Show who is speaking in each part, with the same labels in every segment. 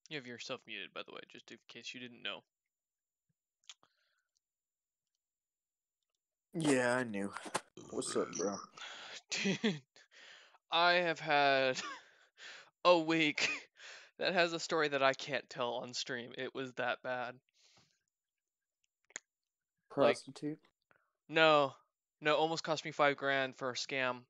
Speaker 1: You have yourself muted, by the way, just in case you didn't know.
Speaker 2: Yeah, I knew. What's up, bro?
Speaker 1: Dude, I have had a week that has a story that I can't tell on stream. It was that bad. Like,
Speaker 2: Prostitute?
Speaker 1: no, almost cost me $5,000 for a scam.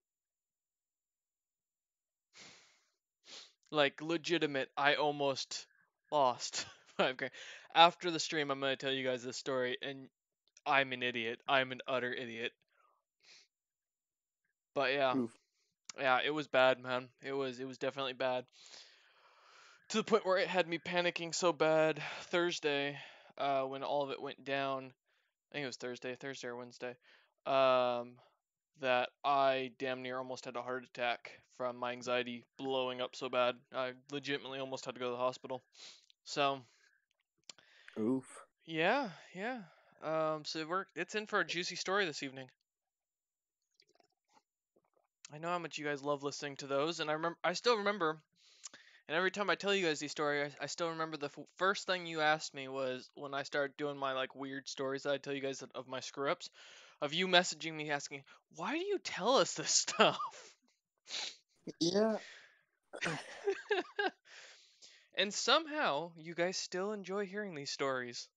Speaker 1: Like, legitimate, I almost lost $5,000. After the stream, I'm gonna tell you guys this story, and I'm an idiot. I'm an utter idiot. But yeah,
Speaker 2: Oof.
Speaker 1: yeah, it was bad, man. It was definitely bad. To the point where it had me panicking so bad Thursday, when all of it went down. I think it was Thursday or Wednesday, um, that I damn near almost had a heart attack from my anxiety blowing up so bad. I legitimately almost had to go to the hospital. So
Speaker 2: Oof.
Speaker 1: yeah. So it's in for a juicy story this evening. I know how much you guys love listening to those, and I still remember. And every time I tell you guys these stories, I still remember the first thing you asked me was when I started doing my like weird stories that I tell you guys of my screw ups, of you messaging me asking, "Why do you tell us this stuff?"
Speaker 2: Yeah,
Speaker 1: And somehow you guys still enjoy hearing these stories.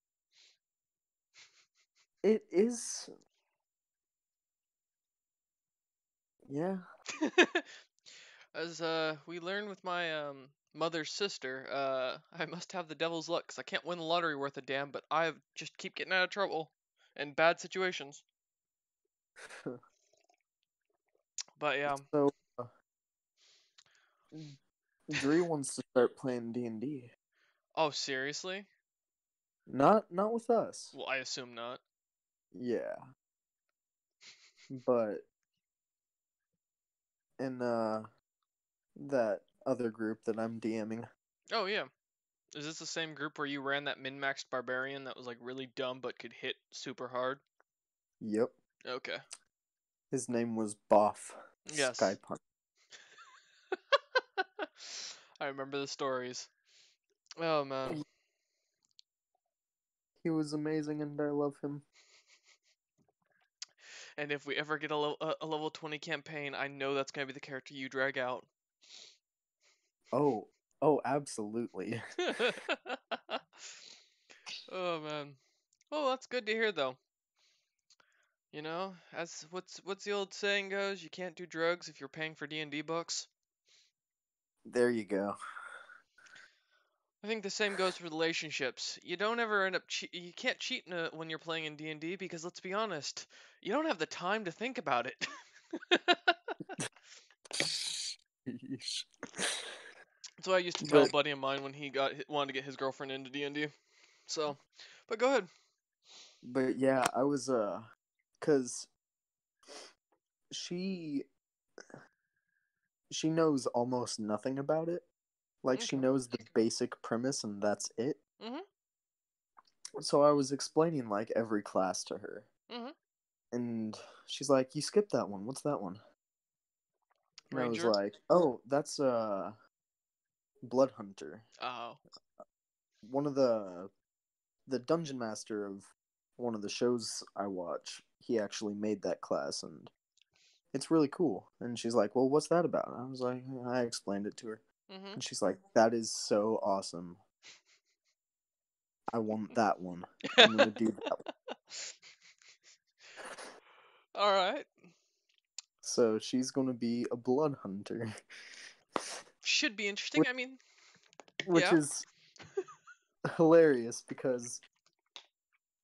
Speaker 2: it is. Yeah.
Speaker 1: As we learned with my mother's sister, I must have the devil's luck 'cause I can't win the lottery worth a damn, but I just keep getting out of trouble and bad situations. But yeah.
Speaker 2: So, Dre wants to start playing D&D.
Speaker 1: Oh, seriously?
Speaker 2: Not with us.
Speaker 1: Well, I assume not.
Speaker 2: Yeah, but in that other group that I'm DMing.
Speaker 1: Oh yeah. Is this the same group where you ran that min-maxed barbarian that was like really dumb but could hit super hard?
Speaker 2: Yep.
Speaker 1: Okay.
Speaker 2: His name was Boff
Speaker 1: Yes.
Speaker 2: Skypunch.
Speaker 1: I remember the stories. Oh man.
Speaker 2: He was amazing, and I love him.
Speaker 1: And if we ever get a level 20 campaign, I know that's gonna be the character you drag out.
Speaker 2: Oh, absolutely.
Speaker 1: Oh man. Well, that's good to hear though. You know, as what's the old saying goes, you can't do drugs if you're paying for D&D books.
Speaker 2: There you go.
Speaker 1: I think the same goes for relationships. You don't ever end up you can't cheat when you're playing in D&D because let's be honest, you don't have the time to think about it.
Speaker 2: Yeesh.
Speaker 1: That's what I used to tell a
Speaker 2: But
Speaker 1: buddy of mine when he wanted to get his girlfriend into D&D. So, but go ahead.
Speaker 2: yeah, I was cuz she knows almost nothing about it. Like she
Speaker 1: Okay.
Speaker 2: knows the basic premise and that's it.
Speaker 1: Mhm.
Speaker 2: So I was explaining like every class to her.
Speaker 1: Mhm.
Speaker 2: And she's like, "You skipped that one. What's that one?" And I was
Speaker 1: Ranger.
Speaker 2: like, "Oh, that's Blood Hunter.
Speaker 1: Oh.
Speaker 2: One of the dungeon master of one of the shows I watch. He actually made that class and it's really cool." And she's like, "Well, what's that about?" I was like, I explained it to her.
Speaker 1: Mhm.
Speaker 2: And she's like, "That is so awesome. I want that one. I'm gonna do that one."
Speaker 1: All right.
Speaker 2: So she's gonna be a blood hunter.
Speaker 1: Should be interesting.
Speaker 2: which,
Speaker 1: I mean,
Speaker 2: which
Speaker 1: yeah.
Speaker 2: is hilarious because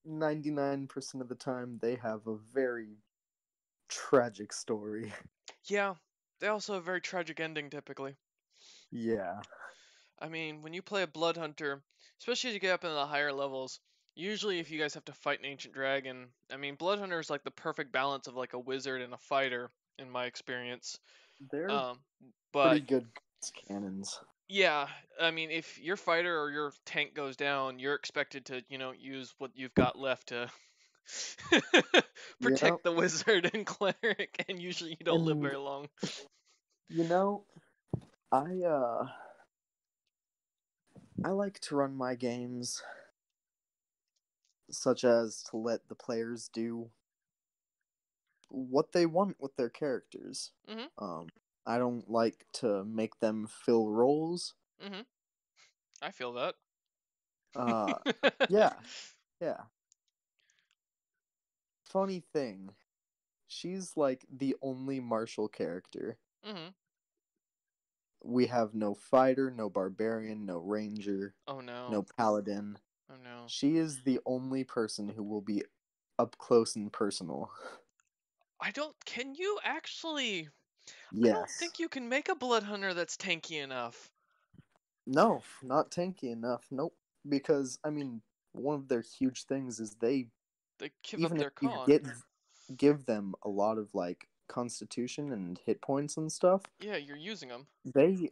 Speaker 2: 99% of the time they have a very tragic story.
Speaker 1: Yeah. They also have a very tragic ending typically.
Speaker 2: Yeah.
Speaker 1: I mean, when you play a blood hunter, especially as you get up into the higher levels, usually if you guys have to fight an ancient dragon, I mean, blood hunter is like the perfect balance of like a wizard and a fighter in my experience.
Speaker 2: They're
Speaker 1: Um,
Speaker 2: pretty
Speaker 1: but
Speaker 2: good cannons.
Speaker 1: yeah, I mean, if your fighter or your tank goes down, you're expected to, use what you've got left to
Speaker 2: Yeah.
Speaker 1: protect the wizard and cleric, and usually you don't live
Speaker 2: And
Speaker 1: very long.
Speaker 2: you know, I I like to run my games such as to let the players do what they want with their characters.
Speaker 1: Mhm.
Speaker 2: Um, I don't like to make them fill roles.
Speaker 1: Mhm. I feel that.
Speaker 2: Uh, yeah, yeah. Funny thing, she's like the only martial character.
Speaker 1: Mhm.
Speaker 2: We have no fighter, no barbarian, no ranger,
Speaker 1: Oh no.
Speaker 2: no paladin.
Speaker 1: Oh no.
Speaker 2: She is the only person who will be up close and personal.
Speaker 1: I don't. Can you actually? I don't
Speaker 2: Yes.
Speaker 1: think you can make a blood hunter that's tanky enough.
Speaker 2: No, not tanky enough. Nope. Because I mean, one of their huge things is they,
Speaker 1: They give up
Speaker 2: even if
Speaker 1: their
Speaker 2: you
Speaker 1: con.
Speaker 2: give them a lot of like constitution and hit points and stuff,
Speaker 1: Yeah, you're using them.
Speaker 2: they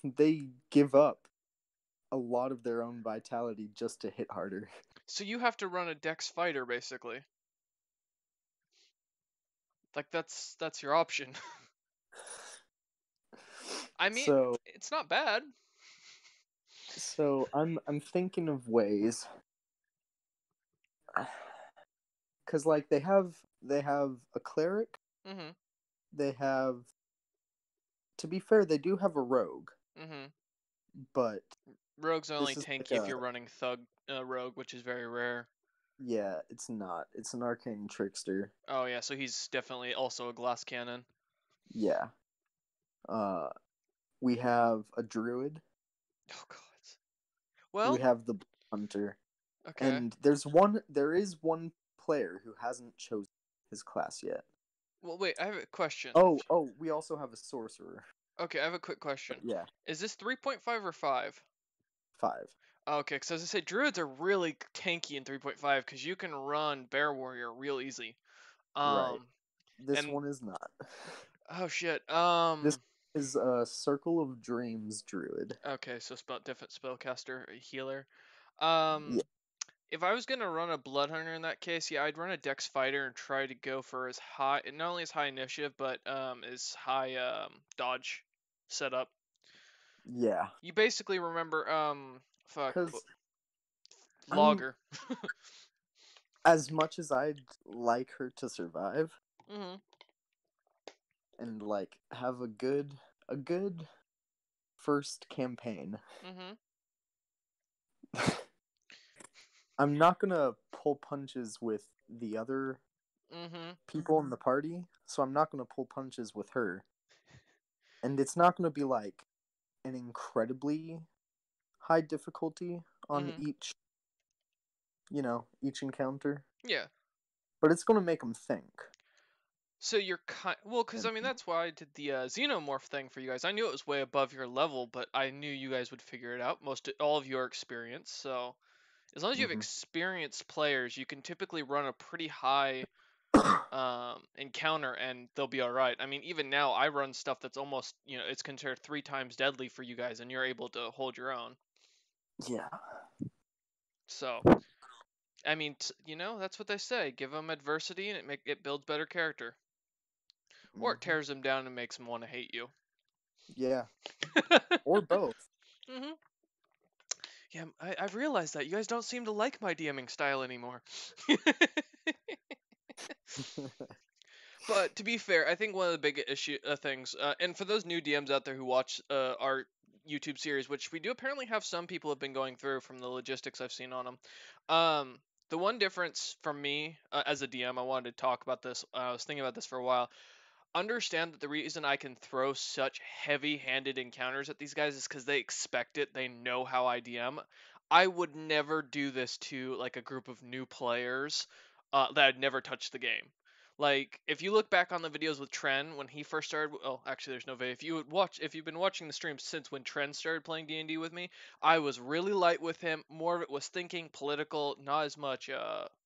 Speaker 2: they give up a lot of their own vitality just to hit harder.
Speaker 1: So you have to run a dex fighter basically. Like that's your option. I mean,
Speaker 2: So
Speaker 1: it's not bad.
Speaker 2: I'm thinking of ways cuz like they have a cleric,
Speaker 1: Mhm.
Speaker 2: they have, to be fair, they do have a rogue,
Speaker 1: Mhm.
Speaker 2: but
Speaker 1: Rogue's only
Speaker 2: this is like
Speaker 1: tanky if
Speaker 2: a,
Speaker 1: you're running thug rogue, which is very rare.
Speaker 2: yeah, it's not. It's an arcane trickster.
Speaker 1: Oh yeah, so he's definitely also a glass cannon.
Speaker 2: Yeah. Uh we have a druid,
Speaker 1: Oh god.
Speaker 2: we
Speaker 1: Well,
Speaker 2: have the hunter,
Speaker 1: okay.
Speaker 2: and there is one player who hasn't chosen his class yet.
Speaker 1: Well, wait, I have a question.
Speaker 2: Oh, we also have a sorcerer.
Speaker 1: Okay, I have a quick
Speaker 2: But
Speaker 1: question.
Speaker 2: yeah,
Speaker 1: Is this 3.5 or 5?
Speaker 2: 5.
Speaker 1: Okay, because as I say, druids are really tanky in 3.5 because you can run bear warrior real easy.
Speaker 2: Right.
Speaker 1: Um,
Speaker 2: This
Speaker 1: and
Speaker 2: one is not.
Speaker 1: oh shit.
Speaker 2: This is a Circle of Dreams druid.
Speaker 1: Okay, so different spellcaster, a healer.
Speaker 2: Yeah.
Speaker 1: If I was gonna run a blood hunter in that case, yeah, I'd run a dex fighter and try to go for as high, not only as high initiative, but as high dodge setup.
Speaker 2: Yeah.
Speaker 1: You basically remember fuck
Speaker 2: Cuz I mean,
Speaker 1: logger.
Speaker 2: as much as I'd like her to survive
Speaker 1: Mhm.
Speaker 2: and like have a good first campaign,
Speaker 1: Mhm.
Speaker 2: I'm not gonna pull punches with the other
Speaker 1: Mhm.
Speaker 2: people in the party, so I'm not gonna pull punches with her. And it's not gonna be like an incredibly high difficulty on
Speaker 1: Mhm.
Speaker 2: each encounter,
Speaker 1: Yeah.
Speaker 2: but it's gonna make them think.
Speaker 1: So you're well, because
Speaker 2: And
Speaker 1: I mean that's why I did the xenomorph thing for you guys. I knew it was way above your level, but I knew you guys would figure it out. All of your experience. So as long as you have
Speaker 2: mhm.
Speaker 1: experienced players, you can typically run a pretty high encounter and they'll be all right. I mean, even now I run stuff that's almost it's considered 3 times deadly for you guys, and you're able to hold your own.
Speaker 2: Yeah.
Speaker 1: So I mean, that's what they say. Give them adversity, and it builds better character, or it
Speaker 2: Hmm.
Speaker 1: tears them down and makes them want to hate you.
Speaker 2: Yeah. Or both.
Speaker 1: hmm Yeah, I've realized that you guys don't seem to like my DMing style anymore. But to be fair, I think one of the big things, and for those new DMs out there who watch our YouTube series, which we do apparently have some people have been going through from the logistics I've seen on them. The one difference from me as a DM, I wanted to talk about this. I was thinking about this for a while. Understand that the reason I can throw such heavy-handed encounters at these guys is because they expect it. They know how I DM. I would never do this to like a group of new players that had never touched the game. Like if you look back on the videos with Tren when he first started, oh, actually there's no video. If you've been watching the stream since when Tren started playing D&D with me, I was really light with him. More of it was thinking, political, not as much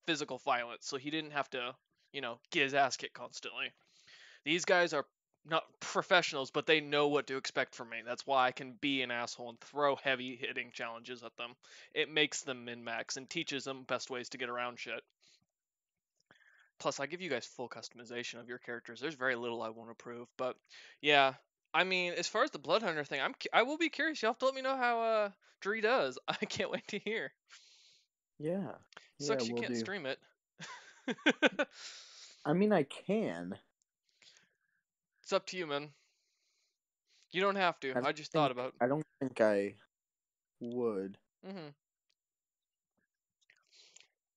Speaker 1: physical violence. So he didn't have to, get his ass kicked constantly. These guys are not professionals, but they know what to expect from me. That's why I can be an asshole and throw heavy hitting challenges at them. It makes them min max and teaches them best ways to get around shit. Plus, I give you guys full customization of your characters. There's very little I won't approve, but yeah. I mean, as far as the Blood Hunter thing, I will be curious. You'll have to let me know how Dree does. I can't wait to hear.
Speaker 2: Yeah. Yeah,
Speaker 1: Sucks you
Speaker 2: we'll
Speaker 1: can't
Speaker 2: do.
Speaker 1: stream it.
Speaker 2: I mean, I can.
Speaker 1: It's up to you, man. You don't have to. I just thought about.
Speaker 2: I don't think I would.
Speaker 1: Hmm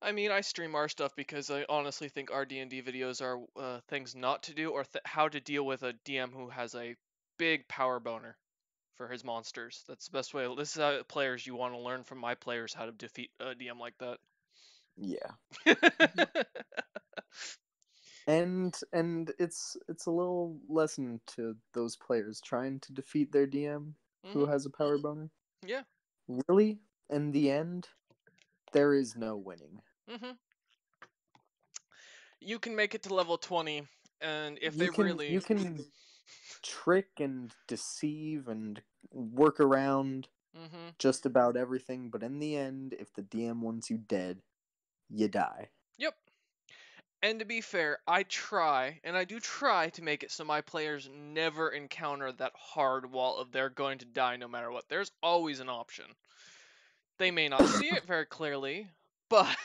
Speaker 1: I mean, I stream our stuff because I honestly think our D&D videos are things not to do or how to deal with a DM who has a big power boner for his monsters. That's the best way. This is how players you want to learn from my players how to defeat a DM like that.
Speaker 2: Yeah. And it's a little lesson to those players trying to defeat their DM who
Speaker 1: Mhm.
Speaker 2: has a power boner.
Speaker 1: Yeah.
Speaker 2: Really, in the end, there is no winning.
Speaker 1: Mhm. You can make it to level 20, and if they
Speaker 2: You
Speaker 1: really.
Speaker 2: can trick and deceive and work around
Speaker 1: Mhm.
Speaker 2: just about everything, but in the end, if the DM wants you dead, you die.
Speaker 1: Yep. And to be fair, I try, and I do try to make it so my players never encounter that hard wall of they're going to die no matter what. There's always an option. They may not see it very clearly, but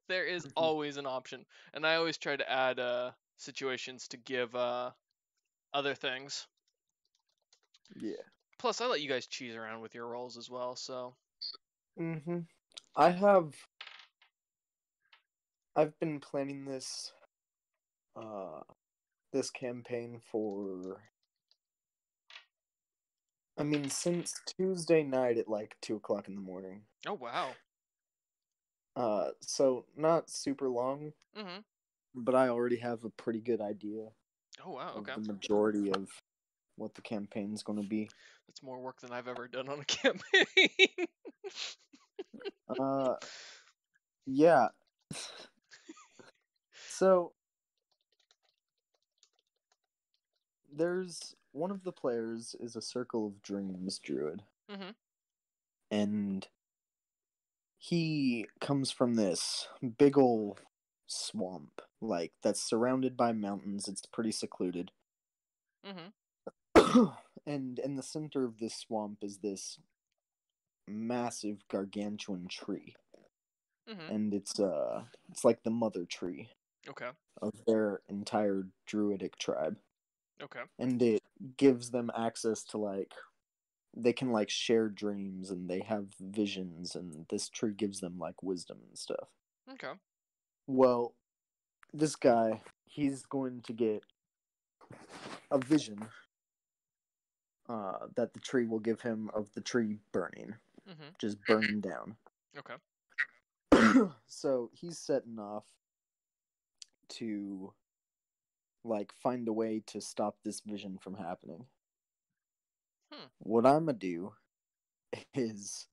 Speaker 1: there is always an option. And I always try to add situations to give other things.
Speaker 2: Yeah.
Speaker 1: Plus, I let you guys cheese around with your rolls as well, so.
Speaker 2: Mm-hmm. I have. I've been planning uh, this campaign for. I mean, since Tuesday night at like 2 o'clock in the morning.
Speaker 1: Oh, wow.
Speaker 2: So not super long,
Speaker 1: Mm-hmm.
Speaker 2: but I already have a pretty good idea
Speaker 1: Oh, wow,
Speaker 2: of
Speaker 1: okay.
Speaker 2: the majority of what the campaign's going to be.
Speaker 1: That's more work than I've ever done on a campaign.
Speaker 2: Uh, yeah. So there's one of the players is a Circle of Dreams druid,
Speaker 1: Mm-hmm.
Speaker 2: and he comes from this big ol' swamp, like that's surrounded by mountains. It's pretty secluded.
Speaker 1: Mm-hmm.
Speaker 2: And in the center of this swamp is this massive gargantuan tree.
Speaker 1: Mm-hmm.
Speaker 2: And it's like the mother tree
Speaker 1: Okay.
Speaker 2: of their entire druidic tribe.
Speaker 1: Okay.
Speaker 2: And it gives them access to like they can like share dreams and they have visions and this tree gives them like wisdom and stuff.
Speaker 1: Okay.
Speaker 2: Well, this guy, he's going to get a vision that the tree will give him of the tree burning,
Speaker 1: Mm-hmm.
Speaker 2: just burning down.
Speaker 1: Okay.
Speaker 2: So he's setting off to like find a way to stop this vision from happening.
Speaker 1: Hmm.
Speaker 2: What I'm gonna do is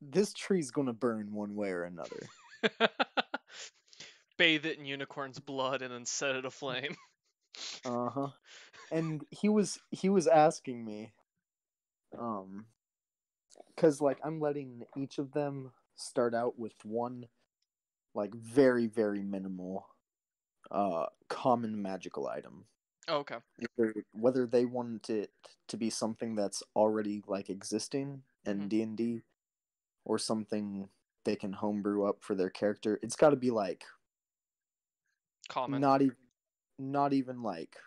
Speaker 2: this tree's gonna burn one way or another.
Speaker 1: Bathe it in unicorn's blood and then set it aflame.
Speaker 2: Uh-huh. And he was asking me, um, because like I'm letting each of them start out with one like very, very minimal common magical item.
Speaker 1: Oh, okay.
Speaker 2: Whether they want it to be something that's already like existing
Speaker 1: Mm-hmm.
Speaker 2: in D&D or something they can homebrew up for their character, it's got to be like
Speaker 1: Common.
Speaker 2: not even not even like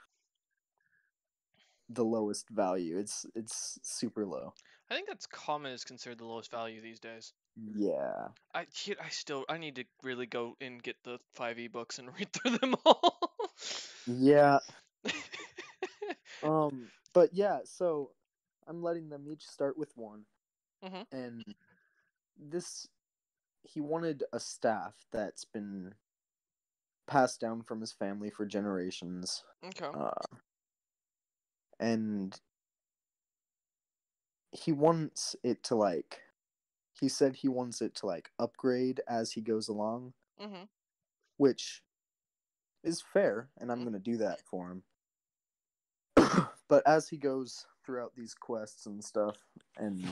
Speaker 2: the lowest value. It's super low.
Speaker 1: I think that's common is considered the lowest value these days.
Speaker 2: Yeah.
Speaker 1: I need to really go and get the 5e books and read through them all.
Speaker 2: Yeah. But yeah, so I'm letting them each start with one,
Speaker 1: Mm-hmm.
Speaker 2: and this he wanted a staff that's been passed down from his family for generations.
Speaker 1: Okay.
Speaker 2: And he wants it to like he said he wants it to like upgrade as he goes along,
Speaker 1: Mm-hmm.
Speaker 2: which is fair, and I'm
Speaker 1: Mm-hmm.
Speaker 2: going to do that for him. But as he goes throughout these quests and stuff, and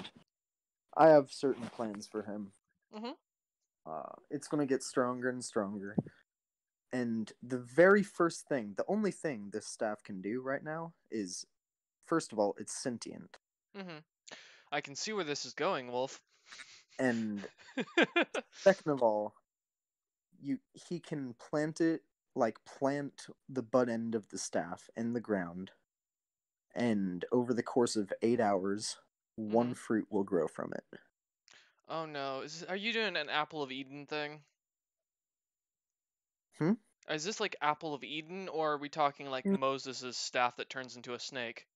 Speaker 2: I have certain plans for him,
Speaker 1: Mm-hmm.
Speaker 2: it's going to get stronger and stronger. And the very first thing, the only thing this staff can do right now is, first of all, it's sentient.
Speaker 1: Mm-hmm. I can see where this is going, Wolf.
Speaker 2: And second of all, he can plant the butt end of the staff in the ground, and over the course of 8 hours,
Speaker 1: Mm-hmm.
Speaker 2: one fruit will grow from it.
Speaker 1: Oh no, are you doing an Apple of Eden thing?
Speaker 2: Hmm?
Speaker 1: Is this like Apple of Eden, or are we talking like Moses' staff that turns into a snake?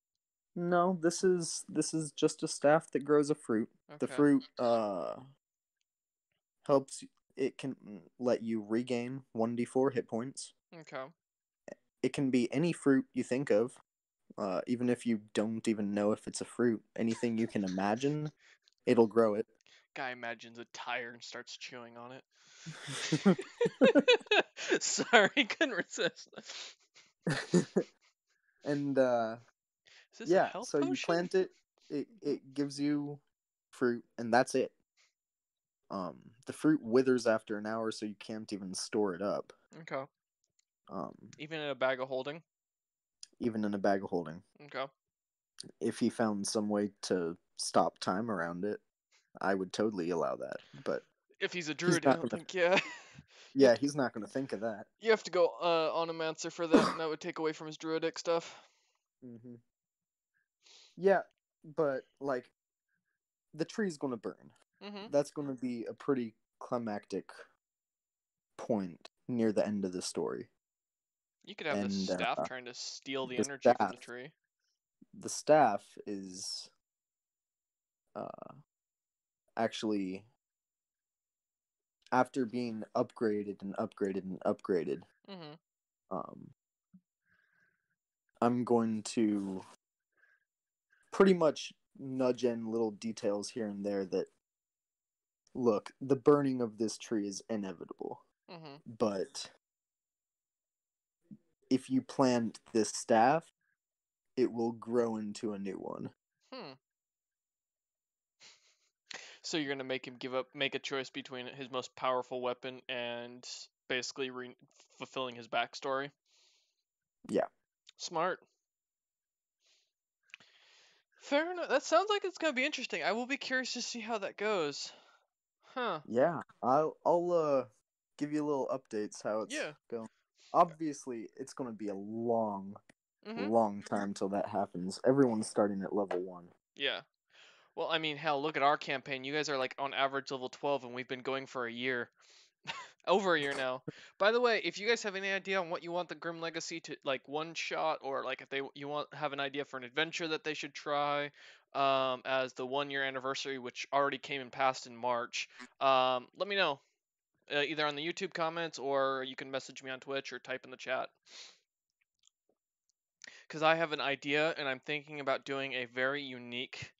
Speaker 2: No, this is just a staff that grows a fruit. The
Speaker 1: Okay.
Speaker 2: fruit helps. It can let you regain 1d4 hit points.
Speaker 1: Okay.
Speaker 2: It can be any fruit you think of, even if you don't even know if it's a fruit. Anything you can imagine, it'll grow it.
Speaker 1: Guy imagines a tire and starts chewing on it.
Speaker 2: And
Speaker 1: Sorry, couldn't resist. Is this a
Speaker 2: yeah,
Speaker 1: health
Speaker 2: so you
Speaker 1: potion?
Speaker 2: plant it, it gives you fruit, and that's it. The fruit withers after an hour, so you can't even store it up.
Speaker 1: Okay.
Speaker 2: Um,
Speaker 1: Even in a bag of holding?
Speaker 2: even in a bag of holding.
Speaker 1: Okay.
Speaker 2: If he found some way to stop time around it, I would totally allow that. But
Speaker 1: If he's a
Speaker 2: he's
Speaker 1: druid, I
Speaker 2: not
Speaker 1: don't
Speaker 2: gonna.
Speaker 1: think, yeah.
Speaker 2: Yeah, he's not gonna think of that.
Speaker 1: You have to go Onomancer for that, and that would take away from his druidic stuff.
Speaker 2: hmm Yeah, but like the tree's gonna burn.
Speaker 1: Mm-hmm.
Speaker 2: That's gonna be a pretty climactic point near the end of the story.
Speaker 1: You could have this
Speaker 2: And
Speaker 1: staff trying to steal the
Speaker 2: the
Speaker 1: energy from the
Speaker 2: staff,
Speaker 1: tree.
Speaker 2: the staff is actually, after being upgraded and upgraded and upgraded.
Speaker 1: Mm-hmm.
Speaker 2: Um, I'm going to pretty much nudge in little details here and there that look, the burning of this tree is inevitable,
Speaker 1: Mm-hmm.
Speaker 2: but if you plant this staff, it will grow into a new one.
Speaker 1: Hmm. So you're gonna make him make a choice between his most powerful weapon and basically fulfilling his backstory.
Speaker 2: Yeah.
Speaker 1: Smart. Fair enough. That sounds like it's gonna be interesting. I will be curious to see how that goes. Huh.
Speaker 2: Yeah. I'll give you a little updates how it's
Speaker 1: Yeah.
Speaker 2: going. Obviously, it's going to be a long,
Speaker 1: Mm-hmm.
Speaker 2: long time till that happens. Everyone's starting at level 1.
Speaker 1: Yeah. Well, I mean, hell, look at our campaign. You guys are like on average level 12, and we've been going for a year. Over a year now. By the way, if you guys have any idea on what you want the Grim Legacy to like one shot, or like if you want have an idea for an adventure that they should try, as the 1 year anniversary, which already came and passed in March, let me know. Either on the YouTube comments, or you can message me on Twitch or type in the chat. Because I have an idea, and I'm thinking about doing a very unique,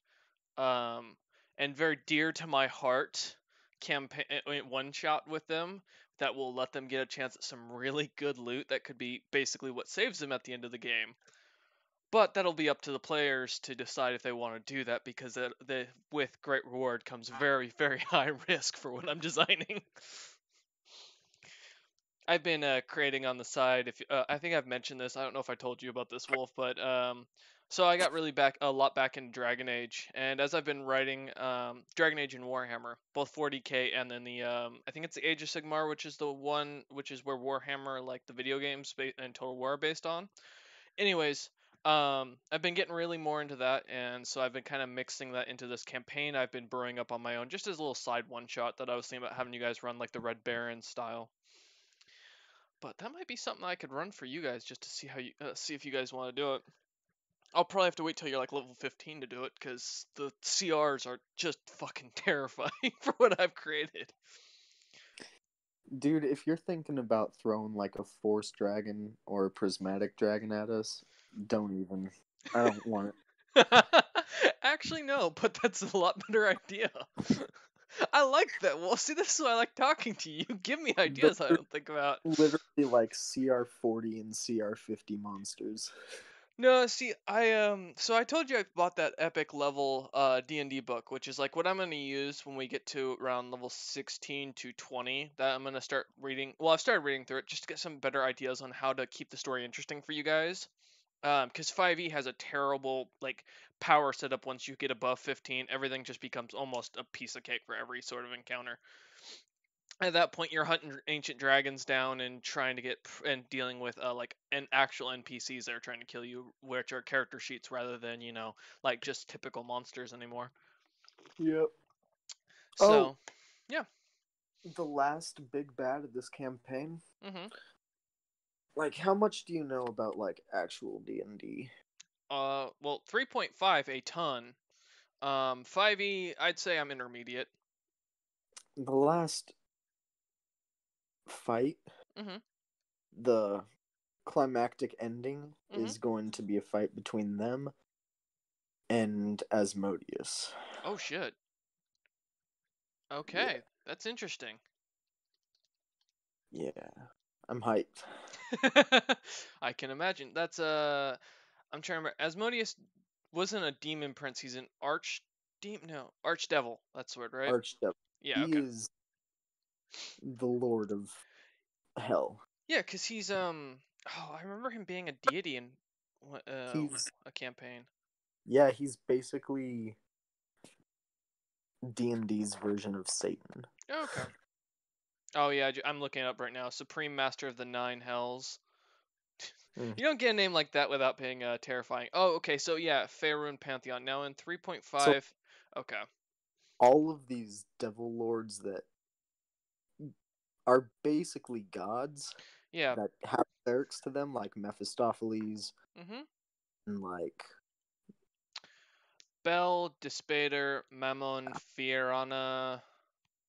Speaker 1: um, and very dear to my heart campaign one shot with them that will let them get a chance at some really good loot that could be basically what saves them at the end of the game. But that'll be up to the players to decide if they want to do that, because with great reward comes very, very high risk for what I'm designing. I've been creating on the side. If I think I've mentioned this, I don't know if I told you about this, Wolf, but so I got really a lot back in Dragon Age, and as I've been writing Dragon Age and Warhammer, both 40k, and then the I think it's the Age of Sigmar, which is the one which is where Warhammer, like the video games and Total War, are based on. Anyways, I've been getting really more into that, and so I've been kind of mixing that into this campaign I've been brewing up on my own, just as a little side one shot that I was thinking about having you guys run, like the Red Baron style. But that might be something I could run for you guys, just to see how you see if you guys want to do it. I'll probably have to wait till you're like level 15 to do it, because the CRs are just fucking terrifying for what I've created.
Speaker 2: Dude, if you're thinking about throwing like a force dragon or a prismatic dragon at us, don't even. I don't want
Speaker 1: Actually, no, but that's a lot better idea. I like that. Well, see, this is why I like talking to you. You give me
Speaker 2: it. Those
Speaker 1: ideas I
Speaker 2: are
Speaker 1: don't think about.
Speaker 2: literally like CR40 and CR50 monsters.
Speaker 1: No, see, so I told you I bought that epic level D&D book, which is like what I'm going to use when we get to around level 16 to 20. That I'm going to start reading. Well, I've started reading through it just to get some better ideas on how to keep the story interesting for you guys. Because 5e has a terrible like power setup once you get above 15. Everything just becomes almost a piece of cake for every sort of encounter. At that point, you're hunting ancient dragons down and trying to get and dealing with like an actual NPCs that are trying to kill you, which are character sheets rather than like just typical monsters anymore.
Speaker 2: Yep. Oh,
Speaker 1: So yeah.
Speaker 2: the last big bad of this campaign.
Speaker 1: Mhm.
Speaker 2: Like, how much do you know about like actual D&D?
Speaker 1: Well, 3.5 a ton. 5e, I'd say I'm intermediate.
Speaker 2: The last fight,
Speaker 1: Mhm.
Speaker 2: the climactic ending
Speaker 1: Mhm.
Speaker 2: is going to be a fight between them and Asmodeus.
Speaker 1: Oh shit.
Speaker 2: Yeah,
Speaker 1: Okay, that's interesting.
Speaker 2: yeah. I'm hyped.
Speaker 1: I can imagine. That's I'm trying to remember. Asmodeus wasn't a demon prince. He's an no, archdevil. That's the word, right?
Speaker 2: Archdevil.
Speaker 1: Yeah.
Speaker 2: He
Speaker 1: Okay.
Speaker 2: is the lord of hell.
Speaker 1: Yeah, cause he's Oh, I remember him being a deity in
Speaker 2: He's
Speaker 1: a campaign.
Speaker 2: yeah, he's basically D&D's version of Satan.
Speaker 1: Oh, okay. Oh yeah, I'm looking it up right now. Supreme Master of the Nine Hells.
Speaker 2: Mm.
Speaker 1: You don't get a name like that without being terrifying. Oh, okay. So yeah, Faerun Pantheon now in
Speaker 2: So
Speaker 1: 3.5. Okay.
Speaker 2: all of these devil lords that are basically gods
Speaker 1: Yeah.
Speaker 2: that have clerics to them, like Mephistopheles
Speaker 1: Mhm.
Speaker 2: and like
Speaker 1: Bel, Despater, Mammon, Fierana,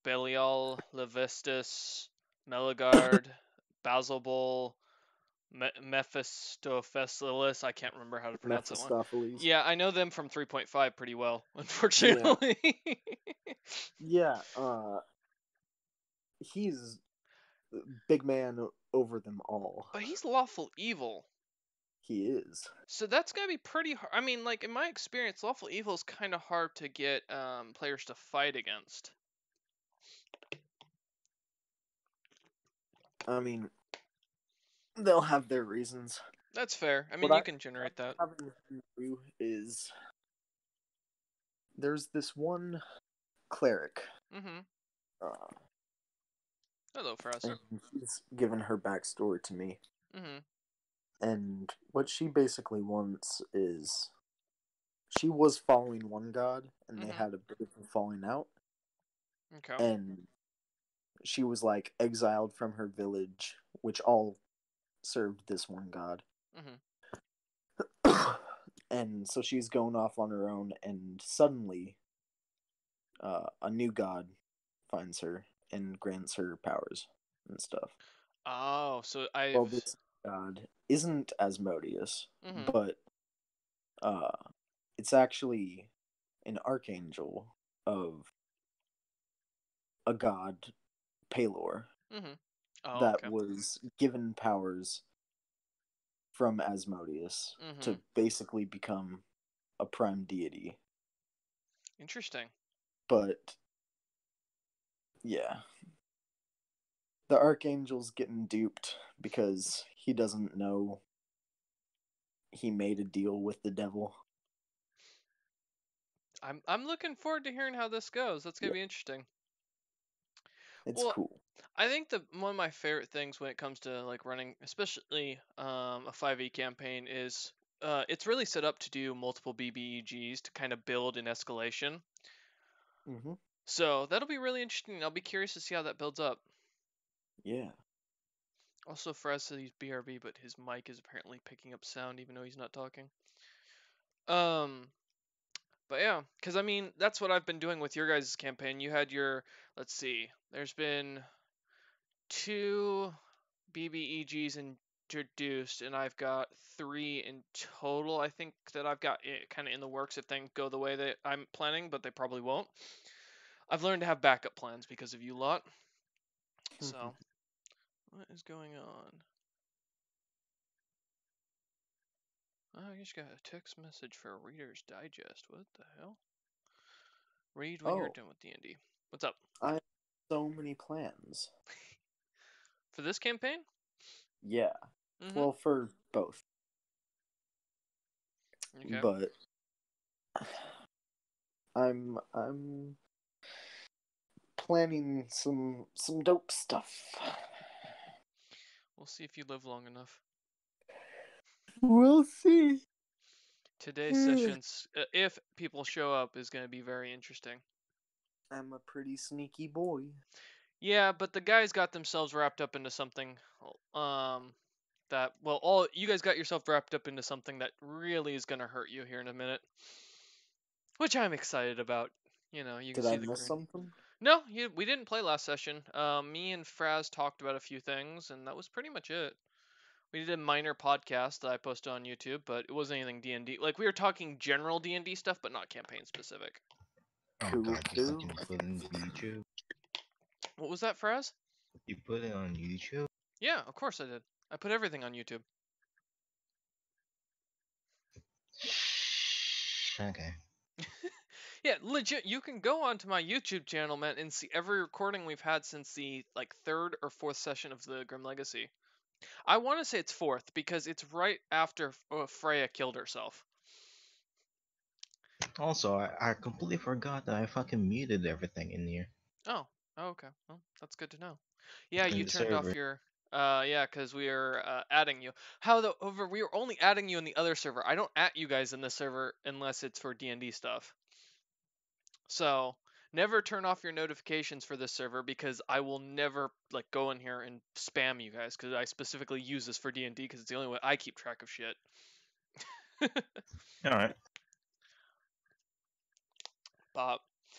Speaker 1: Belial, Levistus, Meligard, Basilbul, Mephistopheles. I can't remember how to pronounce that one.
Speaker 2: Mephistopheles.
Speaker 1: Yeah, I know them from 3.5 pretty well,
Speaker 2: Yeah,
Speaker 1: unfortunately.
Speaker 2: yeah. He's big man over them all.
Speaker 1: But he's lawful evil.
Speaker 2: He is.
Speaker 1: So that's gonna be pretty hard. I mean, like in my experience, lawful evil is kind of hard to get players to fight against.
Speaker 2: I mean, they'll have their reasons.
Speaker 1: That's fair. I mean,
Speaker 2: What
Speaker 1: you
Speaker 2: I
Speaker 1: can generate that.
Speaker 2: have in view is there's this one cleric,
Speaker 1: Mm-hmm.
Speaker 2: uh,
Speaker 1: Hello, Frost.
Speaker 2: and she's given her backstory to me.
Speaker 1: Mm-hmm.
Speaker 2: And what she basically wants is she was following one god, and they
Speaker 1: Mm-hmm.
Speaker 2: had a bit of a falling out,
Speaker 1: Okay.
Speaker 2: and she was like exiled from her village, which all served this one god.
Speaker 1: Mm-hmm.
Speaker 2: And so she's going off on her own, and suddenly, a new god finds her and grants her powers and stuff.
Speaker 1: Oh, so
Speaker 2: Well,
Speaker 1: I've.
Speaker 2: this god isn't Asmodeus,
Speaker 1: Mm-hmm.
Speaker 2: but uh, it's actually an archangel of a god, Palor,
Speaker 1: Mm-hmm. Oh,
Speaker 2: that
Speaker 1: okay.
Speaker 2: was given powers from Asmodeus
Speaker 1: Mm-hmm.
Speaker 2: to basically become a prime deity.
Speaker 1: Interesting.
Speaker 2: But yeah, the archangel's getting duped because he doesn't know he made a deal with the devil.
Speaker 1: I'm looking forward to hearing how this goes. That's gonna
Speaker 2: Yeah,
Speaker 1: be interesting.
Speaker 2: it's
Speaker 1: Well,
Speaker 2: cool.
Speaker 1: I think the one of my favorite things when it comes to like running, especially a 5e campaign, is it's really set up to do multiple BBEGs to kind of build an escalation.
Speaker 2: Hmm.
Speaker 1: So that'll be really interesting. I'll be curious to see how that builds up.
Speaker 2: Yeah.
Speaker 1: Also, Fraz said he's BRB, but his mic is apparently picking up sound even though he's not talking. Um, but yeah, because I mean that's what I've been doing with your guys' campaign. You had your, let's see, there's been two BBEGs introduced, and I've got three in total. I think that I've got it kind of in the works if things go the way that I'm planning, but they probably won't. I've learned to have backup plans because of you lot. So, what is going on? Oh, I just got a text message for Reader's Digest. What the hell? Read when you're
Speaker 2: Oh,
Speaker 1: done with D&D. What's up?
Speaker 2: I have so many plans.
Speaker 1: For this campaign?
Speaker 2: Yeah.
Speaker 1: Mm-hmm.
Speaker 2: Well, for both.
Speaker 1: Okay.
Speaker 2: But I'm planning some dope stuff.
Speaker 1: We'll see if you live long enough.
Speaker 2: We'll see.
Speaker 1: Today's sessions, if people show up, is going to be very interesting.
Speaker 2: I'm a pretty sneaky boy.
Speaker 1: Yeah, but the guys got themselves wrapped up into something. That well, all you guys got yourself wrapped up into something that really is going to hurt you here in a minute, which I'm excited about. You know, you can
Speaker 2: Did
Speaker 1: see
Speaker 2: I
Speaker 1: the
Speaker 2: miss
Speaker 1: grin.
Speaker 2: something?
Speaker 1: No, we didn't play last session. Me and Fraz talked about a few things, and that was pretty much it. We did a minor podcast that I posted on YouTube, but it wasn't anything D&D. Like we were talking general D&D stuff, but not campaign specific.
Speaker 3: Oh
Speaker 2: Cool,
Speaker 3: god, you
Speaker 2: cool.
Speaker 3: fucking put it in YouTube?
Speaker 1: What was that, Fraz?
Speaker 3: You put it on YouTube?
Speaker 1: Yeah, of course I did. I put everything on YouTube.
Speaker 3: Okay.
Speaker 1: Yeah, legit. You can go onto my YouTube channel, man, and see every recording we've had since the like third or fourth session of the Grim Legacy. I want to say it's fourth because it's right after Freya killed herself.
Speaker 3: Also, I completely forgot that I fucking muted everything in here.
Speaker 1: Oh, okay. Well, that's good to know. Yeah,
Speaker 3: In
Speaker 1: you
Speaker 3: the
Speaker 1: turned off
Speaker 3: server.
Speaker 1: your. Yeah, because we are adding you. However, we are only adding you in the other server. I don't at you guys in this server unless it's for D&D stuff. So never turn off your notifications for this server because I will never like go in here and spam you guys because I specifically use this for D&D because it's the only way I keep track of shit.
Speaker 3: Alright.
Speaker 1: But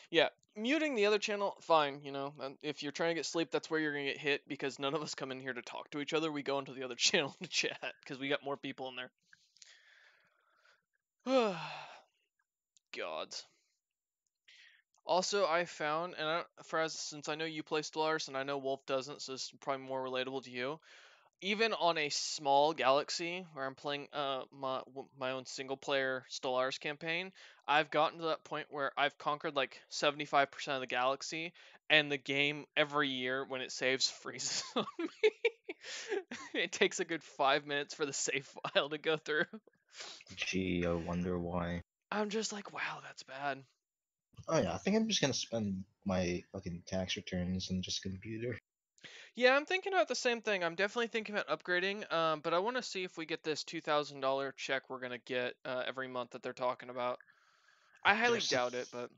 Speaker 1: yeah, muting the other channel, fine. You know, if you're trying to get sleep, that's where you're gonna get hit because none of us come in here to talk to each other. We go into the other channel to chat because we got more people in there. Gods. Also, I found, and Fraz, since I know you play Stellaris and I know Wolf doesn't, so it's probably more relatable to you. Even on a small galaxy where I'm playing my own single player Stellaris campaign, I've gotten to that point where I've conquered like 75% of the galaxy, and the game every year when it saves freezes on me. It takes a good 5 minutes for the save file to go through.
Speaker 3: Gee, I wonder why.
Speaker 1: I'm just like, wow, that's bad.
Speaker 3: Oh yeah, I think I'm just gonna spend my fucking tax returns on just computer.
Speaker 1: Yeah, I'm thinking about the same thing. I'm definitely thinking about upgrading. But I want to see if we get this $2,000 check we're gonna get every month that they're talking about. I highly
Speaker 3: There's a
Speaker 1: doubt it, but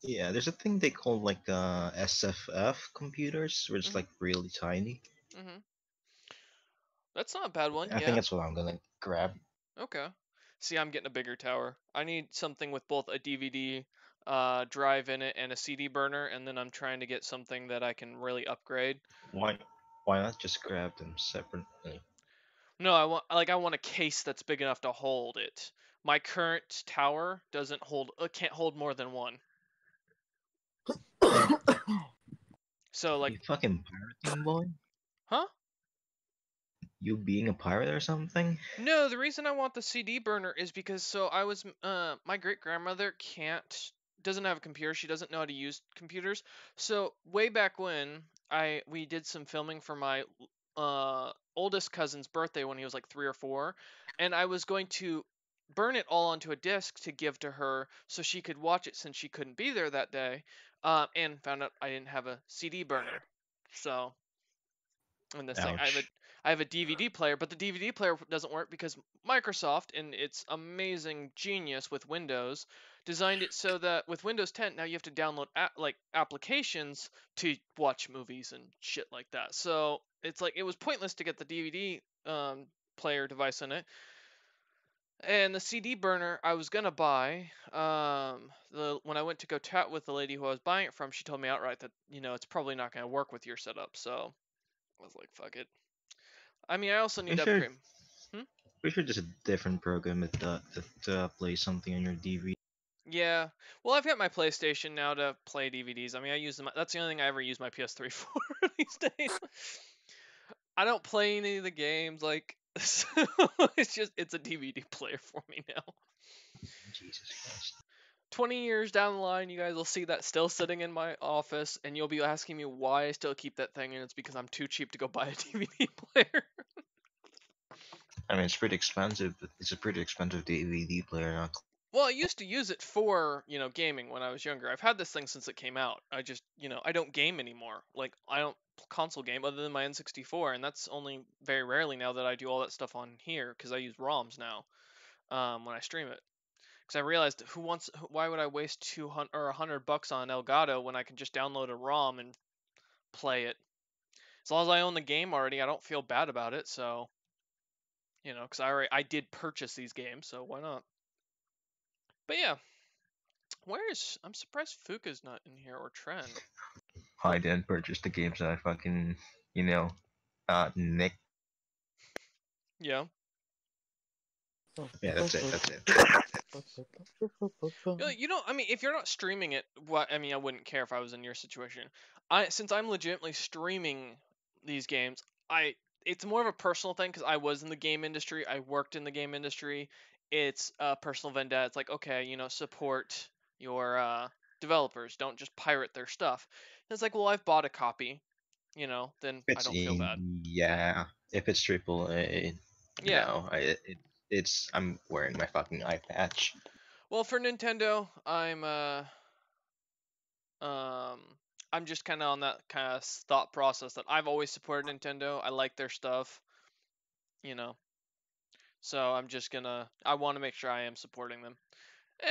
Speaker 3: yeah, there's a thing they call like SFF computers, which is
Speaker 1: mhm,
Speaker 3: like really tiny.
Speaker 1: mhm. That's not a bad one.
Speaker 3: I think
Speaker 1: Yeah.
Speaker 3: that's what I'm gonna grab.
Speaker 1: Okay. See, I'm getting a bigger tower. I need something with both a DVD drive in it and a CD burner, and then I'm trying to get something that I can really upgrade.
Speaker 3: Why why not just grab them separately?
Speaker 1: No, I want a case that's big enough to hold it. My current tower doesn't hold can't hold more than one. So like,
Speaker 3: You fucking pirating boy?
Speaker 1: huh?
Speaker 3: You being a pirate or something?
Speaker 1: No, the reason I want the CD burner is because my great grandmother can't doesn't have a computer. She doesn't know how to use computers. So way back when we did some filming for my oldest cousin's birthday when he was like 3 or 4, and I was going to burn it all onto a disc to give to her so she could watch it since she couldn't be there that day, and found out I didn't have a CD burner. So in this thing.
Speaker 3: Ouch.
Speaker 1: I have a DVD player, but the DVD player doesn't work because Microsoft, in its amazing genius with Windows, designed it so that with Windows 10 now you have to download like applications to watch movies and shit like that. So it's like it was pointless to get the DVD player device in it. And the CD burner I was gonna buy, when I went to go chat with the lady who I was buying it from, she told me outright that it's probably not gonna work with your setup. So I was like, fuck it. I mean, I also need
Speaker 3: Pretty
Speaker 1: to
Speaker 3: sure,
Speaker 1: upgrade. Hmm?
Speaker 3: pretty sure there's a different program to play something on your DVD.
Speaker 1: Yeah. Well, I've got my PlayStation now to play DVDs. I mean, I use them. That's the only thing I ever use my PS3 for these days. I don't play any of the games. Like, So it's a DVD player for me now.
Speaker 3: Jesus Christ.
Speaker 1: 20 years down the line, you guys will see that still sitting in my office, and you'll be asking me why I still keep that thing, and it's because I'm too cheap to go buy a DVD player.
Speaker 3: I mean, it's pretty expensive. But it's a pretty expensive DVD player now.
Speaker 1: Well, I used to use it for, gaming when I was younger. I've had this thing since it came out. I just, I don't game anymore. Like, I don't console game other than my N64, and that's only very rarely now that I do all that stuff on here because I use ROMs now when I stream it. Because I realized why would I waste 200 or $100 on Elgato when I can just download a ROM and play it? As long as I own the game already, I don't feel bad about it. So, because I did purchase these games, so why not? But yeah, I'm surprised Fuka's not in here or Tren.
Speaker 3: I didn't purchase the games that I fucking, Nick.
Speaker 1: Yeah.
Speaker 3: Yeah, that's it. That's it.
Speaker 1: I mean, if you're not streaming it, I wouldn't care if I was in your situation. Since I'm legitimately streaming these games, it's more of a personal thing because I was in the game industry. I worked in the game industry. It's a personal vendetta. It's like, okay, support your developers. Don't just pirate their stuff. And it's like, well, I've bought a copy. Then I
Speaker 3: It's
Speaker 1: don't feel bad.
Speaker 3: yeah. If it's triple A,
Speaker 1: Yeah.
Speaker 3: it's I'm wearing my fucking eye patch.
Speaker 1: Well, for Nintendo, um I'm just kind of on that kind of thought process that I've always supported Nintendo. I like their stuff, you know. So I want to make sure I am supporting them.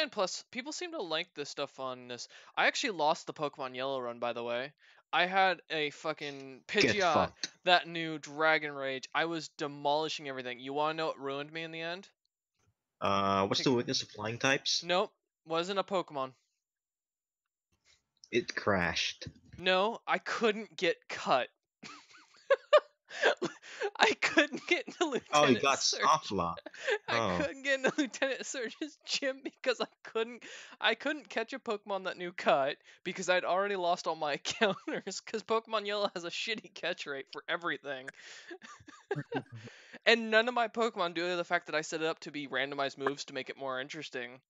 Speaker 1: And plus, people seem to like this stuff on this. I actually lost the Pokemon Yellow run, by the way. I had a fucking
Speaker 3: Get
Speaker 1: Pidgeot,
Speaker 3: fucked.
Speaker 1: that new Dragon Rage. I was demolishing everything. You want to know what ruined me in the end?
Speaker 3: What's the weakness of flying types?
Speaker 1: Nope, wasn't a Pokemon.
Speaker 3: It crashed.
Speaker 1: No, I couldn't get cut. I couldn't get into
Speaker 3: Oh, you
Speaker 1: Lieutenant
Speaker 3: got
Speaker 1: Surge.
Speaker 3: soft lock.
Speaker 1: I
Speaker 3: Oh.
Speaker 1: couldn't get into Lieutenant Surge's gym because I couldn't catch a Pokemon that knew cut because I'd already lost all my encounters because Pokemon Yellow has a shitty catch rate for everything. And none of my Pokemon, due to the fact that I set it up to be randomized moves to make it more interesting,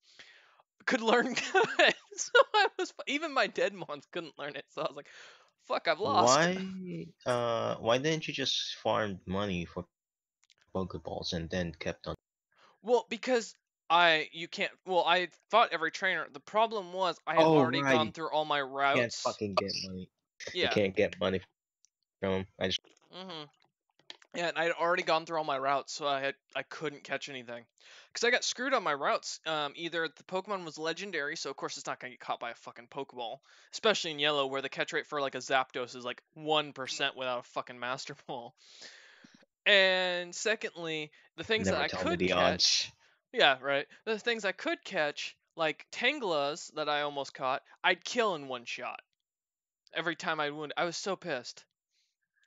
Speaker 1: could learn cut. So even my dead mons couldn't learn it. So I was like, fuck, I've lost.
Speaker 3: Why didn't you just farm money for Pokeballs and then kept on?
Speaker 1: Well, because I fought every trainer. The problem was I had
Speaker 3: Oh
Speaker 1: already
Speaker 3: right,
Speaker 1: gone through all my
Speaker 3: can't
Speaker 1: routes.
Speaker 3: fucking get money. You
Speaker 1: Yeah.
Speaker 3: can't get money from 'em. I just
Speaker 1: Mhm. Yeah, and I'd already gone through all my routes, so I couldn't catch anything. Cuz I got screwed on my routes. Either the Pokemon was legendary, so of course it's not going to get caught by a fucking Pokeball, especially in Yellow where the catch rate for like a Zapdos is like 1% without a fucking Master Ball. And secondly, the things that
Speaker 3: never
Speaker 1: I
Speaker 3: tell me
Speaker 1: could
Speaker 3: the odds.
Speaker 1: catch, yeah, right. The things I could catch, like Tanglas that I almost caught, I'd kill in one shot. Every time I'd wound, I was so pissed.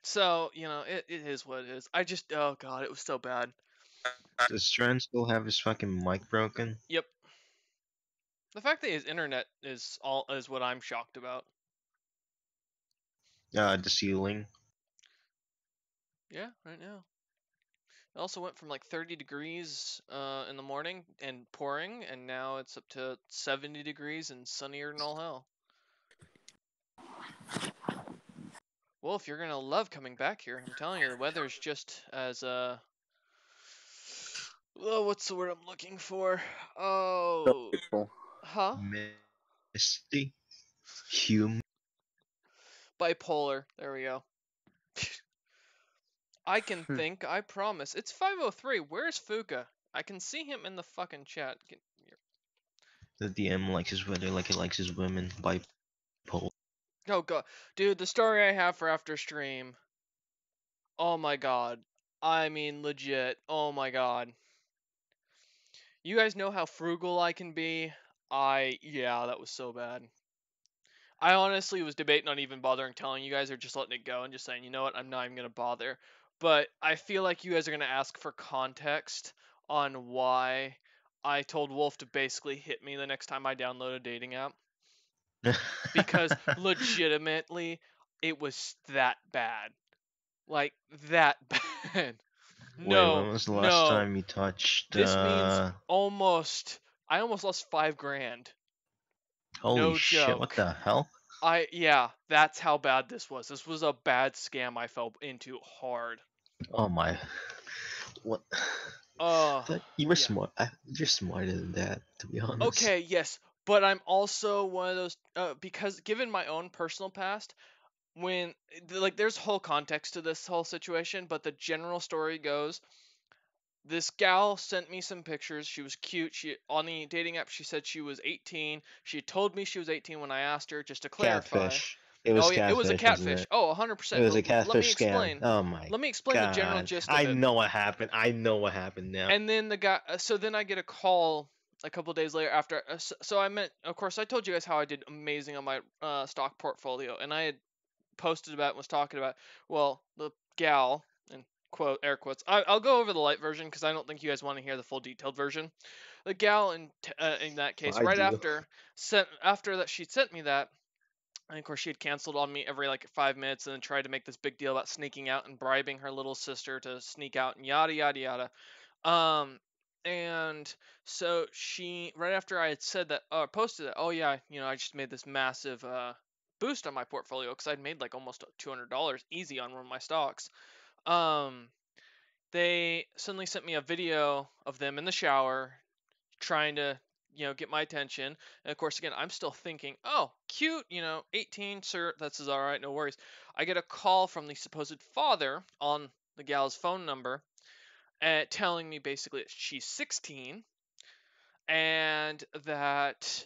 Speaker 1: So, it is what it is. Oh god, it was so bad.
Speaker 3: Does Strand still have his fucking mic broken?
Speaker 1: Yep. The fact that his internet is what I'm shocked about.
Speaker 3: The ceiling.
Speaker 1: Yeah, right now. It also went from like 30 degrees in the morning and pouring, and now it's up to 70 degrees and sunnier than all hell. Well, if you're gonna love coming back here, I'm telling you, the weather's just as oh, what's the word I'm looking for? Oh,
Speaker 2: Delightful.
Speaker 1: huh?
Speaker 3: Misty. Humid.
Speaker 1: Bipolar. There we go. I can
Speaker 2: Hmm.
Speaker 1: think. I promise. It's 5:03. Where's Fuka? I can see him in the fucking chat.
Speaker 3: The DM likes his weather like he likes his women. Bipolar.
Speaker 1: Oh god, dude, the story I have for after stream. Oh my god. I mean, legit. Oh my god. You guys know how frugal I can be. Yeah, that was so bad. I honestly was debating on even bothering telling you guys or just letting it go and just saying, you know what, I'm not even going to bother. But I feel like you guys are going to ask for context on why I told Wolf to basically hit me the next time I download a dating app. Because legitimately, it was that bad. Like, that bad.
Speaker 3: Wait,
Speaker 1: No,
Speaker 3: when was the last
Speaker 1: no.
Speaker 3: time you touched?
Speaker 1: This means almost. I almost lost 5 grand.
Speaker 3: Holy
Speaker 1: No
Speaker 3: shit! What
Speaker 1: joke.
Speaker 3: the hell?
Speaker 1: Yeah, that's how bad this was. This was a bad scam I fell into hard.
Speaker 3: Oh my! What?
Speaker 1: Oh,
Speaker 3: But you were
Speaker 1: yeah.
Speaker 3: smart. You're smarter than that, to be honest.
Speaker 1: Okay, yes, but I'm also one of those because given my own personal past, when like there's whole context to this whole situation, but the general story goes this gal sent me some pictures. She was cute. She on the dating app she said she was 18. She told me she was 18 when I asked her just to clarify.
Speaker 3: Catfish. It
Speaker 1: Oh
Speaker 3: was
Speaker 1: yeah, it was a
Speaker 3: catfish, wasn't
Speaker 1: catfish.
Speaker 3: it?
Speaker 1: Oh,
Speaker 3: It
Speaker 1: 100%.
Speaker 3: was
Speaker 1: But
Speaker 3: a
Speaker 1: let me
Speaker 3: catfish scam.
Speaker 1: explain.
Speaker 3: Oh my
Speaker 1: Let me explain the general
Speaker 3: god!
Speaker 1: gist of
Speaker 3: I
Speaker 1: it.
Speaker 3: know what happened. I know what happened now.
Speaker 1: And then the guy so then I get a call a couple days later after so I meant of course I told you guys how I did amazing on my stock portfolio and I had posted about and was talking about well the gal and quote air quotes I'll go over the light version because I don't think you guys want to hear the full detailed version. The gal in that case
Speaker 2: I
Speaker 1: right
Speaker 2: do.
Speaker 1: after that she sent me that and of course she had canceled on me every like 5 minutes and then tried to make this big deal about sneaking out and bribing her little sister to sneak out and yada yada yada. um, and so she, right after I had said that, posted that, oh yeah, I just made this massive boost on my portfolio because I'd made like almost $200 easy on one of my stocks. Um, they suddenly sent me a video of them in the shower trying to, get my attention. And of course, again, I'm still thinking, oh, cute, 18, sir, that's all right, no worries. I get a call from the supposed father on the gal's phone number telling me basically that she's 16 and that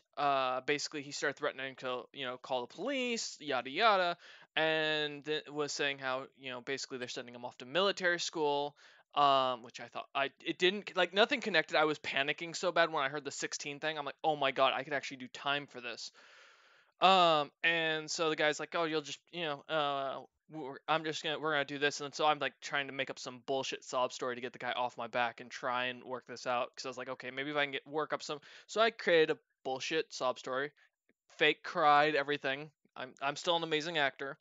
Speaker 1: basically he started threatening to call the police yada yada and was saying how basically they're sending him off to military school, which I thought it didn't like nothing connected. I was panicking so bad when I heard the 16 thing. I'm like, oh my god, I could actually do time for this. And so the guy's like, "Oh, you'll just, we're gonna do this." And so I'm like trying to make up some bullshit sob story to get the guy off my back and try and work this out because I was like, okay, maybe if I can work up some. So I created a bullshit sob story, fake cried, everything. I'm still an amazing actor.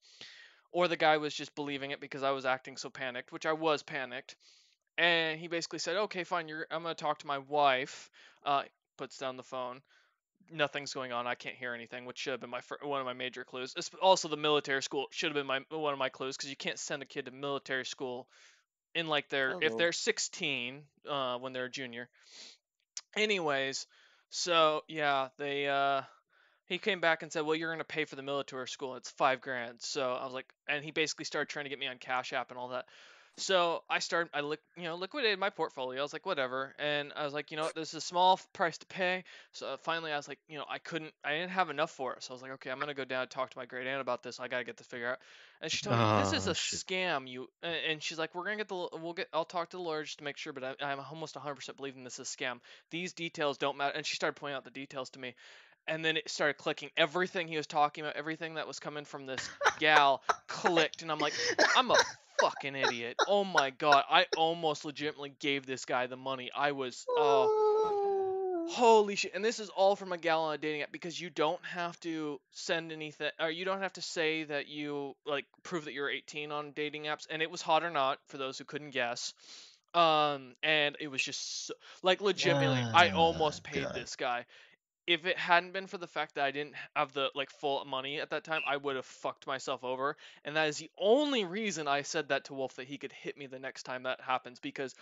Speaker 1: Or the guy was just believing it because I was acting so panicked, which I was panicked. And he basically said, "Okay, fine. I'm gonna talk to my wife." Puts down the phone, nothing's going on. I can't hear anything, which should have been one of my major clues. Also, the military school should have been one of my clues because you can't send a kid to military school in like if
Speaker 2: Hello.
Speaker 1: they're 16 when they're a junior. Anyways, so yeah, they he came back and said, "Well, you're gonna pay for the military school. It's 5 grand." So I was like, and he basically started trying to get me on Cash App and all that. So liquidated my portfolio. I was like, whatever, and I was like, what, this is a small price to pay. So finally, I was like, I didn't have enough for it. So I was like, okay, I'm gonna go down and talk to my great aunt about this. I gotta get this figured out. And she told me this is
Speaker 3: Oh
Speaker 1: a
Speaker 3: shit.
Speaker 1: scam. And she's like, I'll talk to the lawyer just to make sure, but I'm almost 100% believing this is a scam. These details don't matter. And she started pointing out the details to me and then it started clicking. Everything he was talking about, everything that was coming from this gal clicked, and I'm like, I'm a fucking idiot. Oh my god, I almost legitimately gave this guy the money. I was, oh, holy shit. And this is all from a gal on a dating app because you don't have to send anything, or you don't have to say that you, like, prove that you're 18 on dating apps. And it was Hot or Not, for those who couldn't guess. And it was just like legitimately, I
Speaker 3: Ah,
Speaker 1: almost paid
Speaker 3: God.
Speaker 1: this guy. If it hadn't been for the fact that I didn't have the like full money at that time, I would have fucked myself over. And that is the only reason I said that to Wolf that he could hit me the next time that happens because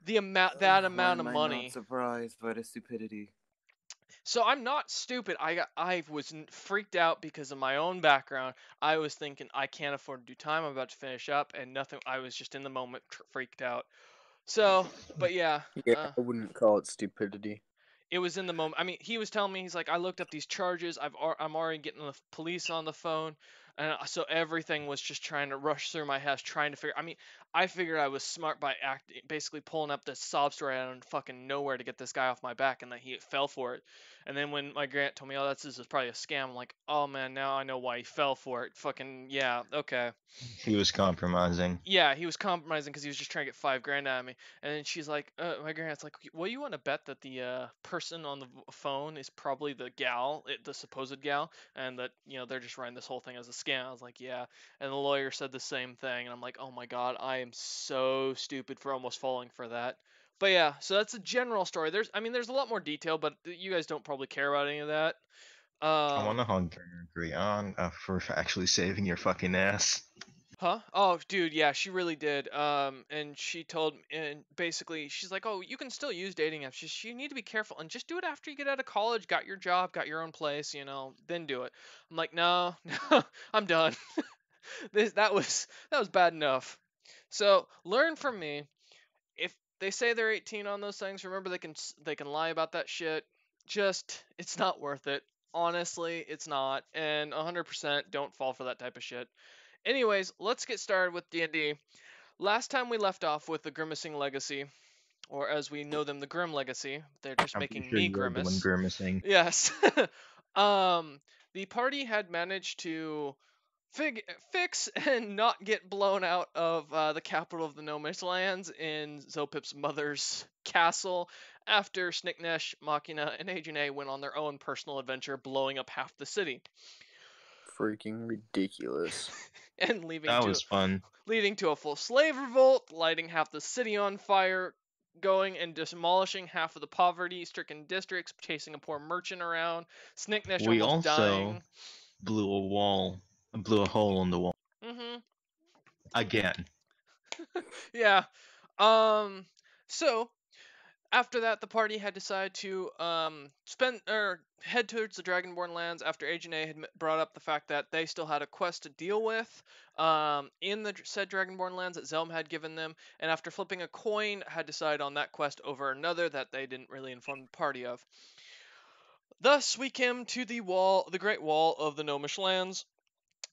Speaker 1: that
Speaker 4: Why
Speaker 1: amount of
Speaker 4: am I not
Speaker 1: money.
Speaker 4: surprised by the stupidity?
Speaker 1: So I'm not stupid. I was freaked out because of my own background. I was thinking I can't afford to do time. I'm about to finish up and nothing. I was just in the moment freaked out. So, but yeah,
Speaker 2: Yeah, I wouldn't call it stupidity.
Speaker 1: it was in the moment. I mean, he was telling me he's like, I looked up these charges. I'm already getting the police on the phone, and so everything was just trying to rush through my head, trying to figure. I mean, I figured I was smart by basically pulling up this sob story out of fucking nowhere to get this guy off my back, and that he fell for it. And then when my grant told me, oh, this is probably a scam, I'm like, oh man, now I know why he fell for it. Fucking yeah, okay.
Speaker 3: He was compromising.
Speaker 1: Yeah, he was compromising because he was just trying to get 5 grand out of me. And then she's like, my grand's like, well, you want to bet that the person on the phone is probably the gal, the supposed gal, and that they're just running this whole thing as a scam. I was like, yeah. And the lawyer said the same thing, and I'm like, oh my god, I am so stupid for almost falling for that. But yeah, so that's a general story. There's a lot more detail, but you guys don't probably care about any of that.
Speaker 3: I want to hug agree on for actually saving your fucking ass.
Speaker 1: Huh? Oh, dude, yeah, she really did. And she told, and basically, she's like, "Oh, you can still use dating apps. Just you need to be careful, and just do it after you get out of college, got your job, got your own place, then do it." I'm like, "No, no, I'm done. That was bad enough." So learn from me. If they say they're 18 on those things, remember they can lie about that shit. Just it's not worth it. Honestly, it's not, and 100% don't fall for that type of shit. Anyways, let's get started with D&D. Last time we left off with the Grimacing Legacy, or as we know them, the Grim Legacy. They're just
Speaker 3: I'm pretty
Speaker 1: making
Speaker 3: sure
Speaker 1: me
Speaker 3: you are the one
Speaker 1: grimace.
Speaker 3: grimacing.
Speaker 1: Yes. um, the party had managed to fix and not get blown out of the capital of the Gnomish lands in Zopip's mother's castle after Snicknesh, Machina, and Ajane went on their own personal adventure, blowing up half the city.
Speaker 2: Freaking ridiculous.
Speaker 1: And
Speaker 3: That was fun.
Speaker 1: leading to a full slave revolt, lighting half the city on fire, going and demolishing half of the poverty-stricken districts, chasing a poor merchant around, Snicknesh
Speaker 3: We
Speaker 1: almost
Speaker 3: also
Speaker 1: dying.
Speaker 3: blew a hole in the wall
Speaker 1: Mm-hmm.
Speaker 3: again.
Speaker 1: Yeah. So after that, the party had decided to spend or head towards the Dragonborn lands after Ajane had brought up the fact that they still had a quest to deal with in the said Dragonborn lands that Zelm had given them, and after flipping a coin, had decided on that quest over another that they didn't really inform the party of. Thus, we came to the Great Wall of the Gnomish lands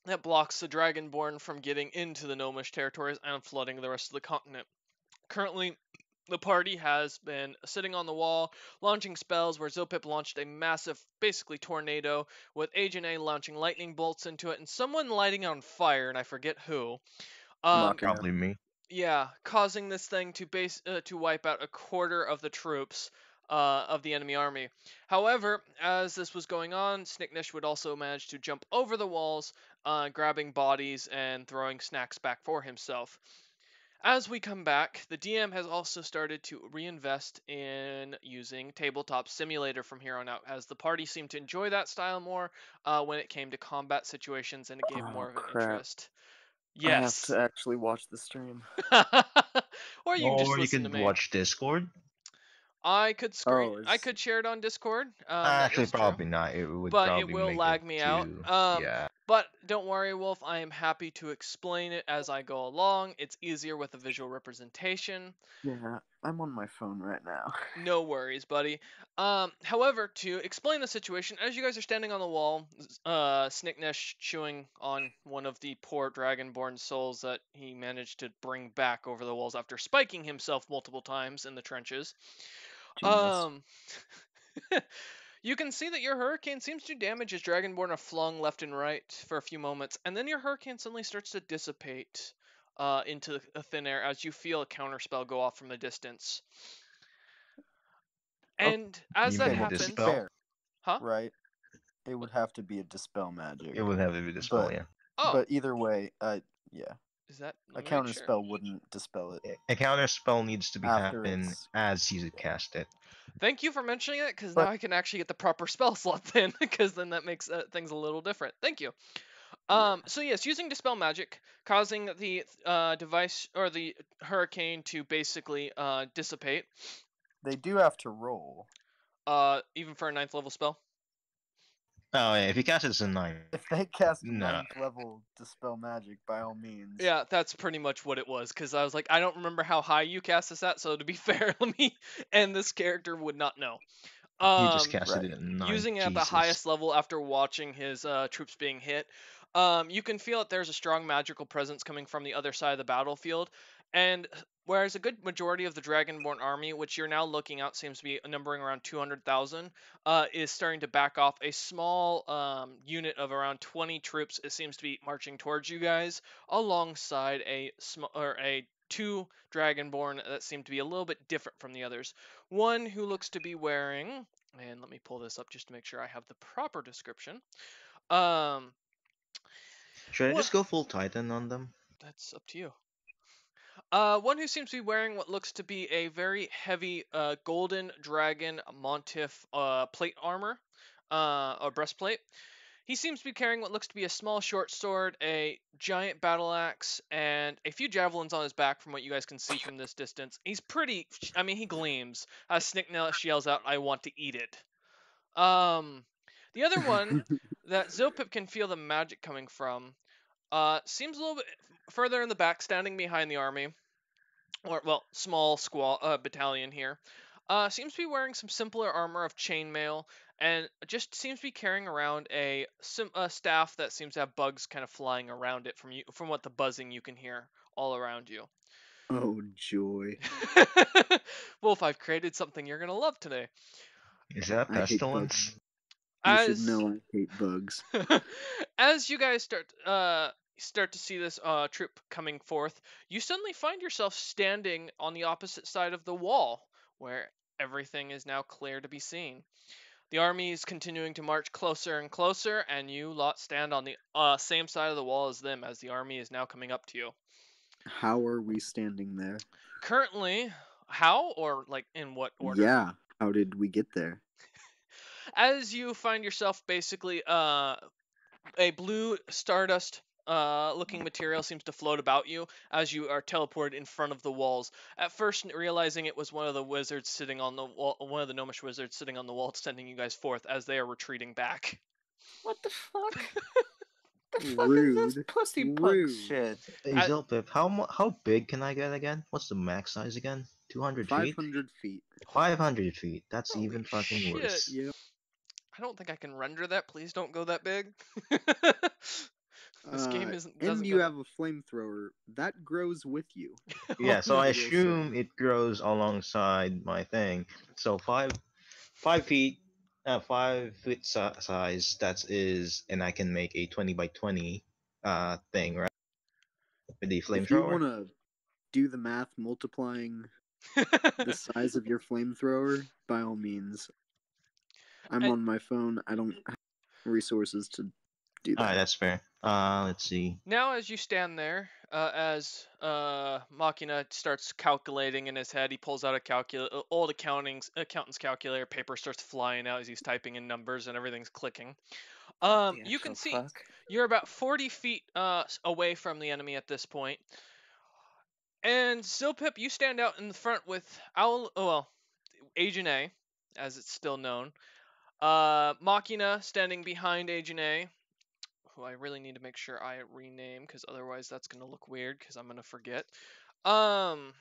Speaker 1: that blocks the Dragonborn from getting into the Gnomish territories and flooding the rest of the continent. Currently, the party has been sitting on the wall, launching spells where Zopip launched a massive, basically tornado, with Ajane launching lightning bolts into it, and someone lighting on fire, and I forget who.
Speaker 2: Machina.
Speaker 3: Probably me.
Speaker 1: Yeah, causing this thing to wipe out a quarter of the troops of the enemy army. However, as this was going on, Snicknish would also manage to jump over the walls, grabbing bodies and throwing snacks back for himself. As we come back, the DM has also started to reinvest in using Tabletop Simulator from here on out, as the party seemed to enjoy that style more when it came to combat situations, and it gave more
Speaker 2: Oh
Speaker 1: of an
Speaker 2: crap.
Speaker 1: interest.
Speaker 2: I have
Speaker 1: Yes.
Speaker 2: to actually watch the stream.
Speaker 1: Or you can just
Speaker 3: Or you
Speaker 1: listen to
Speaker 3: could
Speaker 1: me.
Speaker 3: watch Discord.
Speaker 2: Oh,
Speaker 1: I could share it on Discord. That
Speaker 3: Actually,
Speaker 1: is true.
Speaker 3: probably not. It would
Speaker 1: But it
Speaker 3: probably
Speaker 1: will
Speaker 3: make it
Speaker 1: lag me out.
Speaker 3: too. Yeah.
Speaker 1: But don't worry, Wolf. I am happy to explain it as I go along. It's easier with a visual representation.
Speaker 2: yeah. I'm on my phone right now.
Speaker 1: No worries, buddy. However, to explain the situation, as you guys are standing on the wall, Snicknesh chewing on one of the poor dragonborn souls that he managed to bring back over the walls after spiking himself multiple times in the trenches.
Speaker 2: Genius.
Speaker 1: Um, you can see that your hurricane seems to damage as Dragonborn are flung left and right for a few moments, and then your hurricane suddenly starts to dissipate into the thin air as you feel a counterspell go off from a distance. And as
Speaker 3: You
Speaker 1: that
Speaker 2: Okay,
Speaker 3: mean
Speaker 2: well, to be
Speaker 1: happens,
Speaker 3: Dispel?
Speaker 2: fair,
Speaker 1: huh?
Speaker 2: right? It would have to be a dispel magic.
Speaker 3: It would have to be Dispel,
Speaker 2: But
Speaker 3: yeah.
Speaker 1: Oh,
Speaker 2: but either way, yeah,
Speaker 1: is that?
Speaker 2: a
Speaker 1: Let me make
Speaker 2: counter
Speaker 1: sure.
Speaker 2: spell wouldn't dispel it
Speaker 3: A counter spell needs to be
Speaker 2: after
Speaker 3: happen
Speaker 2: it's.
Speaker 3: as you cast it.
Speaker 1: Thank you for mentioning it, because now
Speaker 2: But
Speaker 1: I can actually get the proper spell slot then, because then that makes things a little different. Thank you.
Speaker 2: yeah,
Speaker 1: So yes, using dispel magic, causing the device or the hurricane to basically dissipate.
Speaker 2: they do have to roll.
Speaker 1: Even for a 9th level spell.
Speaker 3: Oh, yeah, if you cast it as a 9.
Speaker 2: If they cast
Speaker 3: No.
Speaker 2: 9th level dispel magic, by all means.
Speaker 1: Yeah, that's pretty much what it was. Because I was like, I don't remember how high you cast this at. So to be fair, let me. And this character would not know.
Speaker 3: You just cast
Speaker 2: Right.
Speaker 3: it at 9.
Speaker 1: Using it at the
Speaker 3: Jesus.
Speaker 1: highest level after watching his troops being hit, you can feel that there's a strong magical presence coming from the other side of the battlefield. And whereas a good majority of the Dragonborn army, which you're now looking at, seems to be numbering around 200,000, is starting to back off. A small unit of around 20 troops, it seems to be marching towards you guys, alongside a two Dragonborn that seem to be a little bit different from the others. One who looks to be wearing, and let me pull this up just to make sure I have the proper description. Um,
Speaker 3: Should I
Speaker 1: What?
Speaker 3: just go full Titan on them?
Speaker 1: That's up to you. One who seems to be wearing what looks to be a very heavy golden dragon montif plate armor, or breastplate. He seems to be carrying what looks to be a small short sword, a giant battle axe, and a few javelins on his back from what you guys can see from this distance. He's pretty, I mean, he gleams. Snicknash yells out, "I want to eat it." The other one that Zilpip can feel the magic coming from, seems a little bit further in the back, standing behind the army, or well, small battalion here. Seems to be wearing some simpler armor of chainmail, and just seems to be carrying around a staff that seems to have bugs kind of flying around it from what the buzzing you can hear all around you.
Speaker 2: Oh, joy.
Speaker 1: Wolf, I've created something you're gonna love today.
Speaker 3: Is that
Speaker 2: I hate bugs.
Speaker 3: pestilence?
Speaker 2: You should
Speaker 1: As
Speaker 2: know I hate bugs.
Speaker 1: as you guys start to see this troop coming forth, you suddenly find yourself standing on the opposite side of the wall, where everything is now clear to be seen. The army is continuing to march closer and closer, and you lot stand on the same side of the wall as them, as the army is now coming up to you.
Speaker 2: How are we standing there?
Speaker 1: Currently, how or like in what order?
Speaker 2: Yeah, how did we get there?
Speaker 1: As you find yourself basically a blue stardust looking material seems to float about you as you are teleported in front of the walls. At first, realizing it was one of the wizards sitting on the wall, one of the gnomish wizards sitting on the wall, sending you guys forth as they are retreating back.
Speaker 4: What the fuck? The fuck is
Speaker 2: Rude.
Speaker 4: this pussy punk
Speaker 2: Rude.
Speaker 4: shit?
Speaker 3: Hey,
Speaker 1: I-
Speaker 3: Zilpip, how big can I get again? What's the max size again? 200 feet?
Speaker 2: 500 feet.
Speaker 3: 500 feet. That's
Speaker 1: Holy
Speaker 3: even fucking
Speaker 1: shit.
Speaker 3: worse.
Speaker 2: Yep.
Speaker 1: I don't think I can render that. Please don't go that big. This game
Speaker 2: And
Speaker 1: doesn't
Speaker 2: you
Speaker 1: go
Speaker 2: have a flamethrower that grows with you.
Speaker 1: that.
Speaker 3: Yeah, so I
Speaker 2: will say.
Speaker 3: assume it grows alongside my thing. So 5 feet, 5 foot size. That is, and I can make a 20 by 20 thing, right? With the
Speaker 2: If you
Speaker 3: flamethrower.
Speaker 2: want to do the math multiplying the size of your flamethrower, by all means. I'm
Speaker 1: And-
Speaker 2: on my phone. I don't have resources to do
Speaker 3: Alright,
Speaker 2: that.
Speaker 3: that's fair. Let's see.
Speaker 1: Now, as you stand there, as Machina starts calculating in his head, he pulls out a old accountant's calculator. Paper starts flying out as he's typing in numbers, and everything's clicking.
Speaker 4: The
Speaker 1: You can
Speaker 4: actual
Speaker 1: see
Speaker 4: fuck?
Speaker 1: you're about 40 feet away from the enemy at this point. And Zilpip, you stand out in the front with Agent A, as it's still known. Machina standing behind Agent A, who I really need to make sure I rename, because otherwise that's going to look weird, because I'm going to forget. And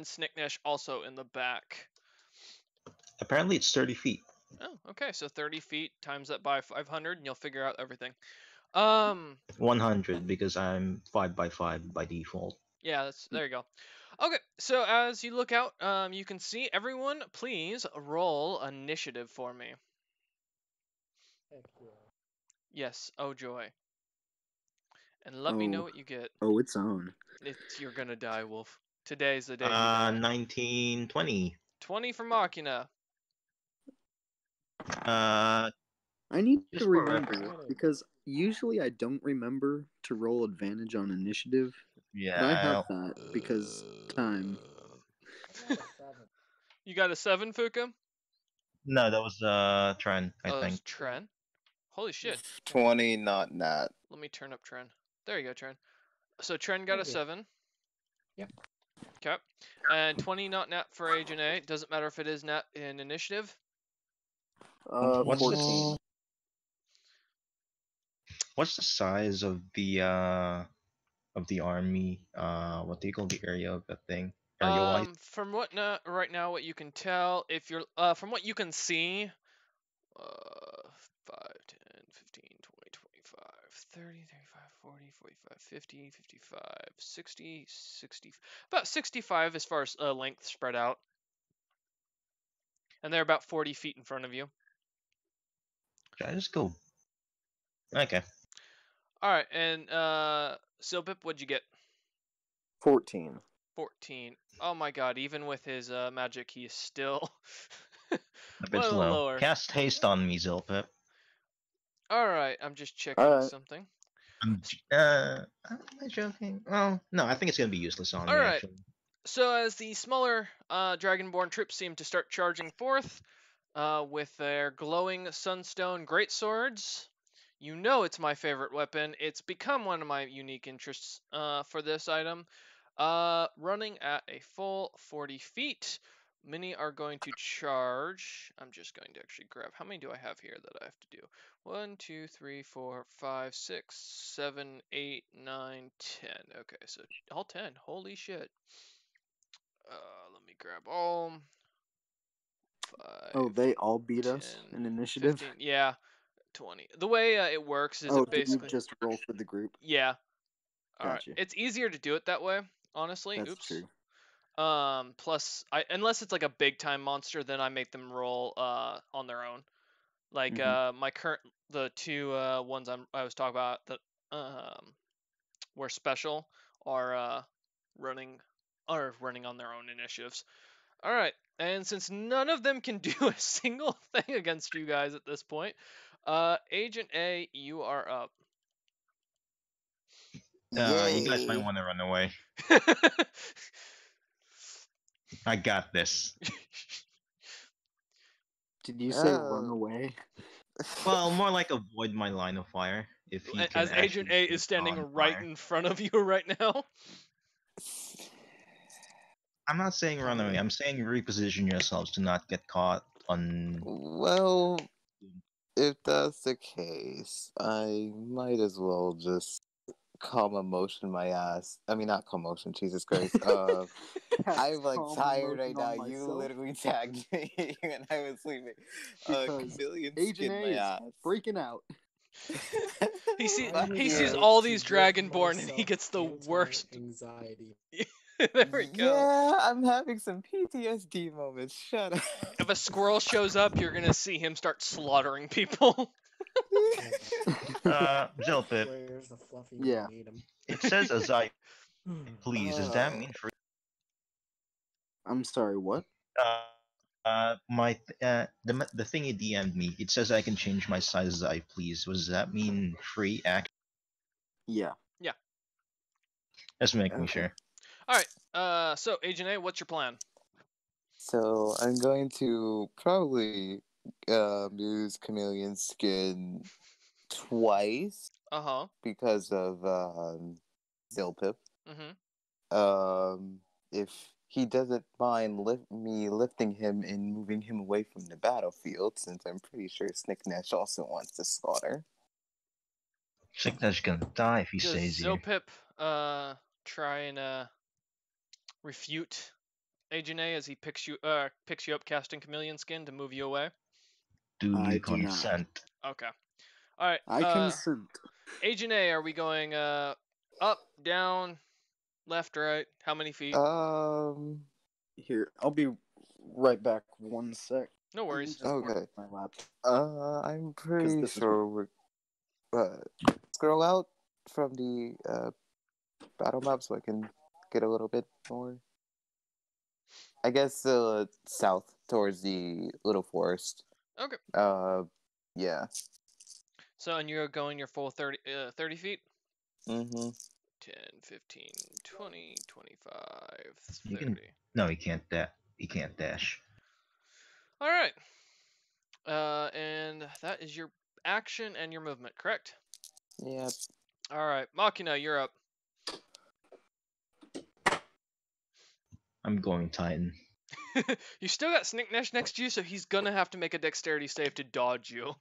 Speaker 1: Snicknash also in the back.
Speaker 3: Apparently, it's 30 feet.
Speaker 1: Oh, okay, so 30 feet times that by 500, and you'll figure out everything.
Speaker 3: 100 because I'm 5 by 5 by default.
Speaker 1: Yeah, there you go. Okay, so as you look out, you can see everyone. Please roll initiative for me. Yes, oh joy. And let me know what you get.
Speaker 2: Oh, it's on.
Speaker 1: You're gonna die, Wolf. Today's the day you die.
Speaker 3: 19, 20.
Speaker 1: 20 for Machina.
Speaker 3: Uh,
Speaker 2: I need
Speaker 3: Just
Speaker 2: to
Speaker 3: for
Speaker 2: remember
Speaker 3: reference.
Speaker 2: because usually I don't remember to roll advantage on initiative.
Speaker 3: yeah.
Speaker 2: But I have that because time.
Speaker 1: You got a 7, Fuka?
Speaker 3: No, that was Tren, I
Speaker 1: Oh, that was
Speaker 3: think.
Speaker 1: Tren. Holy shit.
Speaker 4: 20, not Nat.
Speaker 1: Let me turn up Tren. There you go, Tren. So Tren got a 7.
Speaker 5: Yep.
Speaker 1: Okay. And 20 not nat for Agent A. Doesn't matter if it is nat in initiative.
Speaker 3: What's
Speaker 2: 14.
Speaker 3: What's the size of the army? What do you call the area of that thing? Area wise?
Speaker 1: From right now, what you can tell, if you're from what you can see, 5, 10, 15, 20, 25, 30, 35, 40, 45, 50, 55, 60, 60, about 65 as far as length spread out. And they're about 40 feet in front of you.
Speaker 3: Should I just go? Okay.
Speaker 1: Alright, and Silpip, what'd you get?
Speaker 6: 14.
Speaker 1: 14. Oh my god, even with his magic, he is still
Speaker 3: A bit
Speaker 1: one of the
Speaker 3: slow.
Speaker 1: lower.
Speaker 3: Cast haste on me, Zilpip.
Speaker 1: Alright, I'm just checking
Speaker 6: Alright.
Speaker 1: something.
Speaker 3: Am I joking? Well, no, I think it's gonna be useless on
Speaker 1: All
Speaker 3: me
Speaker 1: right.
Speaker 3: actually.
Speaker 1: So as the smaller Dragonborn troops seem to start charging forth with their glowing sunstone greatswords, you know it's my favorite weapon. It's become one of my unique interests for this item. Running at a full 40 feet, many are going to charge. I'm just going to actually grab. How many do I have here that I have to do? 1, 2, 3, 4, 5, 6, 7, 8, 9, 10. Okay, so all 10. Holy shit. Let me grab all. 5,
Speaker 2: Oh, they all beat
Speaker 1: 10,
Speaker 2: us in initiative?
Speaker 1: 15. Yeah, 20. The way it works is
Speaker 2: Oh,
Speaker 1: it
Speaker 2: did you
Speaker 1: basically.
Speaker 2: just roll for the group?
Speaker 1: Yeah. All right.
Speaker 2: Gotcha.
Speaker 1: It's easier to do it that way, honestly.
Speaker 2: That's
Speaker 1: Oops.
Speaker 2: true.
Speaker 1: Plus, unless it's like a big time monster, then I make them roll on their own. Like my current the two ones I was talking about that were special are running running on their own initiatives. All right, and since none of them can do a single thing against you guys at this point, Agent A, you are up.
Speaker 3: You guys might
Speaker 4: Yay!
Speaker 3: want to run away. I got this.
Speaker 2: Did you say run away?
Speaker 3: Well, more like avoid my line of fire. If you can
Speaker 1: As Agent
Speaker 3: actually
Speaker 1: A
Speaker 3: shoot
Speaker 1: is standing
Speaker 3: on
Speaker 1: right
Speaker 3: fire.
Speaker 1: in front of you right now.
Speaker 3: I'm not saying run away. I'm saying reposition yourselves to not get caught on.
Speaker 4: Well, if that's the case, I might as well just calm emotion my ass. I mean, not calm emotion. Jesus Christ. I'm like
Speaker 2: Calm
Speaker 4: tired right
Speaker 2: emotion
Speaker 4: now.
Speaker 2: on
Speaker 4: You
Speaker 2: myself.
Speaker 4: literally tagged me and I was sleeping.
Speaker 2: Because
Speaker 4: Chameleon
Speaker 2: Agent
Speaker 4: skinned
Speaker 2: A
Speaker 4: my
Speaker 2: is
Speaker 4: ass.
Speaker 2: freaking out.
Speaker 1: He sees
Speaker 4: Fuck
Speaker 1: he sees
Speaker 4: you.
Speaker 1: all these Dragonborn and he gets the worst.
Speaker 5: Anxiety.
Speaker 1: There we go.
Speaker 4: Yeah, I'm having some PTSD moments. Shut up.
Speaker 1: If a squirrel shows up, you're gonna see him start slaughtering people.
Speaker 3: Zilpip,
Speaker 5: Where's the fluffy?
Speaker 2: Yeah.
Speaker 5: We need him.
Speaker 3: it says as I please. Does that mean free?
Speaker 2: I'm sorry, what?
Speaker 3: The thing you DM'd me, it says I can change my size as I please. Does that mean free act?
Speaker 2: Yeah.
Speaker 3: Just making
Speaker 4: Okay.
Speaker 3: sure.
Speaker 1: All right. So Agent A, what's your plan?
Speaker 4: So I'm going to probably use chameleon skin twice
Speaker 1: Uh-huh.
Speaker 4: because of Zilpip. If he doesn't mind me lifting him and moving him away from the battlefield, since I'm pretty sure Snicknash also wants to slaughter.
Speaker 3: Sickness gonna die if he
Speaker 1: Does
Speaker 3: stays here.
Speaker 1: Zilpip try and refute Agent A as he picks you up casting chameleon skin to move you away?
Speaker 3: Do
Speaker 2: I
Speaker 3: you
Speaker 2: do not.
Speaker 3: consent?
Speaker 1: Okay. All right.
Speaker 2: I consent.
Speaker 1: Agent A, are we going up, down, left, right? How many feet?
Speaker 2: Here, I'll be right back 1 sec.
Speaker 1: No worries.
Speaker 2: Just work
Speaker 4: Okay.
Speaker 2: my laptop.
Speaker 4: I'm pretty
Speaker 2: this is
Speaker 4: sure we're scroll out from the battle map so I can get a little bit more. I guess south towards the little forest.
Speaker 1: Okay.
Speaker 4: Yeah.
Speaker 1: So, and you're going your full 30 feet?
Speaker 4: Mm-hmm.
Speaker 1: 10, 15, 20, 25,
Speaker 3: You
Speaker 1: 30.
Speaker 3: can. No, he can't. He can't dash.
Speaker 1: All right. And that is your action and your movement, correct?
Speaker 4: Yep.
Speaker 1: All right. Machina, you're up.
Speaker 3: I'm going Titan.
Speaker 1: You still got Snicknash next to you, so he's gonna have to make a dexterity save to dodge you.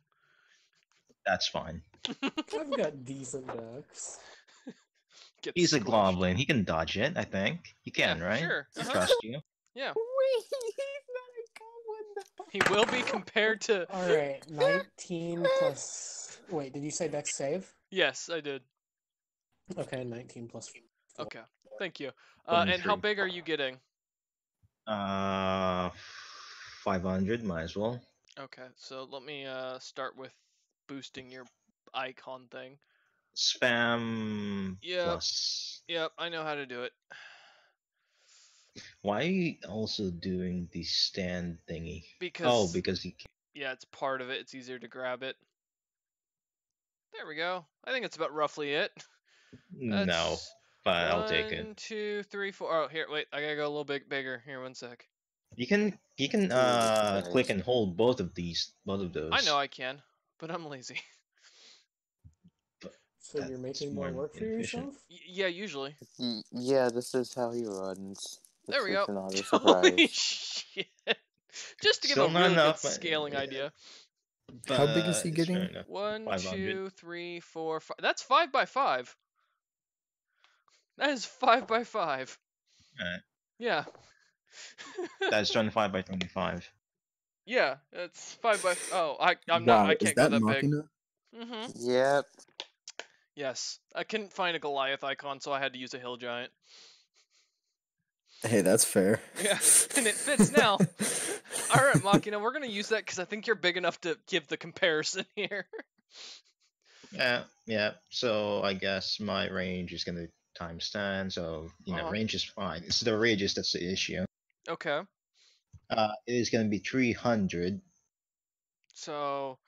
Speaker 3: That's fine.
Speaker 5: I've got decent decks.
Speaker 1: Get
Speaker 3: He's a
Speaker 1: squished.
Speaker 3: goblin. He can dodge it. I think he can,
Speaker 1: Yeah,
Speaker 3: right?
Speaker 1: sure.
Speaker 3: I
Speaker 1: Uh-huh.
Speaker 3: trust you.
Speaker 1: Yeah.
Speaker 4: Wait, he's not a goblin.
Speaker 1: He will be compared to.
Speaker 5: All right, 19 plus. Wait, did you say dex save?
Speaker 1: Yes, I did.
Speaker 5: Okay, 19 plus 4.
Speaker 1: Okay. Thank you. And how
Speaker 3: 23.
Speaker 1: big are you getting?
Speaker 3: 500. Might as well.
Speaker 1: Okay, so let me start with boosting your icon thing.
Speaker 3: Spam
Speaker 1: Yep.
Speaker 3: plus.
Speaker 1: Yep, I know how to do it.
Speaker 3: Why are you also doing the stand thingy?
Speaker 1: Because
Speaker 3: Oh, because he.
Speaker 1: yeah, it's part of it. It's easier to grab it. There we go. I think it's about roughly it.
Speaker 3: No,
Speaker 1: That's
Speaker 3: but I'll take it.
Speaker 1: 1, 2, 3, 4. Oh, here, wait. I gotta go a little bit bigger. Here, 1 sec.
Speaker 3: You can
Speaker 4: Jesus
Speaker 3: click
Speaker 4: Christ.
Speaker 3: and hold both of those.
Speaker 1: I know I can, but I'm lazy.
Speaker 3: But
Speaker 5: So you're
Speaker 3: that's
Speaker 5: making more
Speaker 3: more
Speaker 5: work for
Speaker 3: inefficient.
Speaker 5: yourself?
Speaker 1: Yeah, usually.
Speaker 4: Yeah, this is how he runs.
Speaker 1: There
Speaker 4: If
Speaker 1: we
Speaker 4: it's
Speaker 1: go.
Speaker 4: not a
Speaker 1: Holy
Speaker 4: surprise.
Speaker 1: shit. Just to give a
Speaker 3: Still not
Speaker 1: really good
Speaker 3: enough, but
Speaker 1: scaling idea.
Speaker 2: How big is he
Speaker 3: it's fair
Speaker 2: getting?
Speaker 3: enough.
Speaker 1: 1,
Speaker 3: 500.
Speaker 1: 2, 3, 4, 5. That's 5 by 5. That is 5 by 5.
Speaker 3: Alright.
Speaker 1: Yeah.
Speaker 3: That's 25 by 25.
Speaker 1: Yeah, it's 5 by. Oh, I'm not. I
Speaker 2: Wow, is
Speaker 1: can't go
Speaker 2: that
Speaker 1: that big.
Speaker 2: Machina?
Speaker 1: Mm-hmm.
Speaker 4: Yep.
Speaker 1: Yes, I couldn't find a Goliath icon, so I had to use a hill giant.
Speaker 2: Hey, that's fair.
Speaker 1: Yeah, and it fits now. All right, Machina, we're gonna use that because I think you're big enough to give the comparison here.
Speaker 3: Yeah. So I guess my range is gonna times 10. So
Speaker 1: Uh-huh.
Speaker 3: range is fine. It's the radius that's the issue.
Speaker 1: Okay,
Speaker 3: It is gonna be 300.
Speaker 1: so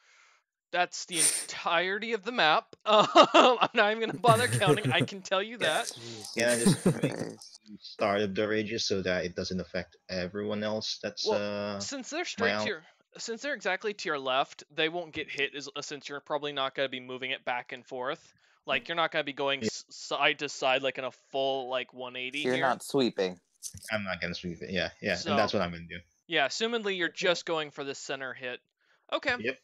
Speaker 1: that's the entirety of the map. I'm not even gonna bother counting. I can tell you that.
Speaker 3: Can I
Speaker 4: Jesus
Speaker 3: just make
Speaker 4: Christ.
Speaker 3: start of the radius so that it doesn't affect everyone else? That's
Speaker 1: Well, since they're
Speaker 3: my
Speaker 1: straight to
Speaker 3: out.
Speaker 1: your, since they're exactly to your left, they won't get hit. Since you're probably not gonna be moving it back and forth. Like you're not gonna be going
Speaker 3: Yeah.
Speaker 1: side to side like in a full like 180
Speaker 4: You're
Speaker 1: here.
Speaker 4: not sweeping.
Speaker 3: I'm not gonna sweep it. Yeah, and
Speaker 1: So
Speaker 3: that's what I'm gonna do.
Speaker 1: yeah, assumedly you're just going for the center hit. Okay.
Speaker 3: Yep.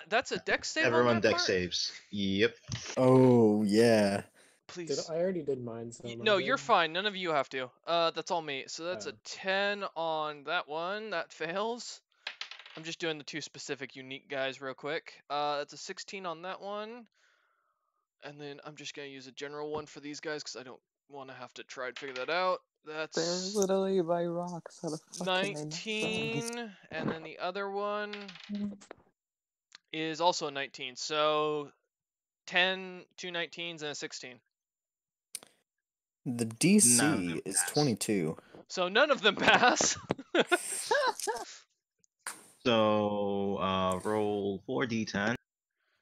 Speaker 1: That's a dex save on
Speaker 3: Everyone
Speaker 1: that
Speaker 3: deck
Speaker 1: part.
Speaker 3: saves. Yep.
Speaker 2: Oh yeah.
Speaker 1: Please.
Speaker 5: I already did mine, so
Speaker 1: No,
Speaker 5: I'm
Speaker 1: you're
Speaker 5: good.
Speaker 1: fine. None of you have to. That's all me. So that's a
Speaker 5: Oh.
Speaker 1: 10 on that one. That fails. I'm just doing the two specific unique guys real quick. That's a 16 on that one. And then I'm just going to use a general one for these guys because I don't want to have to try and figure that out.
Speaker 4: They're
Speaker 1: That's
Speaker 4: literally by rocks. How the fuck can they not rise?
Speaker 1: 19. And then the other one is also a 19. So 10, 2 19s, and a 16.
Speaker 2: The
Speaker 3: None of them
Speaker 2: DC is
Speaker 3: pass.
Speaker 2: 22.
Speaker 1: So none of them pass.
Speaker 3: So roll 4d10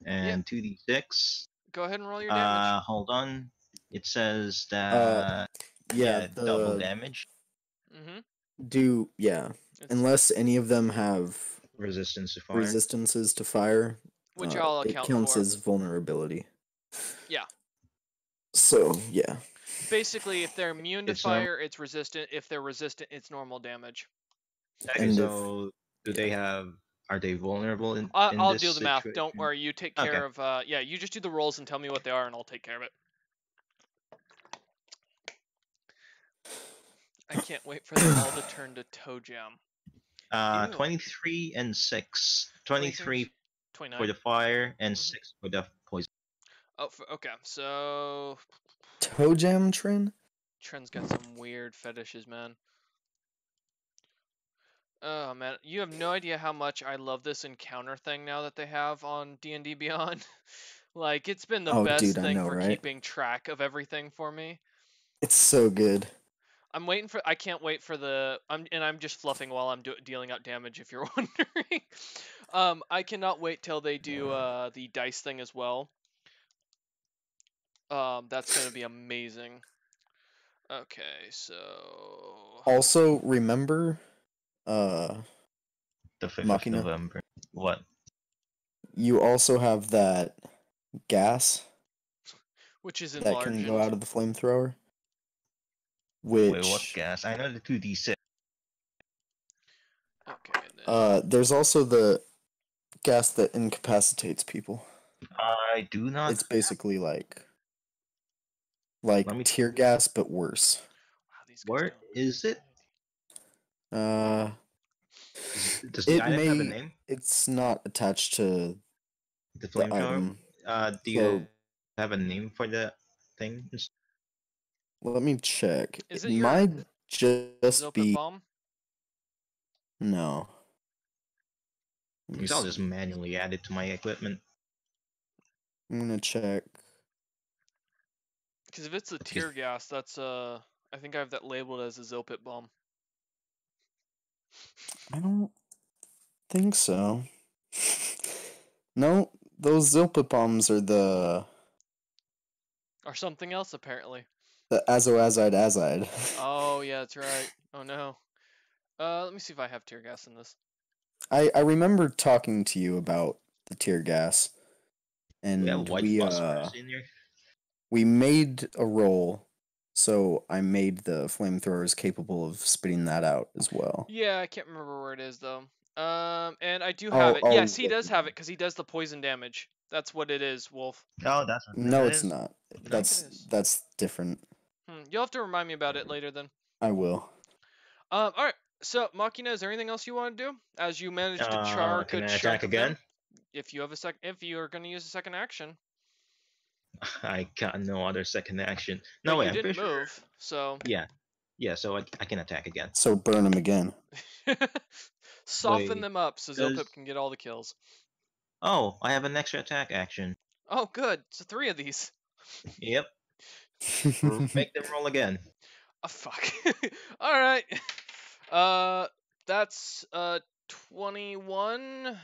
Speaker 3: and 2d6.
Speaker 1: Go ahead and roll your damage.
Speaker 3: Hold on. It says that
Speaker 2: Yeah,
Speaker 3: double
Speaker 2: the
Speaker 3: damage
Speaker 1: Mm-hmm.
Speaker 2: yeah.
Speaker 1: It's,
Speaker 2: Unless any of them have
Speaker 3: resistance to fire.
Speaker 2: resistances to fire,
Speaker 1: which I'll
Speaker 2: it
Speaker 1: account
Speaker 2: counts
Speaker 1: for.
Speaker 2: as vulnerability.
Speaker 1: Yeah.
Speaker 2: So yeah.
Speaker 1: Basically, if they're immune to
Speaker 3: It's norm-
Speaker 1: fire, it's resistant. If they're resistant, it's normal damage.
Speaker 3: Okay,
Speaker 2: And
Speaker 3: so do they have? Are they vulnerable in
Speaker 1: I'll
Speaker 3: this
Speaker 1: do the math.
Speaker 3: situation?
Speaker 1: Don't worry. You take care of. Yeah, you just do the rolls and tell me what they are, and I'll take care of it. I can't wait for them all to turn to toe jam. Ew.
Speaker 3: 23 and 6. 23 for
Speaker 1: 29.
Speaker 3: the fire and 6 for the poison.
Speaker 1: Oh, okay. So
Speaker 2: Toe jam Trin?
Speaker 1: Tren's got some weird fetishes, man. Oh man, you have no idea how much I love this encounter thing now that they have on D&D Beyond. Like it's been the
Speaker 2: Oh,
Speaker 1: best
Speaker 2: dude, I
Speaker 1: thing
Speaker 2: know,
Speaker 1: for
Speaker 2: right?
Speaker 1: keeping track of everything for me.
Speaker 2: It's so good.
Speaker 1: I'm waiting for. I can't wait for the. I'm just fluffing while I'm dealing out damage. If you're wondering, I cannot wait till they do the dice thing as well. That's gonna be amazing. Okay, so
Speaker 2: Also, remember,
Speaker 3: The 5th of
Speaker 2: Machina?
Speaker 3: November. What?
Speaker 2: You also have that gas
Speaker 1: which is
Speaker 2: that
Speaker 1: enlarged.
Speaker 2: can go out of the flamethrower.
Speaker 3: Wait, what
Speaker 2: Which
Speaker 3: gas? I know the 2d6.
Speaker 1: Okay. Then.
Speaker 2: there's also the gas that incapacitates people.
Speaker 3: I do not.
Speaker 2: It's basically like
Speaker 3: Let me-
Speaker 2: tear gas but worse.
Speaker 1: Wow, these guys
Speaker 3: Where
Speaker 1: don't-
Speaker 3: is it? Does the
Speaker 2: It
Speaker 3: item have a
Speaker 2: may
Speaker 3: name?
Speaker 2: it's not attached to
Speaker 3: The
Speaker 2: the
Speaker 3: flamethrower?
Speaker 2: item.
Speaker 3: Do you
Speaker 2: So
Speaker 3: have a name for the thing?
Speaker 2: let me check.
Speaker 1: Is
Speaker 2: It
Speaker 1: it your
Speaker 2: might just
Speaker 1: Zopit
Speaker 2: be
Speaker 1: bomb?
Speaker 2: no. Let me
Speaker 3: Because I'll
Speaker 2: see.
Speaker 3: just manually add it to my equipment.
Speaker 2: I'm gonna check.
Speaker 1: Because if it's a tear gas, that's I think I have that labeled as a Zopit bomb.
Speaker 2: I don't think so. No, those Zilpa bombs are the
Speaker 1: Or something else, apparently.
Speaker 2: Azoazide.
Speaker 1: Oh, yeah, that's right. Oh, no. Let me see if I have tear gas in this.
Speaker 2: I remember talking to you about the tear gas,
Speaker 3: We have
Speaker 2: and
Speaker 3: white phosphorus in here.
Speaker 2: we made a roll, so I made the flamethrowers capable of spitting that out as well.
Speaker 1: Yeah, I can't remember where it is, though. And I do have it.
Speaker 2: I'll
Speaker 1: Yes, he
Speaker 2: look
Speaker 1: does have it,
Speaker 2: again.
Speaker 1: because he does the poison damage. That's what it is, Wolf.
Speaker 3: Oh, that's what
Speaker 2: No,
Speaker 3: it
Speaker 2: it's
Speaker 3: is.
Speaker 2: not.
Speaker 3: No?
Speaker 2: That's
Speaker 1: It is.
Speaker 2: that's different.
Speaker 1: You'll have to remind me about it later, then.
Speaker 2: I will.
Speaker 1: Alright. So, Machina, is there anything else you want to do? As you manage to char a
Speaker 3: Can
Speaker 1: good
Speaker 3: I
Speaker 1: chunk
Speaker 3: attack
Speaker 1: of them?
Speaker 3: again?
Speaker 1: If you have if you are going to use a second action.
Speaker 3: I got no other second action.
Speaker 1: But
Speaker 3: No way,
Speaker 1: you
Speaker 3: I'm
Speaker 1: didn't
Speaker 3: pretty sure.
Speaker 1: move, so...
Speaker 3: Yeah, so I can attack again.
Speaker 2: So burn him again.
Speaker 1: Soften
Speaker 3: Wait,
Speaker 1: them up so
Speaker 3: does-
Speaker 1: Zilpip can get all the kills.
Speaker 3: Oh, I have an extra attack action.
Speaker 1: Oh, good. So 3 of these.
Speaker 3: Yep. Make them roll again.
Speaker 1: Oh, fuck. Alright. That's 21.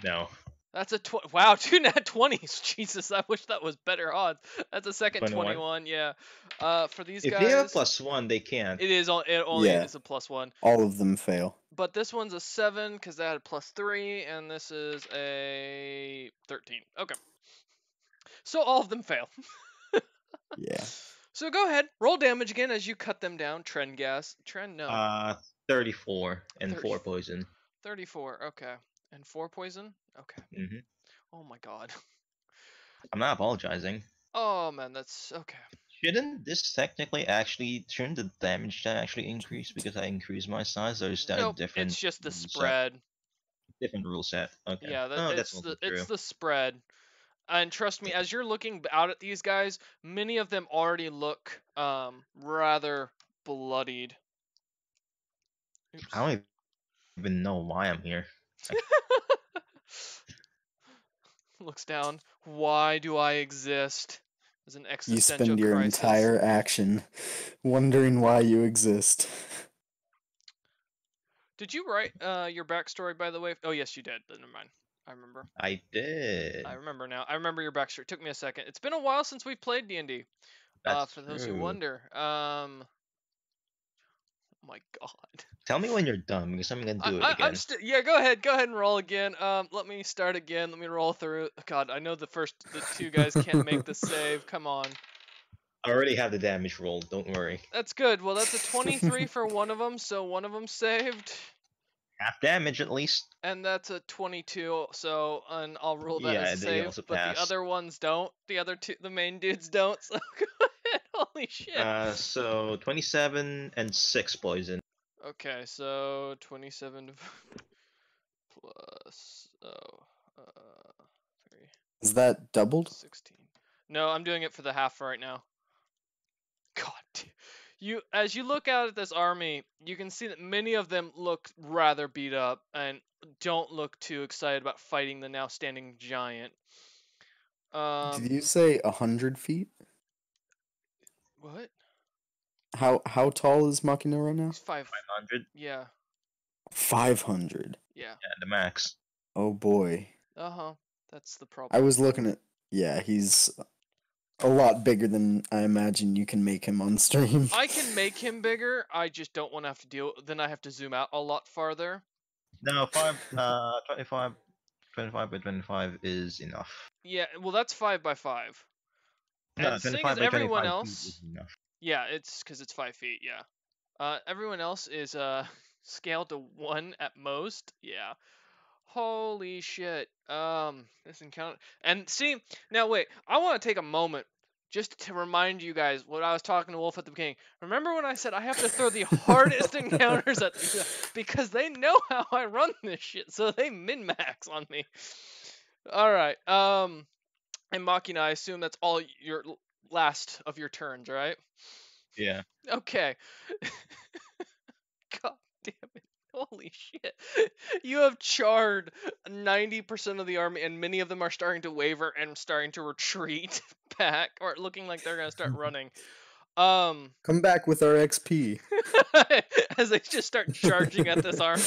Speaker 3: No.
Speaker 1: That's a wow, 2 nat 20s. Jesus, I wish that was better odds. That's a second
Speaker 3: 21.
Speaker 1: 21. Yeah. For these
Speaker 3: If
Speaker 1: guys,
Speaker 3: they have +1, they can't.
Speaker 1: it only
Speaker 2: Yeah.
Speaker 1: is a +1.
Speaker 2: All of them fail.
Speaker 1: But this one's a 7 because that had +3, and this is a 13. Okay. So all of them fail.
Speaker 2: Yeah.
Speaker 1: So go ahead, roll damage again as you cut them down. Trend gas. Trend, no.
Speaker 3: 34 and
Speaker 1: 30.
Speaker 3: 4 poison.
Speaker 1: 34, okay. And 4 poison? Okay.
Speaker 3: hmm
Speaker 1: Oh my god.
Speaker 3: I'm not apologizing.
Speaker 1: Oh man, that's okay.
Speaker 3: Shouldn't the damage to actually increase because I increased my size, or is that
Speaker 1: Nope,
Speaker 3: a different
Speaker 1: it's just the
Speaker 3: rule set?
Speaker 1: spread.
Speaker 3: Different rule set. Okay.
Speaker 1: Yeah,
Speaker 3: That's also true.
Speaker 1: it's the spread. And trust me, as you're looking out at these guys, many of them already look rather bloodied. Oops.
Speaker 3: I don't even know why I'm here.
Speaker 1: Looks down. Why do I exist? As an
Speaker 2: You
Speaker 1: existential
Speaker 2: spend your
Speaker 1: crisis.
Speaker 2: entire action wondering why you exist.
Speaker 1: Did you write your backstory, by the way? Oh, yes, you did. Never mind. I remember.
Speaker 3: I did.
Speaker 1: I remember now. I remember your backstory. It took me a second. It's been a while since we've played D&D.
Speaker 3: That's
Speaker 1: For those who
Speaker 3: true.
Speaker 1: wonder. Oh my god.
Speaker 3: Tell me when you're done, because I'm gonna do it again.
Speaker 1: Yeah, go ahead and roll again. Let me start again. Let me roll through. God, I know the 2 guys can't make the save. Come on.
Speaker 3: I already have the damage rolled. Don't worry.
Speaker 1: That's good. Well, that's a 23 for one of them, so one of them saved.
Speaker 3: Half damage at least.
Speaker 1: And that's a 22, so and I'll roll that
Speaker 3: Yeah,
Speaker 1: as a
Speaker 3: they
Speaker 1: save.
Speaker 3: also
Speaker 1: But
Speaker 3: pass.
Speaker 1: the other ones don't. The other 2, the main dudes don't. So go ahead. Holy shit.
Speaker 3: So 27 and 6 poison.
Speaker 1: Okay, so 27 plus 3,
Speaker 2: Is that doubled?
Speaker 1: 16. No, I'm doing it for the half right now. God, as you look out at this army, you can see that many of them look rather beat up and don't look too excited about fighting the now standing giant.
Speaker 2: Did you say 100 feet?
Speaker 1: What?
Speaker 2: How tall is Machina right now?
Speaker 1: He's
Speaker 3: 500.
Speaker 1: Yeah.
Speaker 2: 500.
Speaker 1: Yeah.
Speaker 3: Yeah, the max.
Speaker 2: Oh boy.
Speaker 1: Uh-huh. That's the problem.
Speaker 2: I was looking at. Yeah, he's a lot bigger than I imagine you can make him on stream.
Speaker 1: I can make him bigger. I just don't want to have to deal. Then I have to zoom out a lot farther.
Speaker 3: No, 25 by 25 is enough.
Speaker 1: Yeah. Well, that's 5 by 5.
Speaker 3: No,
Speaker 1: And seeing
Speaker 3: 25
Speaker 1: as
Speaker 3: by
Speaker 1: everyone
Speaker 3: 25 feet
Speaker 1: else,
Speaker 3: is enough.
Speaker 1: yeah, it's because it's 5 feet. Yeah. Everyone else is scaled to 1 at most. Yeah. Holy shit. This encounter. And see, now wait, I want to take a moment just to remind you guys what I was talking to Wolf at the beginning. Remember when I said I have to throw the hardest encounters at these guys because they know how I run this shit, so they min-max on me. Alright, and Machina, I assume that's all your last of your turns, right?
Speaker 3: Yeah.
Speaker 1: Okay. God damn it. Holy shit. You have charred 90% of the army, and many of them are starting to waver and starting to retreat back, or looking like they're going to start running.
Speaker 2: Come back with our XP.
Speaker 1: As they just start charging at this army.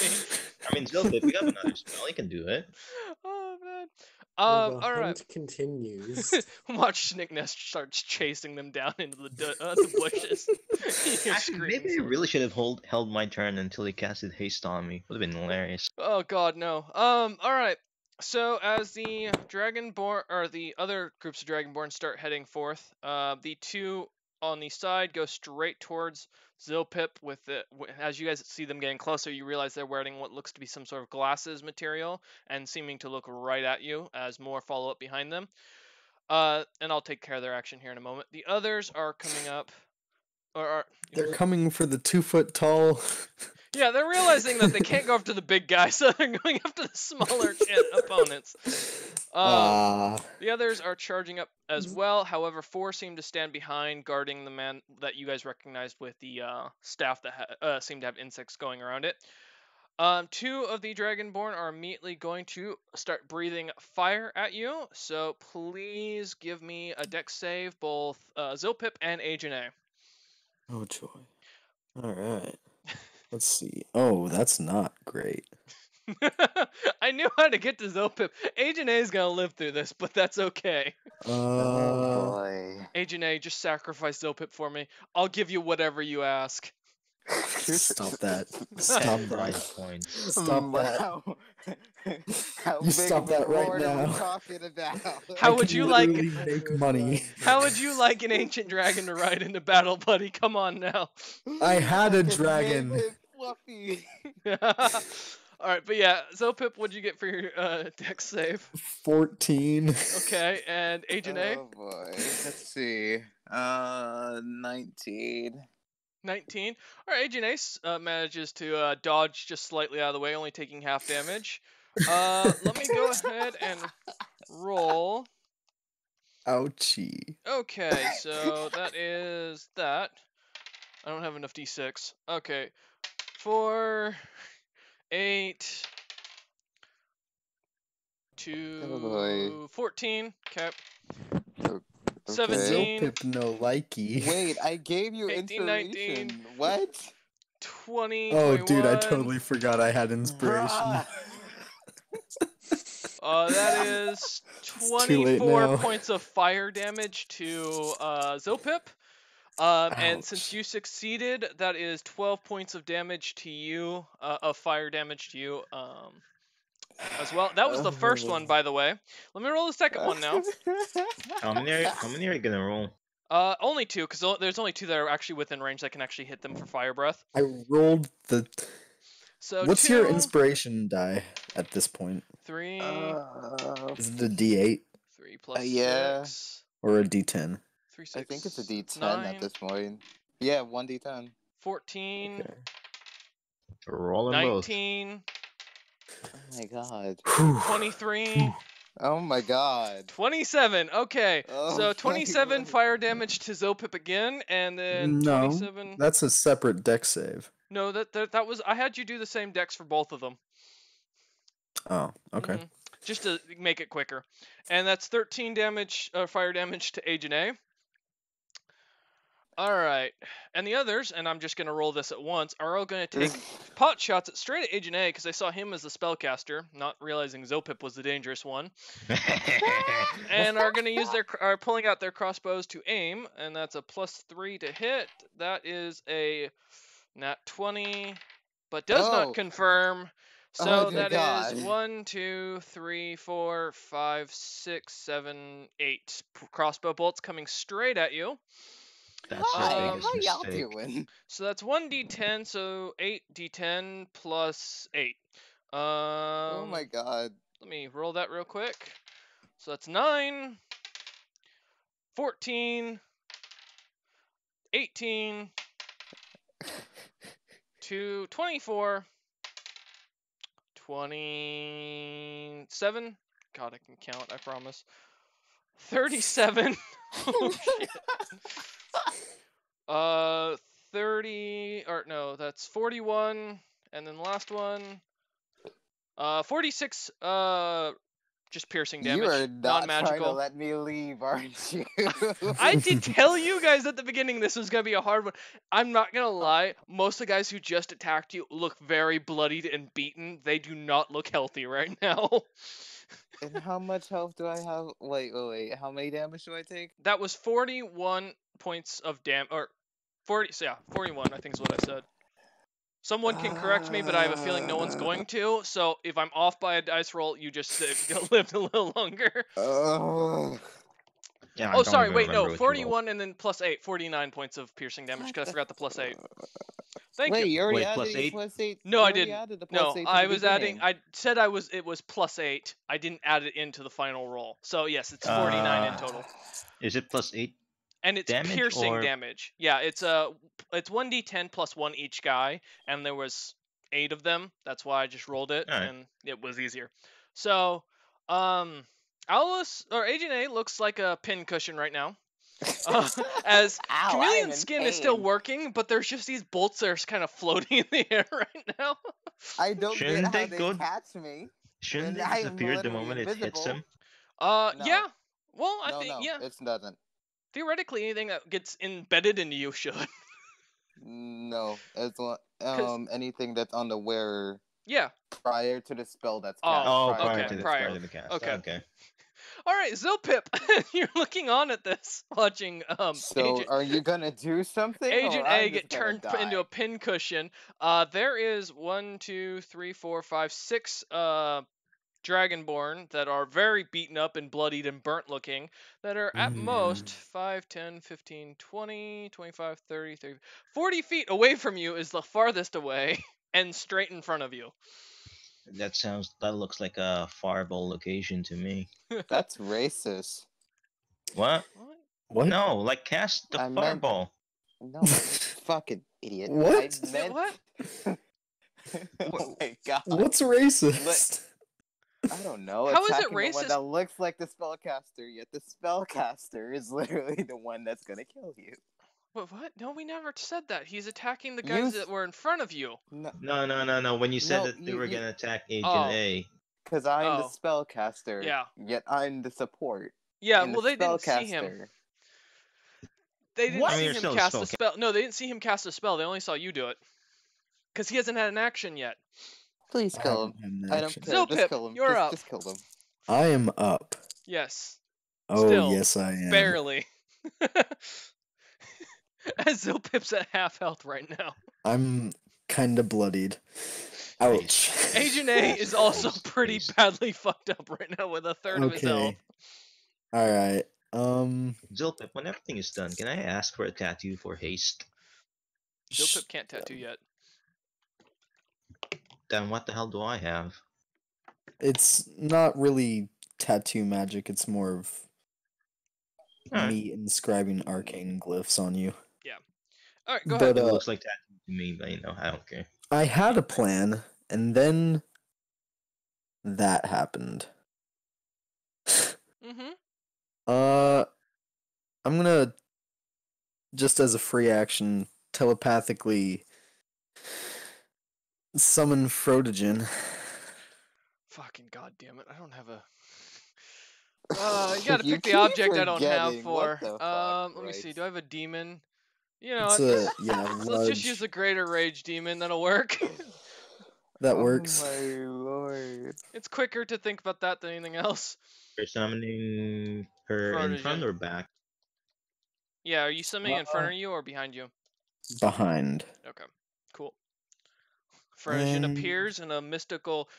Speaker 3: I mean, Zilda, if we have another spell, he can do it.
Speaker 1: Oh, man.
Speaker 5: The
Speaker 1: All right.
Speaker 5: hunt continues.
Speaker 1: Watch Snicknest starts chasing them down into the bushes. You hear
Speaker 3: Actually,
Speaker 1: screaming
Speaker 3: maybe I
Speaker 1: sounds.
Speaker 3: really should have held my turn until he casted haste on me. Would have been hilarious.
Speaker 1: Oh God, no. All right. So as the Dragonborn or the other groups of Dragonborn start heading forth, the two on the side go straight towards Zilpip. As you guys see them getting closer, you realize they're wearing what looks to be some sort of glasses material and seeming to look right at you as more follow up behind them. And I'll take care of their action here in a moment. The others are coming up, or are
Speaker 2: They're coming for the 2-foot tall.
Speaker 1: yeah, they're realizing that they can't go after the big guy, so they're going after the smaller opponents. The others are charging up as well. However, 4 seem to stand behind, guarding the man that you guys recognized with the staff that seem to have insects going around it. 2 of the Dragonborn are immediately going to start breathing fire at you. So please give me a dex save, both Zilpip and Ajane.
Speaker 2: Oh joy! All right, let's see. Oh, that's not great.
Speaker 1: I knew how to get to Zilpip. Agent A is gonna live through this, but that's okay.
Speaker 4: Oh boy.
Speaker 1: Agent A, just sacrifice Zilpip for me. I'll give you whatever you ask.
Speaker 2: Stop that! Stop
Speaker 3: 10
Speaker 2: that!
Speaker 3: life points.
Speaker 2: Stop that!
Speaker 4: Wow. How
Speaker 2: You
Speaker 4: big
Speaker 2: stop
Speaker 4: of a
Speaker 2: that right
Speaker 4: reward are we
Speaker 2: now.
Speaker 4: talking about?
Speaker 1: How
Speaker 2: I
Speaker 1: would
Speaker 2: can
Speaker 1: you like?
Speaker 2: literally make money?
Speaker 1: How would you like an ancient dragon to ride into battle, buddy? Come on now.
Speaker 2: I had
Speaker 4: I
Speaker 2: a
Speaker 4: can
Speaker 2: dragon.
Speaker 4: name it Fluffy.
Speaker 1: All right, but yeah, Zilpip, what'd you get for your dex save?
Speaker 2: 14.
Speaker 1: Okay, and Agent A,
Speaker 4: Oh boy. Let's see. 19.
Speaker 1: 19. All right, Agent Ace manages to dodge just slightly out of the way, only taking half damage. Let me go ahead and roll.
Speaker 2: Ouchie.
Speaker 1: Okay, so that is that. I don't have enough d6. Okay, 4, 8,
Speaker 4: Oh boy.
Speaker 1: 2, 14. Okay,
Speaker 4: Okay.
Speaker 1: 17.
Speaker 2: Zilpip no likey.
Speaker 4: Wait, I gave you
Speaker 1: 18, 19.
Speaker 4: inspiration. What?
Speaker 1: 20,
Speaker 2: Oh,
Speaker 1: 21.
Speaker 2: dude, I totally forgot I had inspiration.
Speaker 1: That is
Speaker 2: It's too late
Speaker 1: 24
Speaker 2: now.
Speaker 1: points of fire damage to Zilpip. And since
Speaker 2: Ouch.
Speaker 1: you succeeded, that is 12 points of damage to you, of fire damage to you, as well. That was the first one, by the way. Let me roll the second one now.
Speaker 3: How many are you gonna roll?
Speaker 1: Only 2, because there's only 2 that are actually within range that can actually hit them for fire breath.
Speaker 2: I rolled the.
Speaker 1: So
Speaker 2: What's
Speaker 1: 2,
Speaker 2: your inspiration die at this point?
Speaker 1: 3,
Speaker 2: Is it a D8
Speaker 1: 3 plus
Speaker 4: yeah.
Speaker 1: 6,
Speaker 2: or a D10?
Speaker 1: 3, 6.
Speaker 4: I think it's a
Speaker 1: that's
Speaker 4: D10
Speaker 1: 9,
Speaker 4: at this point. Yeah, 1D10.
Speaker 1: 14,
Speaker 2: Okay.
Speaker 3: Roll them both.
Speaker 1: 19,
Speaker 4: Oh my god.
Speaker 1: 23,
Speaker 4: Oh my god.
Speaker 1: 27. Okay,
Speaker 4: Oh
Speaker 1: so
Speaker 4: my
Speaker 1: 27
Speaker 4: god.
Speaker 1: fire damage to Zilpip again, and then
Speaker 2: No,
Speaker 1: 27.
Speaker 2: that's a separate deck save.
Speaker 1: No, that was. I had you do the same dex for both of them.
Speaker 2: Oh, okay.
Speaker 1: Mhm. Just to make it quicker, and that's 13 damage, fire damage to Agent A. All right, and the others, and I'm just gonna roll this at once, are all gonna take pot shots straight at Agent A because I saw him as the spellcaster, not realizing Zilpip was the dangerous one, and are gonna use are pulling out their crossbows to aim, and that's a +3 to hit. That is a nat 20, but does not
Speaker 4: Oh.
Speaker 1: confirm. So
Speaker 4: Oh dear
Speaker 1: that
Speaker 4: God.
Speaker 1: is 1, 2, 3, 4, 5, 6, 7, 8 crossbow bolts coming straight at you.
Speaker 3: That's the
Speaker 4: Hi,
Speaker 3: biggest
Speaker 4: how y'all
Speaker 3: mistake.
Speaker 4: doing?
Speaker 1: So that's 1d10, so 8d10 plus 8.
Speaker 4: Oh my god.
Speaker 1: Let me roll that real quick. So that's 9, 14, 18, 24, 27. God, I can count, I promise. 37. Oh, shit. 30, or no, that's 41, and then the last one, 46, just piercing damage,
Speaker 4: You are not trying to
Speaker 1: non-magical.
Speaker 4: let me leave, aren't you?
Speaker 1: I did tell you guys at the beginning this was gonna be a hard one. I'm not gonna lie, most of the guys who just attacked you look very bloodied and beaten. They do not look healthy right now.
Speaker 4: And how much health do I have? Wait. How many damage do I take?
Speaker 1: That was 41 points of or 40. So yeah, 41. I think is what I said. Someone can correct me, but I have a feeling no one's going to. So if I'm off by a dice roll, you just lived a little longer.
Speaker 3: Yeah, I
Speaker 1: Oh,
Speaker 3: don't
Speaker 1: sorry.
Speaker 3: even
Speaker 1: Wait, no.
Speaker 3: remember what you rolled.
Speaker 1: 41 and then plus 8. 49 points of piercing damage because I forgot the plus 8. Thank
Speaker 4: Wait,
Speaker 1: you.
Speaker 4: you already
Speaker 3: Wait,
Speaker 4: added
Speaker 3: plus
Speaker 4: a
Speaker 3: 8?
Speaker 4: plus 8.
Speaker 1: No,
Speaker 4: you
Speaker 1: I
Speaker 4: already
Speaker 1: didn't.
Speaker 4: Added the plus
Speaker 1: No,
Speaker 4: 8 to
Speaker 1: I
Speaker 4: the
Speaker 1: was
Speaker 4: beginning.
Speaker 1: adding. I said it was plus 8. I didn't add it into the final roll. So yes, it's 49 in total.
Speaker 3: Is it plus 8?
Speaker 1: And it's
Speaker 3: damage
Speaker 1: piercing
Speaker 3: or-
Speaker 1: damage. Yeah, it's 1d10 plus 1 each guy, and there was 8 of them. That's why I just rolled it,
Speaker 3: Alright.
Speaker 1: and it was easier. So, Alice or Agent A looks like a pin cushion right now. As
Speaker 4: Ow, I am
Speaker 1: Chameleon
Speaker 4: in
Speaker 1: skin is still
Speaker 4: pain.
Speaker 1: working, but there's just these bolts that are kind of floating in the air right now.
Speaker 4: I don't
Speaker 3: Shouldn't
Speaker 4: get how
Speaker 3: they
Speaker 4: they
Speaker 3: go-
Speaker 4: catch me.
Speaker 3: Shouldn't
Speaker 4: When
Speaker 3: they
Speaker 4: I am
Speaker 3: disappear the
Speaker 4: literally
Speaker 3: moment it hits
Speaker 4: invisible.
Speaker 3: him?
Speaker 4: No.
Speaker 1: Yeah. Well, I
Speaker 4: No,
Speaker 1: think yeah.
Speaker 4: it doesn't.
Speaker 1: Theoretically, anything that gets embedded into you should.
Speaker 4: No, it's
Speaker 1: 'Cause-
Speaker 4: anything that's on the wearer
Speaker 1: Yeah.
Speaker 4: prior to the spell that's
Speaker 1: Oh,
Speaker 4: cast.
Speaker 3: Oh,
Speaker 1: okay,
Speaker 3: prior to the
Speaker 1: prior.
Speaker 3: prior to the cast.
Speaker 1: Okay.
Speaker 3: Okay.
Speaker 1: All right, Zilpip, you're looking on at this, watching
Speaker 4: So, are you gonna do something?
Speaker 1: Agent
Speaker 4: or
Speaker 1: A
Speaker 4: I'm
Speaker 1: get
Speaker 4: just gonna
Speaker 1: turned
Speaker 4: die?
Speaker 1: into a pincushion. There is 1, 2, 3, 4, 5, 6 Dragonborn that are very beaten up and bloodied and burnt looking, that are at most 5, 10, 15, 20, 25, 30, 30, 40 feet away from you is the farthest away, and straight in front of you.
Speaker 3: That looks like a fireball location to me.
Speaker 4: That's racist.
Speaker 3: What?
Speaker 1: What?
Speaker 2: What?
Speaker 3: No, like cast the
Speaker 4: I meant-
Speaker 3: fireball.
Speaker 4: No, you fucking idiot.
Speaker 2: What?
Speaker 4: I meant...
Speaker 1: What?
Speaker 4: Oh my god.
Speaker 2: What's racist?
Speaker 4: I don't know.
Speaker 1: How is it
Speaker 4: attacking the one
Speaker 1: racist?
Speaker 4: that looks like the spellcaster, yet the spellcaster is literally the one that's gonna kill you.
Speaker 1: What? No, we never said that. He's attacking the
Speaker 4: You
Speaker 1: guys
Speaker 4: s-
Speaker 1: that were in front of you.
Speaker 4: No,
Speaker 3: No. When you said
Speaker 4: No,
Speaker 3: that they were
Speaker 4: you-
Speaker 3: gonna attack Agent
Speaker 1: Oh.
Speaker 3: A,
Speaker 4: because I'm the
Speaker 1: Oh.
Speaker 4: spellcaster.
Speaker 1: Yeah.
Speaker 4: Yet I'm the support.
Speaker 1: Yeah,
Speaker 4: and
Speaker 1: well,
Speaker 4: the
Speaker 1: they didn't see him.
Speaker 4: spellcaster-
Speaker 1: They didn't
Speaker 4: What?
Speaker 3: I mean,
Speaker 1: see
Speaker 3: you're
Speaker 1: him
Speaker 3: still a
Speaker 1: cast a
Speaker 3: spellcaster.
Speaker 1: spell. No, they didn't see him cast a spell. They only saw you do it. Because he hasn't had an action yet.
Speaker 4: Please
Speaker 2: I
Speaker 4: kill him.
Speaker 2: haven't had an
Speaker 4: I don't
Speaker 2: action.
Speaker 4: care. Just
Speaker 1: Zilpip,
Speaker 4: kill him.
Speaker 1: you're
Speaker 4: just,
Speaker 1: up.
Speaker 4: Just kill him.
Speaker 2: I am up.
Speaker 1: Yes.
Speaker 2: Oh,
Speaker 1: Still,
Speaker 2: yes, I am.
Speaker 1: Barely. As Zilpip's at half health right now.
Speaker 2: I'm kind of bloodied. Ouch.
Speaker 1: Agent A is also
Speaker 3: Haste,
Speaker 1: pretty
Speaker 3: haste.
Speaker 1: badly fucked up right now with a third of his health.
Speaker 2: Okay. All right.
Speaker 3: Zilpip, when everything is done, can I ask for a tattoo for haste?
Speaker 1: Zilpip can't tattoo yet.
Speaker 3: Then what the hell do I have?
Speaker 2: It's not really tattoo magic. It's more of
Speaker 3: Alright.
Speaker 2: me inscribing arcane glyphs on you.
Speaker 1: Alright, go
Speaker 2: But
Speaker 1: ahead.
Speaker 3: It looks like tattoo to me, but I don't care.
Speaker 2: I had a plan, and then that happened.
Speaker 1: Mm-hmm.
Speaker 2: I'm gonna, just as a free action, telepathically summon Frodogen.
Speaker 1: Fucking goddamn it! I don't have a. You gotta
Speaker 4: You
Speaker 1: pick the
Speaker 4: keep
Speaker 1: object I don't have
Speaker 4: forgetting, what
Speaker 1: for.
Speaker 4: the fuck,
Speaker 1: Let me see.
Speaker 4: Christ.
Speaker 1: Do I have a demon? You know
Speaker 2: It's
Speaker 1: what? Let's just
Speaker 2: large.
Speaker 1: use a greater rage demon. That'll work.
Speaker 2: That
Speaker 4: Oh
Speaker 2: works.
Speaker 4: my lord.
Speaker 1: It's quicker to think about that than anything else.
Speaker 3: You're summoning her in front
Speaker 1: Frodogen.
Speaker 3: or back?
Speaker 1: Yeah, are you summoning in front of you or behind you?
Speaker 2: Behind.
Speaker 1: Okay, cool. Frodogen
Speaker 2: And-
Speaker 1: appears in a mystical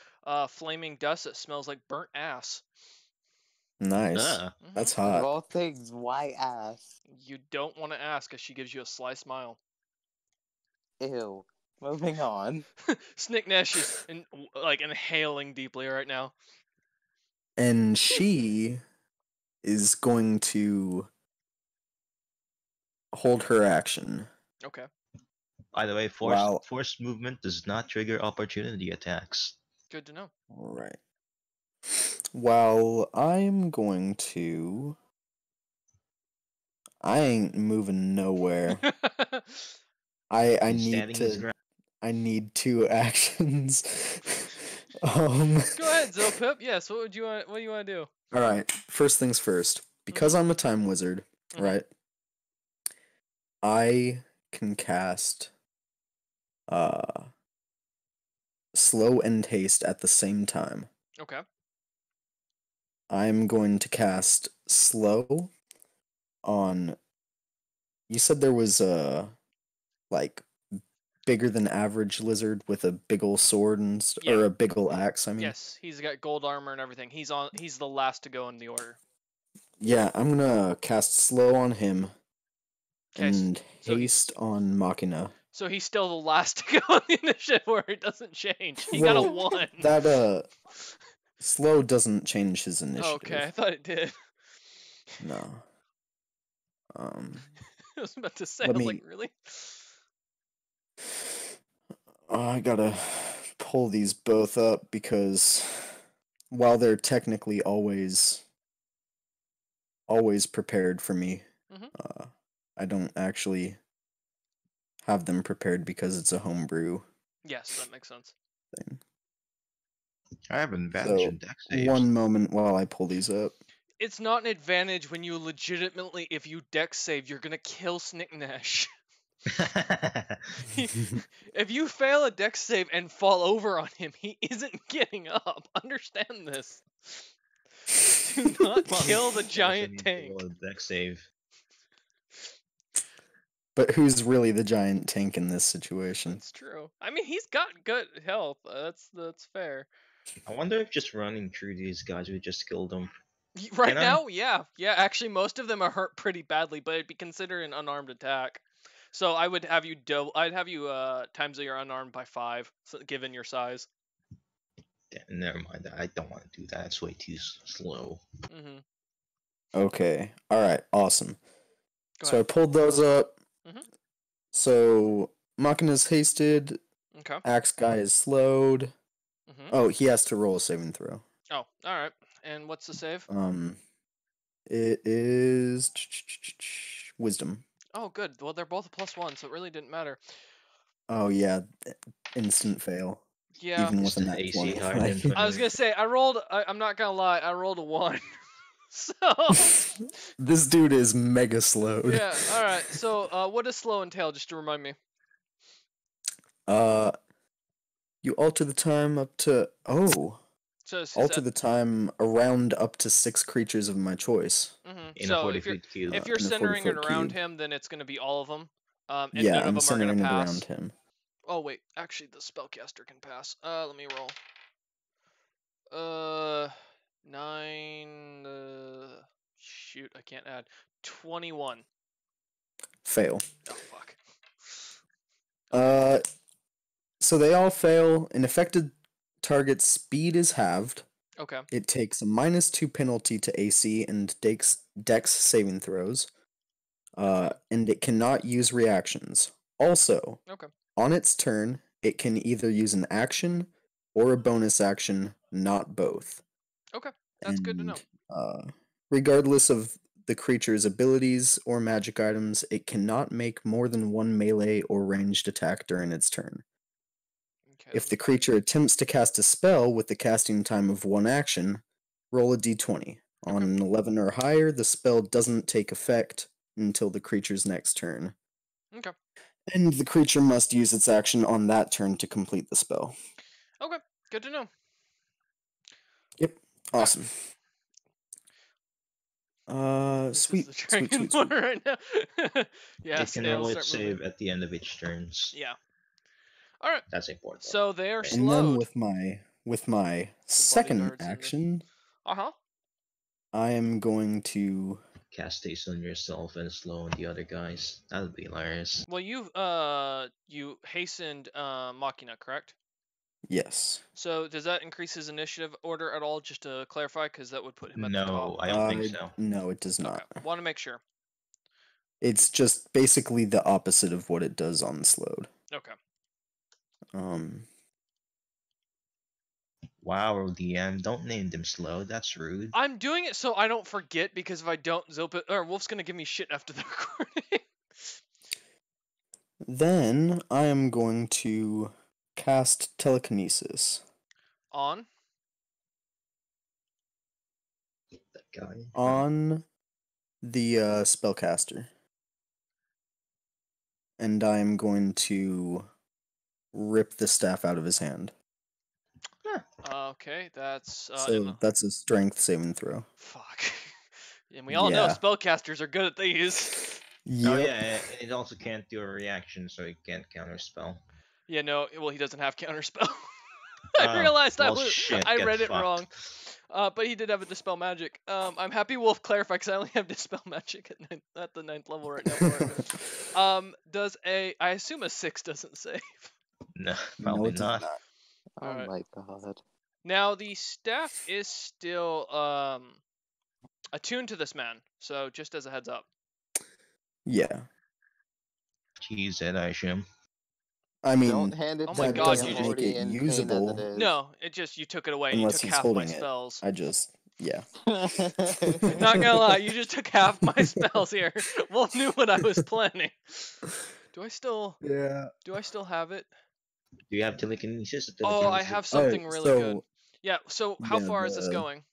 Speaker 1: flaming dust that smells like burnt ass.
Speaker 2: Nice.
Speaker 3: Ah,
Speaker 1: Mhm.
Speaker 2: That's
Speaker 4: Of
Speaker 2: hot.
Speaker 4: all things, why ass?
Speaker 1: You don't want to ask as she gives you a sly smile.
Speaker 4: Ew. Moving on.
Speaker 1: Snicknash is inhaling deeply right now.
Speaker 2: And she is going to hold her action.
Speaker 1: Okay.
Speaker 3: by the way,
Speaker 2: Wow.
Speaker 3: forced movement does not trigger opportunity attacks.
Speaker 1: Good to know.
Speaker 2: Alright. Well, I'm going to... I ain't moving nowhere. I
Speaker 3: He's
Speaker 2: need
Speaker 3: standing his
Speaker 2: to...
Speaker 3: ground.
Speaker 2: I need 2 actions.
Speaker 1: Go ahead, Zilpip. Yes, what do you want to do?
Speaker 2: Alright, first things first. Because I'm a time wizard,
Speaker 1: Mhm.
Speaker 2: right? I can cast slow and haste at the same time.
Speaker 1: Okay.
Speaker 2: I'm going to cast slow on. You said there was a like bigger than average lizard with a big ol' sword and or
Speaker 1: Yeah.
Speaker 2: a big ol' axe. I mean,
Speaker 1: Yes, he's got gold armor and everything. He's the last to go in the order.
Speaker 2: yeah, I'm gonna cast slow on him
Speaker 1: Okay,
Speaker 2: and
Speaker 1: so
Speaker 2: haste on Machina.
Speaker 1: so he's still the last to go in the initiative where it doesn't change. He got a
Speaker 2: Well,
Speaker 1: 1.
Speaker 2: That slow doesn't change his
Speaker 1: Okay,
Speaker 2: initiative.
Speaker 1: I thought it did.
Speaker 2: No.
Speaker 1: I was about to say, I
Speaker 2: Let
Speaker 1: was like,
Speaker 2: me.
Speaker 1: really?
Speaker 2: I gotta pull these both up because while they're technically always prepared for me,
Speaker 1: Mhm.
Speaker 2: I don't actually have them prepared because it's a homebrew
Speaker 1: Yes, that makes sense.
Speaker 2: thing.
Speaker 3: I have an advantage
Speaker 2: So
Speaker 3: in deck saves.
Speaker 2: one moment while I pull these up.
Speaker 1: It's not an advantage when you legitimately, if you dex save, you're gonna kill Snicknash. If you fail a dex save and fall over on him, he isn't getting up. Understand this. Do not kill the
Speaker 3: Also
Speaker 1: giant
Speaker 3: need to
Speaker 1: tank.
Speaker 3: roll a deck save.
Speaker 2: But who's really the giant tank in this situation?
Speaker 1: That's true. I mean, he's got good health. That's fair.
Speaker 3: I wonder if just running through these guys would just kill them.
Speaker 1: Right
Speaker 3: Can I?
Speaker 1: now, yeah. Actually, most of them are hurt pretty badly, but it'd be considered an unarmed attack. So I would have you I'd have you times your unarmed by 5, so, given your size.
Speaker 3: Never mind. I don't want to do that. It's way too slow.
Speaker 1: Mm-hmm.
Speaker 2: Okay. Alright, awesome.
Speaker 1: Go
Speaker 2: So I
Speaker 1: ahead.
Speaker 2: pulled those up.
Speaker 1: Mhm.
Speaker 2: So Machina's hasted.
Speaker 1: Okay.
Speaker 2: Axe guy is slowed.
Speaker 1: Mhm.
Speaker 2: Oh, he has to roll a saving throw.
Speaker 1: Oh, all right. And what's the save?
Speaker 2: It is wisdom.
Speaker 1: Oh, good. Well, they're both a +1, so it really didn't matter.
Speaker 2: Oh yeah, instant fail.
Speaker 1: Yeah.
Speaker 2: Even
Speaker 3: Is
Speaker 2: with a
Speaker 3: the
Speaker 2: nat
Speaker 3: AC
Speaker 2: 20.
Speaker 3: higher than
Speaker 1: I was
Speaker 3: 20?
Speaker 1: gonna say I'm not gonna lie. I rolled a 1. So
Speaker 2: This dude is mega slowed.
Speaker 1: yeah. All right. So what does slow entail? Just to remind me.
Speaker 2: Uh, you alter the time up to
Speaker 1: So is
Speaker 2: alter
Speaker 1: that
Speaker 2: the time around up to 6 creatures of my choice.
Speaker 3: In a
Speaker 1: So
Speaker 3: 40 feet cube.
Speaker 1: if you're
Speaker 2: in a
Speaker 1: centering it
Speaker 2: 40-foot
Speaker 1: around
Speaker 2: cube.
Speaker 1: him, then it's gonna be all of them. And
Speaker 2: Yeah,
Speaker 1: none of
Speaker 2: I'm
Speaker 1: them are gonna
Speaker 2: centering it
Speaker 1: pass.
Speaker 2: around him.
Speaker 1: Oh wait, actually the spellcaster can pass. Let me roll. 9. Shoot, I can't add. 21.
Speaker 2: Fail.
Speaker 1: Oh fuck.
Speaker 2: So they all fail. An affected target's speed is halved.
Speaker 1: Okay.
Speaker 2: It takes a -2 penalty to AC and Dex saving throws. And it cannot use reactions. Also,
Speaker 1: Okay.
Speaker 2: on its turn, it can either use an action or a bonus action, not both.
Speaker 1: Okay. That's good to know.
Speaker 2: Regardless of the creature's abilities or magic items, it cannot make more than one melee or ranged attack during its turn.
Speaker 1: Okay.
Speaker 2: If the creature attempts to cast a spell with the casting time of one action, roll a d20. On
Speaker 1: Okay.
Speaker 2: an 11 or higher, the spell doesn't take effect until the creature's next turn.
Speaker 1: Okay.
Speaker 2: And the creature must use its action on that turn to complete the spell.
Speaker 1: Okay. Good to know.
Speaker 2: Yep. Awesome.
Speaker 1: This
Speaker 2: Sweet,
Speaker 1: is the
Speaker 2: sweet,
Speaker 1: dragon
Speaker 2: sweet,
Speaker 1: one
Speaker 2: sweet.
Speaker 1: right now.
Speaker 3: It can
Speaker 1: it'll
Speaker 3: roll its
Speaker 1: start moving.
Speaker 3: save at the end of each turns.
Speaker 1: Yeah. All right.
Speaker 3: That's important.
Speaker 1: So they are
Speaker 3: Right.
Speaker 2: And then
Speaker 1: slowed.
Speaker 2: with my second
Speaker 1: bodyguards and the-
Speaker 2: action,
Speaker 1: Uh-huh.
Speaker 2: I am going to
Speaker 3: Cast haste on yourself and slow on the other guys. That would be hilarious.
Speaker 1: Well, you hastened Machina, correct?
Speaker 2: yes.
Speaker 1: So does that increase his initiative order at all? Just to clarify, because that would put him at the top.
Speaker 3: No, I don't think so.
Speaker 2: No, it does not.
Speaker 1: Okay. Want to make sure.
Speaker 2: It's just basically the opposite of what it does on slowed.
Speaker 1: Okay.
Speaker 3: Wow, DM, don't name them slow. That's rude.
Speaker 1: I'm doing it so I don't forget, because if I don't, Wolf's gonna give me shit after the recording.
Speaker 2: Then I am going to cast telekinesis
Speaker 1: On.
Speaker 3: That guy.
Speaker 2: on the spellcaster. And I am going to rip the staff out of his hand.
Speaker 1: Okay, that's
Speaker 2: So that's a strength saving throw.
Speaker 1: fuck. And we all know
Speaker 2: Yeah.
Speaker 1: spellcasters are good at these.
Speaker 3: Oh
Speaker 2: Yep.
Speaker 3: yeah, it also can't do a reaction, so it can't counterspell.
Speaker 1: Yeah, no. Well, he doesn't have counterspell. I realized
Speaker 3: well, shit,
Speaker 1: I
Speaker 3: get
Speaker 1: read it
Speaker 3: fucked.
Speaker 1: wrong. But he did have a dispel magic. I'm happy Wolf clarified because I only have dispel magic at the 9th level right now for it. Does I assume a 6 doesn't save.
Speaker 3: No,
Speaker 2: No,
Speaker 3: probably
Speaker 2: it does
Speaker 3: not.
Speaker 2: not.
Speaker 4: Oh
Speaker 1: Alright.
Speaker 4: my god.
Speaker 1: Now the staff is still attuned to this man, so just as a heads up.
Speaker 2: Yeah.
Speaker 3: Use it, I assume.
Speaker 2: I mean,
Speaker 4: Don't hand it
Speaker 1: Oh
Speaker 4: to
Speaker 1: my
Speaker 2: that
Speaker 4: me.
Speaker 1: God,
Speaker 2: doesn't
Speaker 1: you
Speaker 4: I'm
Speaker 1: just-
Speaker 2: make
Speaker 4: already
Speaker 2: it
Speaker 4: in pain as it
Speaker 2: usable
Speaker 4: is.
Speaker 1: No, it just you took it away and you
Speaker 2: unless
Speaker 1: took
Speaker 2: he's
Speaker 1: half my
Speaker 2: holding it.
Speaker 1: spells.
Speaker 2: Yeah.
Speaker 1: Not gonna lie, you just took half my spells here. Wolf knew what I was planning. Do I still
Speaker 2: Yeah.
Speaker 1: have it?
Speaker 3: Do you have telekinesis?
Speaker 1: Oh, I have something really good. Yeah, so how
Speaker 2: yeah,
Speaker 1: far is this going?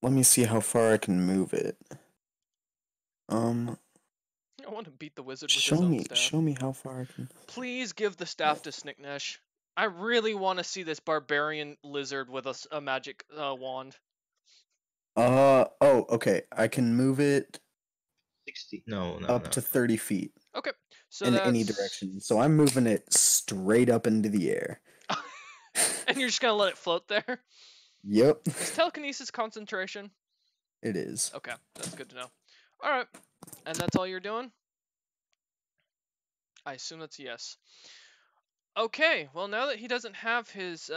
Speaker 2: let me see how far I can move it.
Speaker 1: I want to beat the wizard with his own staff.
Speaker 2: Show me how far I can.
Speaker 1: Please give the staff to Snicknesh. I really want to see this barbarian lizard with a magic wand.
Speaker 2: Oh, okay. I can move it
Speaker 3: 60. No,
Speaker 2: up to 30 feet
Speaker 1: Okay, so
Speaker 2: in
Speaker 1: that's...
Speaker 2: any direction. So I'm moving it straight up into the air.
Speaker 1: And you're just gonna let it float there?
Speaker 2: Yep.
Speaker 1: Is telekinesis concentration?
Speaker 2: It is.
Speaker 1: Okay, that's good to know. Alright, and that's all you're doing? I assume that's yes. Okay, well now that he doesn't have his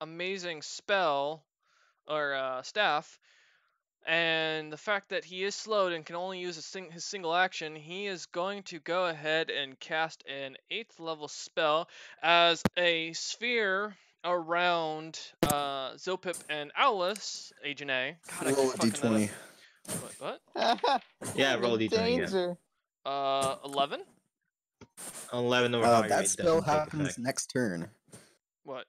Speaker 1: amazing spell or staff, and the fact that he is slowed and can only use his single action, he is going to go ahead and cast an 8th level spell as a sphere around Zopip and Owlus, Agent A. God, I
Speaker 2: Roll
Speaker 1: keep
Speaker 2: a
Speaker 1: fucking that
Speaker 2: d20.
Speaker 1: up.
Speaker 3: Yeah,
Speaker 4: I'm
Speaker 3: roll
Speaker 4: in
Speaker 3: d20 again.
Speaker 4: danger.
Speaker 1: What? 11?
Speaker 3: 11 or higher,
Speaker 2: That
Speaker 3: it
Speaker 2: spell
Speaker 3: doesn't take
Speaker 2: happens
Speaker 3: effect.
Speaker 2: next turn.
Speaker 1: What?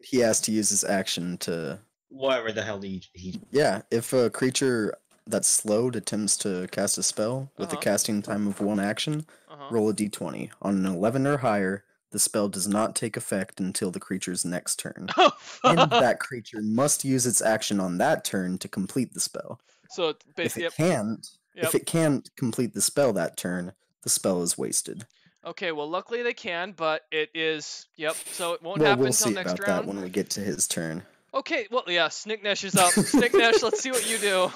Speaker 2: He has to use his action to.
Speaker 3: Whatever the hell he
Speaker 2: Yeah, if a creature that's slowed attempts to cast a spell with a casting time of 1 action, roll a d20. On an 11 or higher, the spell does not take effect until the creature's next turn.
Speaker 1: Oh,
Speaker 2: And
Speaker 1: fuck.
Speaker 2: that creature must use its action on that turn to complete the spell.
Speaker 1: So it's
Speaker 2: If
Speaker 1: basically...
Speaker 2: it can't, if it can't complete the spell that turn, the spell is wasted.
Speaker 1: Okay, well, luckily they can, but it is... Yep, so it won't
Speaker 2: Well,
Speaker 1: happen
Speaker 2: we'll
Speaker 1: until
Speaker 2: see
Speaker 1: next
Speaker 2: about
Speaker 1: round.
Speaker 2: that when we get to his turn.
Speaker 1: Okay, well, yeah, Snicknesh is up. Snicknesh, let's see what you do.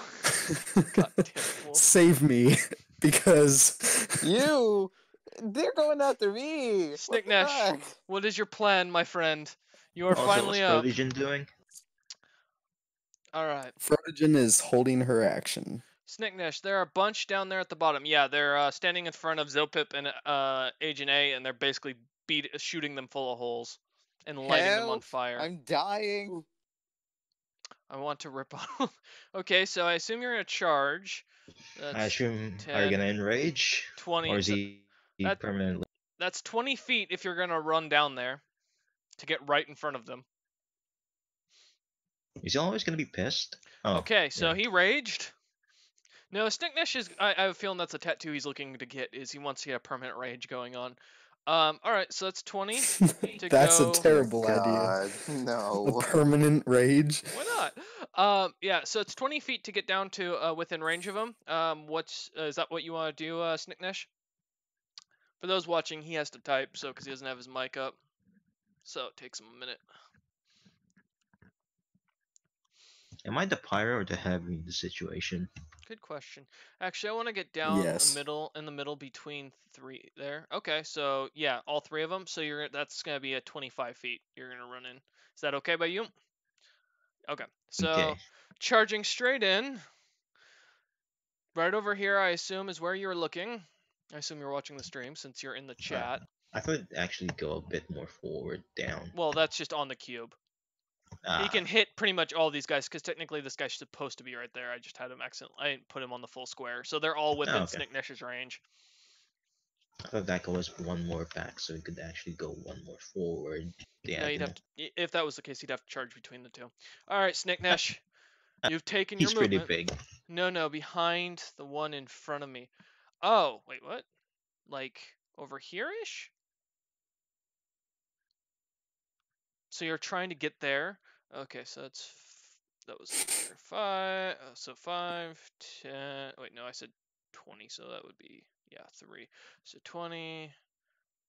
Speaker 1: God damn it, Wolf.
Speaker 2: Save me, because
Speaker 4: They're going after me. What the
Speaker 1: Snicknesh,
Speaker 4: fuck?
Speaker 1: what is your plan, my friend? You are
Speaker 3: Also,
Speaker 1: finally
Speaker 3: what's
Speaker 1: up.
Speaker 3: Prodigen doing?
Speaker 1: Alright.
Speaker 2: Frodogen is holding her action.
Speaker 1: Snicknesh, there are a bunch down there at the bottom. Yeah, they're standing in front of Zopip and Agent A, and they're basically shooting them full of holes and lighting them on
Speaker 4: Help!
Speaker 1: fire.
Speaker 4: I'm dying.
Speaker 1: I want to rip off. Okay, so I assume you're gonna charge. That's
Speaker 3: I assume,
Speaker 1: 10,
Speaker 3: are you gonna enrage?
Speaker 1: 20.
Speaker 3: Or is
Speaker 1: So
Speaker 3: he
Speaker 1: that-
Speaker 3: permanently?
Speaker 1: that's 20 feet if you're gonna run down there to get right in front of them.
Speaker 3: Is he always gonna be pissed? Oh,
Speaker 1: Okay, so
Speaker 3: yeah.
Speaker 1: he raged. No, Snicknesh is. I have a feeling that's a tattoo he's looking to get. Is he wants to get a permanent rage going on. All right, so that's 20 to
Speaker 2: That's
Speaker 1: go.
Speaker 2: a terrible idea.
Speaker 4: God,
Speaker 2: A
Speaker 4: no.
Speaker 2: permanent rage.
Speaker 1: Why not? Yeah, so it's 20 feet to get down to within range of him. Is that what you want to do, Snicknesh? For those watching, he has to type, so because he doesn't have his mic up, so it takes him a minute.
Speaker 3: Am I the pyro or the heavy in the situation?
Speaker 1: Good question. Actually, I want to get down
Speaker 2: Yes.
Speaker 1: in the middle between 3 there. Okay, so yeah, all 3 of them. So that's gonna be at 25 feet. You're gonna run in. Is that okay by you? Okay. So
Speaker 3: Okay.
Speaker 1: charging straight in. Right over here, I assume, is where you're looking. I assume you're watching the stream since you're in the chat.
Speaker 3: I thought it'd actually go a bit more forward, down.
Speaker 1: Well, that's just on the cube. He can hit pretty much all these guys because technically this guy's supposed to be right there. I just had him I didn't put him on the full square, so they're all within
Speaker 3: okay.
Speaker 1: Snicknesh's range.
Speaker 3: I thought that goes one more back, so he could actually go one more forward.
Speaker 1: No, you'd have to. If that was the case, you'd have to charge between the two. All right, Snicknesh, you've taken your
Speaker 3: He's pretty
Speaker 1: movement.
Speaker 3: big.
Speaker 1: No, behind the one in front of me. Oh, wait, what? Like over here-ish? So you're trying to get there. Okay, so that was 5. So 5, 10. Wait, no, I said 20. So that would be, yeah, 3. So 20,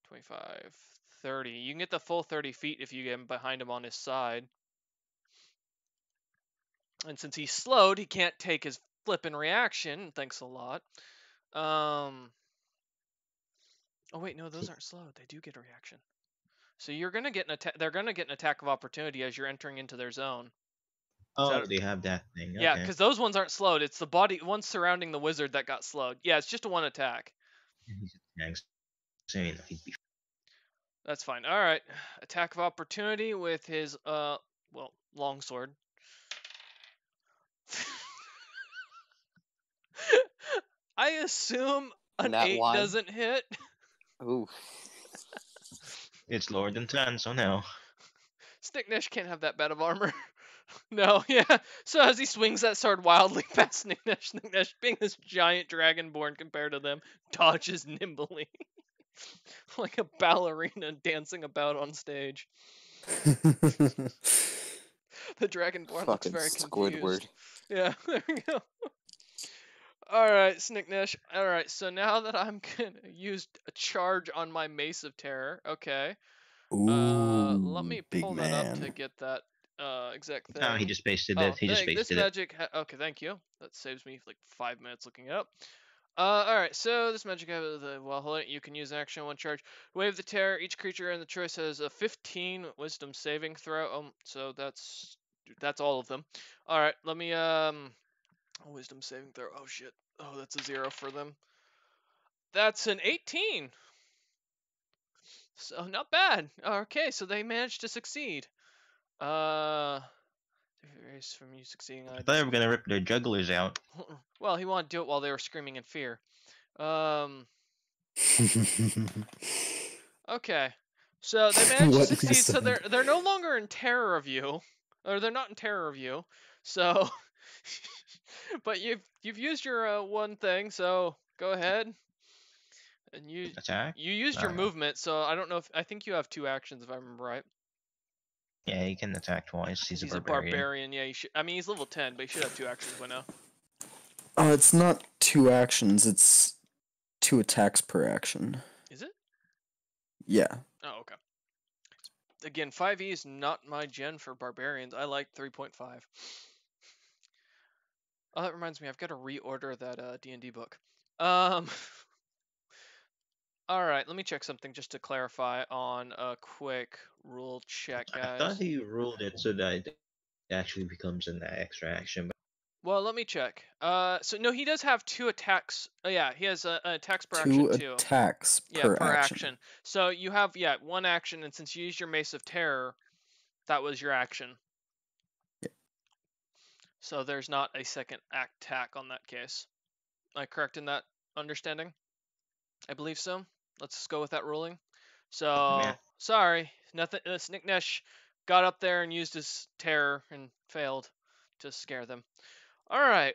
Speaker 1: 25, 30. You can get the full 30 feet if you get behind him on his side. And since he's slowed, he can't take his flippin' reaction. Thanks a lot. Oh wait, no, those aren't slowed. They do get a reaction. So you're gonna get an attack. They're gonna get an attack of opportunity as you're entering into their zone.
Speaker 3: Oh, they have that thing.
Speaker 1: Yeah,
Speaker 3: Okay.
Speaker 1: because those ones aren't slowed. It's the body ones surrounding the wizard that got slowed. Yeah, it's just a 1 attack.
Speaker 3: He's attacking, so he'd be
Speaker 1: That's fine. All right, attack of opportunity with his longsword. I assume an
Speaker 4: Nat
Speaker 1: 8
Speaker 4: one?
Speaker 1: doesn't hit.
Speaker 4: Ooh.
Speaker 3: It's lower than 10, so no.
Speaker 1: Snicknish can't have that bad of armor. No, yeah. So as he swings that sword wildly past Snicknish, Snicknish, being this giant dragonborn compared to them, dodges nimbly. Like a ballerina dancing about on stage. The dragonborn looks
Speaker 4: Fucking
Speaker 1: very
Speaker 4: Squidward.
Speaker 1: confused. Yeah, there we go. Alright, Snicknish. Alright, so now that I'm gonna use a charge on my Mace of Terror, okay. Let me
Speaker 2: big
Speaker 1: pull that up to
Speaker 2: man.
Speaker 1: get that exact thing.
Speaker 3: No, he just pasted
Speaker 1: Oh,
Speaker 3: it. He just
Speaker 1: this
Speaker 3: pasted it.
Speaker 1: magic. Okay, thank you. That saves me like 5 minutes looking it up. All right. So this magic, while holding it, you can use an action on 1 charge. Wave the terror. Each creature in the choice has a 15 Wisdom saving throw. So that's all of them. All right. Let me Wisdom saving throw. Oh shit. Oh, that's a 0 for them. That's an 18. So not bad. Okay, so they managed to succeed. Erase from you succeeding.
Speaker 3: I thought they were gonna rip their jugglers out.
Speaker 1: Well, he wanted to do it while they were screaming in fear. Okay. So they managed to
Speaker 2: What he
Speaker 1: succeed. So
Speaker 2: said.
Speaker 1: they're no longer in terror of you, or they're not in terror of you. So, but you've used your 1 thing. So go ahead. And you
Speaker 3: Attack?
Speaker 1: used your movement. So I don't know if I think you have 2 actions if I remember right.
Speaker 3: Yeah, he can attack twice. He's a
Speaker 1: a
Speaker 3: barbarian.
Speaker 1: barbarian. Yeah, he should. I mean, he's level 10, but he should have 2 actions by now.
Speaker 2: It's not 2 actions. It's 2 attacks per action.
Speaker 1: Is it?
Speaker 2: Yeah.
Speaker 1: Oh, okay. Again, 5e is not my gen for barbarians. I like 3.5. Oh, that reminds me, I've got to reorder that D&D book. All right, let me check something just to clarify on a quick rule check,
Speaker 3: I
Speaker 1: guys.
Speaker 3: thought he ruled it so that it actually becomes an extra action. But
Speaker 1: Well, let me check. So no, he does have 2 attacks. Oh yeah, he has attacks per
Speaker 2: 2
Speaker 1: action too.
Speaker 2: attacks
Speaker 1: Yeah,
Speaker 2: per action.
Speaker 1: So you have 1 action, and since you used your Mace of Terror, that was your action.
Speaker 2: Yeah.
Speaker 1: So there's not a second attack on that case. Am I correct in that understanding? I believe so. Let's just go with that ruling. So
Speaker 3: Yeah.
Speaker 1: sorry, nothing. Snicknesh got up there and used his terror and failed to scare them. All right.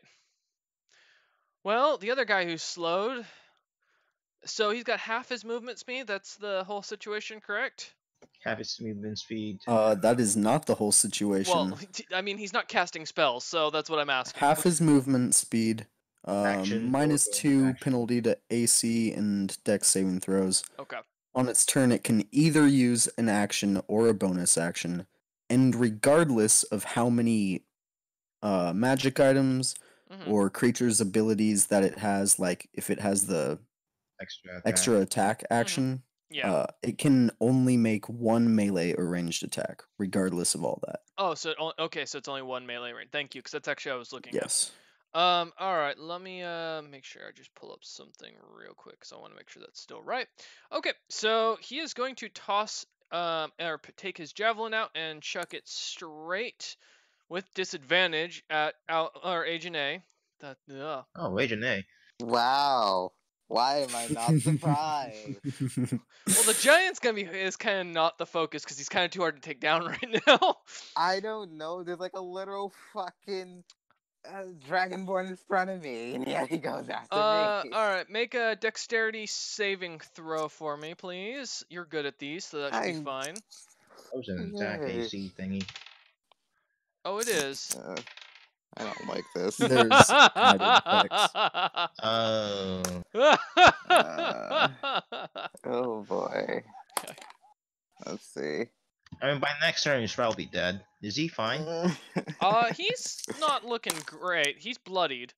Speaker 1: Well, the other guy who's slowed. So he's got half his movement speed. That's the whole situation, correct?
Speaker 3: Half his movement speed.
Speaker 2: That is not the whole situation.
Speaker 1: Well, I mean, he's not casting spells, so that's what I'm asking.
Speaker 2: Half his movement speed,
Speaker 3: Action,
Speaker 2: minus
Speaker 3: or bonus
Speaker 2: 2
Speaker 3: action.
Speaker 2: penalty to AC and Dex saving throws.
Speaker 1: Okay.
Speaker 2: On its turn, it can either use an action or a bonus action, and regardless of how many magic items or creatures' abilities that it has, like if it has the extra attack action,
Speaker 1: Yeah.
Speaker 2: it can only make 1 melee or ranged attack, regardless of all that.
Speaker 1: Oh, so okay, so it's only 1 melee range. Thank you, because that's actually what I was looking
Speaker 2: Yes.
Speaker 1: at. All right, let me make sure I just pull up something real quick, because I want to make sure that's still right. Okay, so he is going to toss or take his javelin out and chuck it straight with disadvantage at Agent A.
Speaker 3: Oh, Agent A.
Speaker 4: Wow. Why am I not surprised?
Speaker 1: Well, the giant's is kind of not the focus because he's kind of too hard to take down right now.
Speaker 4: I don't know. There's like a literal fucking dragonborn in front of me, and yet he goes after me.
Speaker 1: All right, make a dexterity saving throw for me, please. You're good at these, so that should be fine.
Speaker 3: was an attack
Speaker 4: Yay.
Speaker 3: AC thingy.
Speaker 1: Oh, it is.
Speaker 4: I don't like this.
Speaker 2: There's added effects.
Speaker 3: Oh.
Speaker 4: Oh boy.
Speaker 1: Okay.
Speaker 4: Let's see.
Speaker 3: I mean, by next turn, he's probably dead. Is he fine?
Speaker 1: He's not looking great. He's bloodied.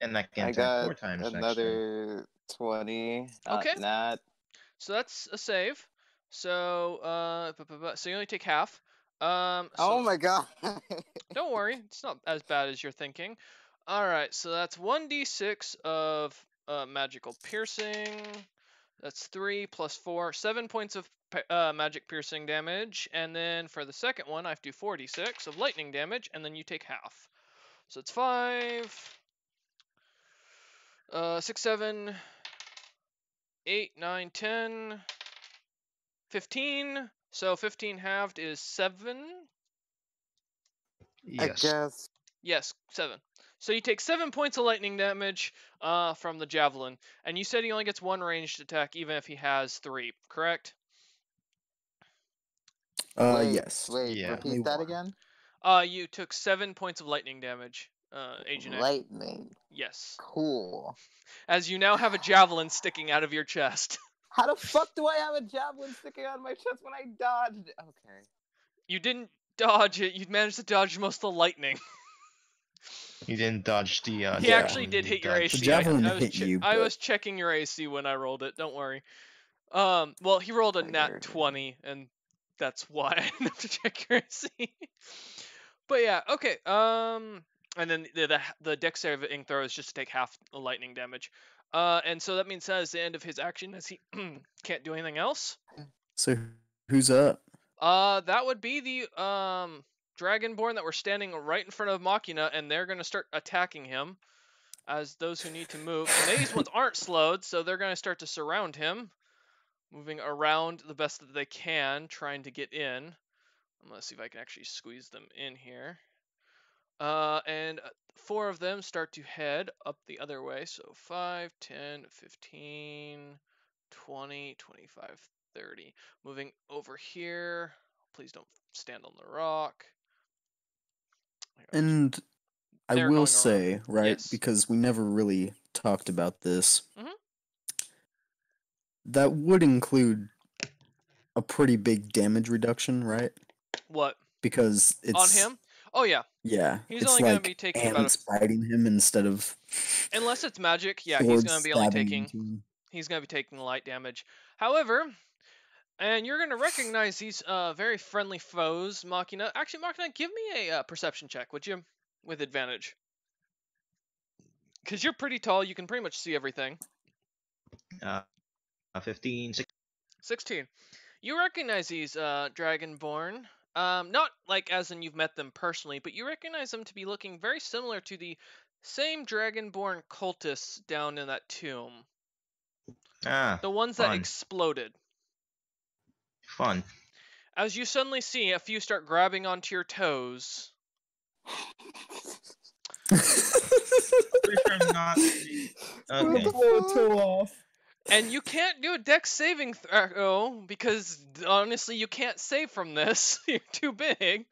Speaker 3: And I can
Speaker 4: I
Speaker 3: attack
Speaker 4: got
Speaker 3: 4 times next turn.
Speaker 4: another 20.
Speaker 1: Okay.
Speaker 4: Not.
Speaker 1: So that's a save. So so you only take half.
Speaker 4: Oh
Speaker 1: So
Speaker 4: my god.
Speaker 1: don't worry, it's not as bad as you're thinking. All right, so that's 1d6 of magical piercing. That's 3 plus 4, 7 points of magic piercing damage, and then for the second one, I have to do 4d6 of lightning damage, and then you take half. So it's 5, 6, 7, 8, 9, 10, 15. So 15 halved is 7.
Speaker 4: I
Speaker 3: Yes.
Speaker 4: guess.
Speaker 1: Yes, 7. So you take 7 points of lightning damage from the javelin, and you said he only gets 1 ranged attack even if he has 3, correct?
Speaker 4: Wait,
Speaker 2: Yes.
Speaker 4: Wait,
Speaker 3: Yeah.
Speaker 4: repeat
Speaker 2: Only
Speaker 4: that
Speaker 2: one.
Speaker 4: again?
Speaker 1: You took 7 points of lightning damage, Agent X.
Speaker 4: Lightning.
Speaker 1: Yes.
Speaker 4: Cool.
Speaker 1: As you now have a javelin sticking out of your chest.
Speaker 4: How the fuck do I have a javelin sticking out of my chest when I dodged? Okay.
Speaker 1: You didn't dodge it, you managed to dodge most of the lightning.
Speaker 3: You didn't dodge the.
Speaker 1: He
Speaker 2: Yeah.
Speaker 1: actually did
Speaker 3: you
Speaker 1: hit your
Speaker 3: dodged
Speaker 1: AC.
Speaker 2: The javelin
Speaker 1: I was
Speaker 2: hit you,
Speaker 1: I
Speaker 2: but-
Speaker 1: was checking your AC when I rolled it, don't worry. Well, he rolled a nat 20, and that's why I didn't have to check your AC. But yeah, okay. And then the dex saving throw is just to take half the lightning damage. And so that means that is the end of his action, as he can't do anything else.
Speaker 2: So who's up?
Speaker 1: That would be the Dragonborn that were standing right in front of Machina, and they're gonna start attacking him as those who need to move. And these ones aren't slowed, so they're gonna start to surround him, moving around the best that they can, trying to get in. I'm gonna see if I can actually squeeze them in here. And 4 of them start to head up the other way. So 5, 10, 15, 20, 25, 30. Moving over here. Please don't stand on the rock.
Speaker 2: And I
Speaker 1: They're
Speaker 2: will
Speaker 1: going
Speaker 2: say, right,
Speaker 1: Yes.
Speaker 2: because we never really talked about this,
Speaker 1: Mhm.
Speaker 2: that would include a pretty big damage reduction, right?
Speaker 1: What?
Speaker 2: Because it's
Speaker 1: On him? Oh, yeah.
Speaker 2: Yeah,
Speaker 1: He's
Speaker 2: it's
Speaker 1: only gonna
Speaker 2: like
Speaker 1: be taking about
Speaker 2: ants biting him instead of
Speaker 1: Unless it's magic, yeah, he's
Speaker 2: swords
Speaker 1: gonna be only
Speaker 2: stabbing
Speaker 1: taking
Speaker 2: into him.
Speaker 1: he's gonna be taking light damage. However, and you're gonna recognize these very friendly foes, Machina. Actually, Machina, give me a perception check, would you? With advantage. Because you're pretty tall, you can pretty much see everything.
Speaker 3: 15,
Speaker 1: 16. You recognize these Dragonborn. Not like as in you've met them personally, but you recognize them to be looking very similar to the same Dragonborn cultists down in that tomb. The ones that
Speaker 3: fun.
Speaker 1: exploded.
Speaker 3: Fun.
Speaker 1: As you suddenly see a few start grabbing onto your toes.
Speaker 3: Pretty sure I'm not. Okay.
Speaker 2: Blow a toe off.
Speaker 1: And you can't do a dex saving throw because honestly you can't save from this. You're too big.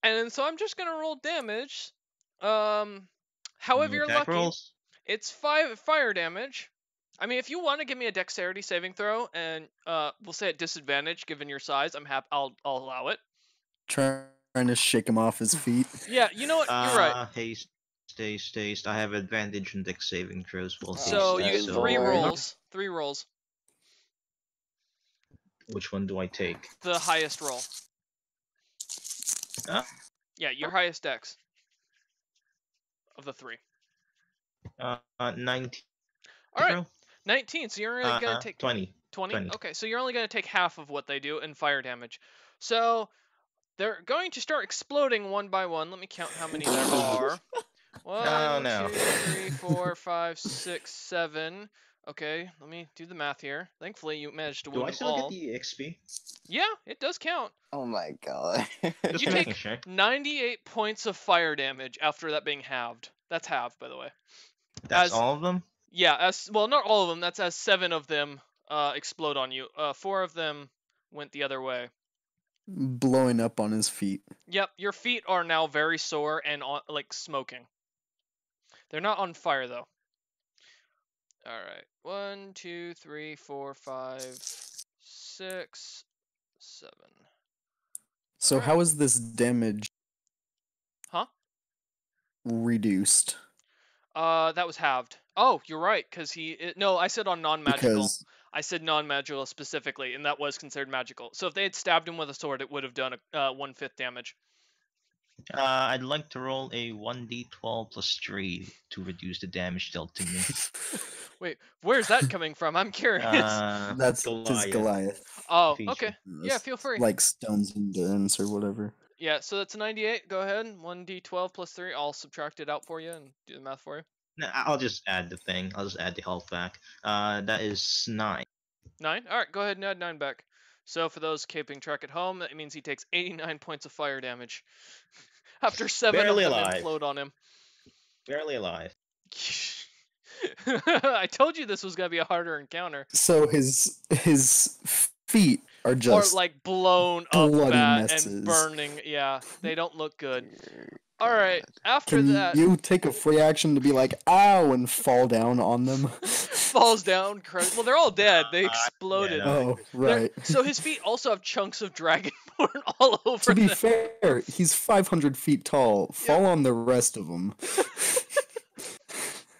Speaker 1: And so I'm just gonna roll damage. However you're
Speaker 3: Attack
Speaker 1: lucky.
Speaker 3: rolls?
Speaker 1: It's 5 fire damage. I mean, if you want to give me a dexterity saving throw, and we'll say at disadvantage given your size, I'll allow it.
Speaker 2: Trying to shake him off his feet.
Speaker 1: Yeah, you know what? You're right.
Speaker 3: Haste. I have advantage in dex saving throws. Well,
Speaker 1: So you
Speaker 3: haste,
Speaker 1: get
Speaker 3: so
Speaker 1: 3
Speaker 4: boy.
Speaker 1: rolls. 3 rolls.
Speaker 3: Which one do I take?
Speaker 1: The highest roll.
Speaker 3: Huh?
Speaker 1: Yeah, your highest dex. Of the 3.
Speaker 3: 19.
Speaker 1: All right.
Speaker 3: Roll?
Speaker 1: 19. So you're only gonna take
Speaker 3: 20.
Speaker 1: 20?
Speaker 3: 20.
Speaker 1: Okay, so you're only going to take half of what they do in fire damage. So they're going to start exploding one by one. Let me count how many there are. 1,
Speaker 3: no.
Speaker 1: 2, 3, 4, 5, 6, 7. Okay, let me do the math here. Thankfully, you managed to
Speaker 3: Do
Speaker 1: win
Speaker 3: I
Speaker 1: them
Speaker 3: still
Speaker 1: all.
Speaker 3: get the XP?
Speaker 1: Yeah, it does count.
Speaker 4: Oh my god.
Speaker 3: Just
Speaker 1: You
Speaker 3: making
Speaker 1: take
Speaker 3: sure.
Speaker 1: 98 points of fire damage after that being halved. That's halved, by the way.
Speaker 3: That's
Speaker 1: as-
Speaker 3: all of them?
Speaker 1: Yeah, well, not all of them. That's as 7 of them explode on you. 4 of them went the other way.
Speaker 2: Blowing up on his feet.
Speaker 1: Yep, your feet are now very sore and like smoking. They're not on fire though. All right, 1, 2, 3, 4, 5, 6, 7.
Speaker 2: So
Speaker 1: Alright.
Speaker 2: how is this damage
Speaker 1: Huh?
Speaker 2: reduced?
Speaker 1: That was halved. Oh, you're right, because no, I said on non-magical.
Speaker 2: Because
Speaker 1: I said non-magical specifically, and that was considered magical. So if they had stabbed him with a sword, it would have done a 1/5 damage.
Speaker 3: I'd like to roll a 1d12 plus 3 to reduce the damage dealt to me.
Speaker 1: Wait, where's that coming from? I'm curious.
Speaker 2: that's his Goliath.
Speaker 1: Oh,
Speaker 3: feature.
Speaker 1: okay. Yeah, feel free.
Speaker 2: Like Stone's Endurance or whatever.
Speaker 1: Yeah, so that's a 98. Go ahead. 1d12 plus 3. I'll subtract it out for you and do the math for you.
Speaker 3: No, I'll just add the thing. I'll just add the health back. That is 9.
Speaker 1: 9? Alright, go ahead and add 9 back. So for those keeping track at home, that means he takes 89 points of fire damage. After 7
Speaker 3: Barely
Speaker 1: of them
Speaker 3: alive.
Speaker 1: implode on him.
Speaker 3: Barely alive.
Speaker 1: I told you this was going to be a harder encounter.
Speaker 2: So his feet are just
Speaker 1: Or like blown up
Speaker 2: bloody
Speaker 1: bad
Speaker 2: messes.
Speaker 1: and burning. Yeah, they don't look good.
Speaker 4: Dear
Speaker 1: Alright,
Speaker 4: God.
Speaker 1: after
Speaker 2: Can
Speaker 1: that...
Speaker 2: you take a free action to be like, ow, and fall down on them?
Speaker 1: falls down. Well, they're all dead. They
Speaker 3: Yeah,
Speaker 1: exploded.
Speaker 3: no.
Speaker 2: Oh, right.
Speaker 1: So his feet also have chunks of dragonborn all over
Speaker 2: To be
Speaker 1: them.
Speaker 2: fair, he's 500 feet tall. Fall on the rest of them.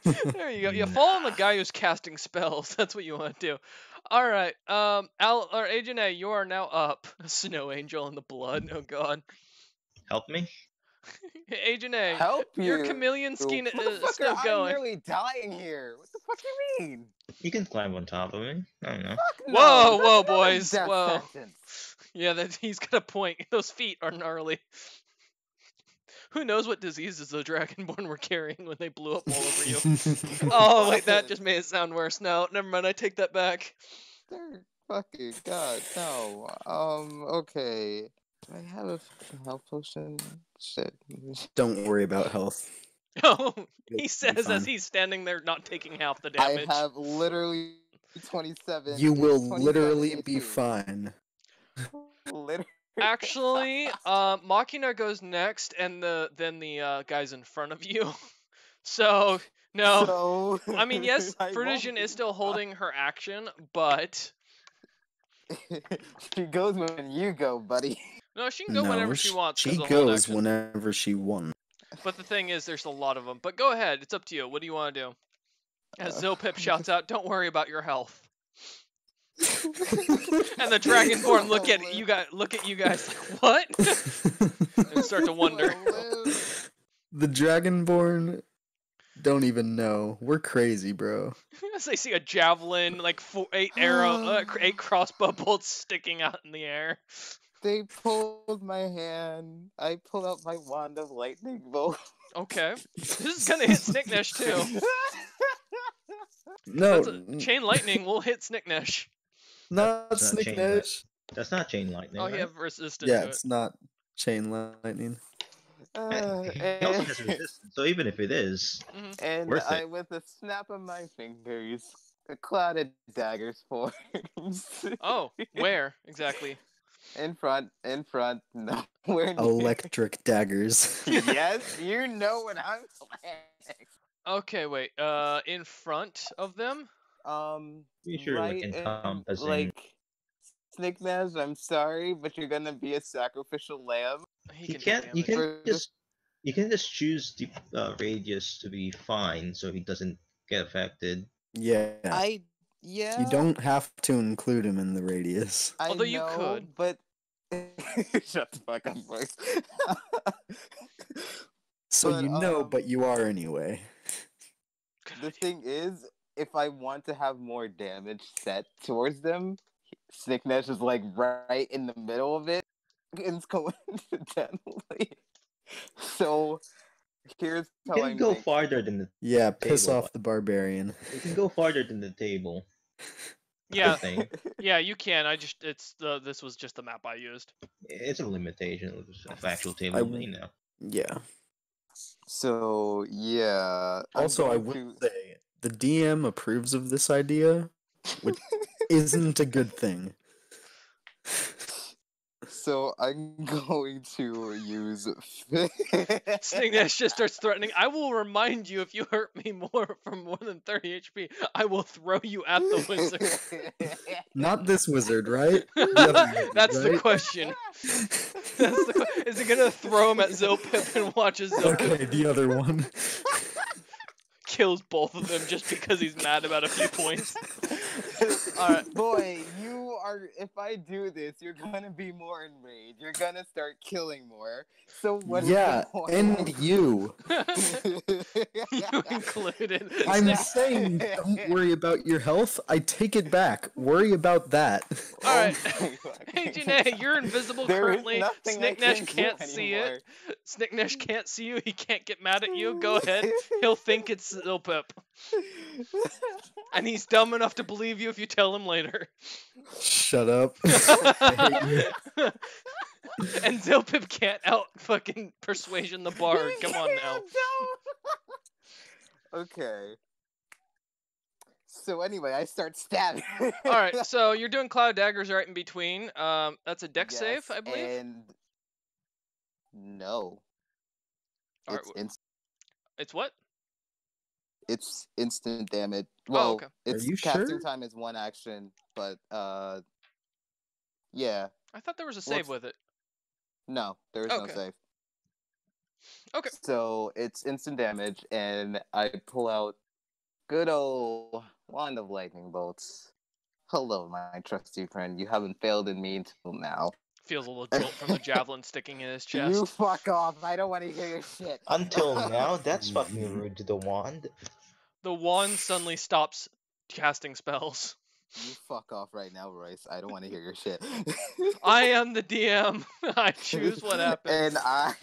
Speaker 1: There you go. You fall on the guy who's casting spells. That's what you want to do. All right. Agent A, you are now up. Snow Angel in the blood. Oh God.
Speaker 3: Help me?
Speaker 1: Agent A,
Speaker 4: Help you.
Speaker 1: your chameleon skin is
Speaker 4: Motherfucker,
Speaker 1: still
Speaker 4: I'm
Speaker 1: going.
Speaker 4: nearly dying here. What the fuck do you mean?
Speaker 3: You can climb on top of me. I don't know.
Speaker 4: Fuck no.
Speaker 1: Whoa,
Speaker 4: That's
Speaker 1: whoa,
Speaker 4: another
Speaker 1: boys.
Speaker 4: death
Speaker 1: Whoa.
Speaker 4: sentence.
Speaker 1: Yeah, he's got a point. Those feet are gnarly. Who knows what diseases the Dragonborn were carrying when they blew up all over you? Oh, wait, that just made it sound worse. No, never mind. I take that back.
Speaker 4: Dear fucking God, no. Okay. Do I have a fucking health potion? Shit.
Speaker 2: Don't worry about health.
Speaker 1: Oh,
Speaker 2: You'll
Speaker 1: he
Speaker 2: be
Speaker 1: says
Speaker 2: fine.
Speaker 1: as he's standing there not taking half the
Speaker 4: I
Speaker 1: damage.
Speaker 4: have literally 27.
Speaker 2: You will
Speaker 4: 27
Speaker 2: literally
Speaker 4: is
Speaker 2: be
Speaker 4: two.
Speaker 2: fine.
Speaker 4: Literally.
Speaker 1: Actually, Machina goes next, and then the guys in front of you. So, no.
Speaker 4: So,
Speaker 1: I mean, yes,
Speaker 4: I won't
Speaker 1: Fruitigen is
Speaker 4: be
Speaker 1: still holding her action, but...
Speaker 4: fine. She goes when you go, buddy.
Speaker 1: No, she can go whenever she wants. 'cause
Speaker 2: She
Speaker 1: of the hold
Speaker 2: goes
Speaker 1: action.
Speaker 2: whenever she wants.
Speaker 1: But the thing is, there's a lot of them. But go ahead, it's up to you. What do you want to do? As Zilpip shouts out, "Don't worry about your health." And the Dragonborn look at you guys like, what? And start to wonder.
Speaker 2: The Dragonborn don't even know. We're crazy, bro.
Speaker 1: As they see a javelin, like 8 crossbow bolts sticking out in the air.
Speaker 4: They pulled my hand. I pulled out my wand of lightning bolt.
Speaker 1: Okay, this is gonna hit Snicknesh too.
Speaker 2: No,
Speaker 1: Chain lightning will hit Snicknesh.
Speaker 2: not
Speaker 3: That's not chain
Speaker 2: Snicknesh.
Speaker 3: That's not chain lightning.
Speaker 1: Oh,
Speaker 3: right?
Speaker 1: you have resistance
Speaker 2: Yeah,
Speaker 1: to it.
Speaker 2: it's not chain lightning.
Speaker 3: He also has resistance, so even if it is,
Speaker 4: And
Speaker 3: worth
Speaker 4: I,
Speaker 3: it.
Speaker 4: with a snap of my fingers, a cloud of daggers forms.
Speaker 1: Oh, where exactly?
Speaker 4: In front, no, where near.
Speaker 2: Electric daggers.
Speaker 4: Yes, you know what I'm saying.
Speaker 1: Okay, wait. In front of them?
Speaker 3: Pretty sure, like, encompassing-
Speaker 4: like, Snicknaz, I'm sorry, but you're gonna be a sacrificial lamb.
Speaker 1: He
Speaker 3: You
Speaker 1: can
Speaker 3: can't.
Speaker 1: take
Speaker 3: You
Speaker 1: damage.
Speaker 3: can just choose the radius to be fine, so he doesn't get affected.
Speaker 2: Yeah.
Speaker 4: Yeah.
Speaker 2: You don't have to include him in the radius.
Speaker 4: I
Speaker 1: Although you
Speaker 4: know,
Speaker 1: could.
Speaker 4: but shut the fuck up, boys.
Speaker 2: So
Speaker 4: But,
Speaker 2: you know, but you are anyway.
Speaker 4: The thing is, if I want to have more damage set towards them, Snicknesh is like right in the middle of it. It's coincidentally. So here's
Speaker 3: You
Speaker 4: how
Speaker 3: can
Speaker 4: I'm
Speaker 3: go
Speaker 4: thinking.
Speaker 3: farther than the.
Speaker 2: Yeah, piss
Speaker 3: Table.
Speaker 2: off the barbarian.
Speaker 3: You can go farther than the table.
Speaker 1: Yeah,
Speaker 3: Thing.
Speaker 1: yeah, you can. This was just the map I used.
Speaker 3: It's a limitation of actual table,
Speaker 2: I-
Speaker 3: but you know.
Speaker 2: Yeah.
Speaker 4: So yeah. I'm
Speaker 2: Also, I
Speaker 4: going
Speaker 2: would say the DM approves of this idea, which isn't a good thing.
Speaker 4: So I'm going to use.
Speaker 1: Snignash just starts threatening. I will remind you if you hurt me for more than 30 HP, I will throw you at the wizard.
Speaker 2: Not this wizard, right? The other wizard,
Speaker 1: That's the
Speaker 2: right?
Speaker 1: question. That's the is he gonna throw him at Zilpip and watch as Zilpip
Speaker 2: Okay, the other one.
Speaker 1: kills both of them just because he's mad about a few points? Alright.
Speaker 4: Boy, you are. If I do this, you're gonna be more enraged. You're gonna start killing more. So what?
Speaker 2: Yeah, and you.
Speaker 1: You included.
Speaker 2: I'm saying don't worry about your health. I take it back. Worry about that.
Speaker 1: Alright.
Speaker 4: Oh my God.
Speaker 1: Hey, Janae, you're invisible
Speaker 4: There is
Speaker 1: currently.
Speaker 4: nothing I
Speaker 1: Snicknash
Speaker 4: can do
Speaker 1: can't see
Speaker 4: anymore.
Speaker 1: it. Snicknash can't see you. He can't get mad at you. Go ahead. He'll think it's Zilpip. And he's dumb enough to believe you if you tell him later.
Speaker 2: Shut up. I hate you.
Speaker 1: And Zilpip can't out fucking persuasion the bard. Come on now.
Speaker 4: Okay. So anyway, I start stabbing.
Speaker 1: Alright, so you're doing Cloud Daggers right in between. That's a dex save, I believe.
Speaker 4: And no,
Speaker 1: Alright, it's what?
Speaker 4: it's instant damage.
Speaker 1: Oh,
Speaker 4: Well,
Speaker 1: okay.
Speaker 4: it's
Speaker 2: Are you
Speaker 4: casting
Speaker 2: sure?
Speaker 4: time is one action, but yeah,
Speaker 1: I thought there was a save with it.
Speaker 4: no, there is no
Speaker 1: Okay.
Speaker 4: save.
Speaker 1: Okay.
Speaker 4: So it's instant damage, and I pull out good old wand of lightning bolts. Hello, my trusty friend. You haven't failed in me until now.
Speaker 1: Feels a little jolt from the javelin sticking in his
Speaker 4: You
Speaker 1: chest.
Speaker 4: fuck off. I don't want to hear your shit.
Speaker 3: Until now, that's fucking rude to the wand.
Speaker 1: The wand suddenly stops casting spells.
Speaker 4: You fuck off right now, Royce. I don't want to hear your shit.
Speaker 1: I am the DM. I choose what happens.
Speaker 4: And I.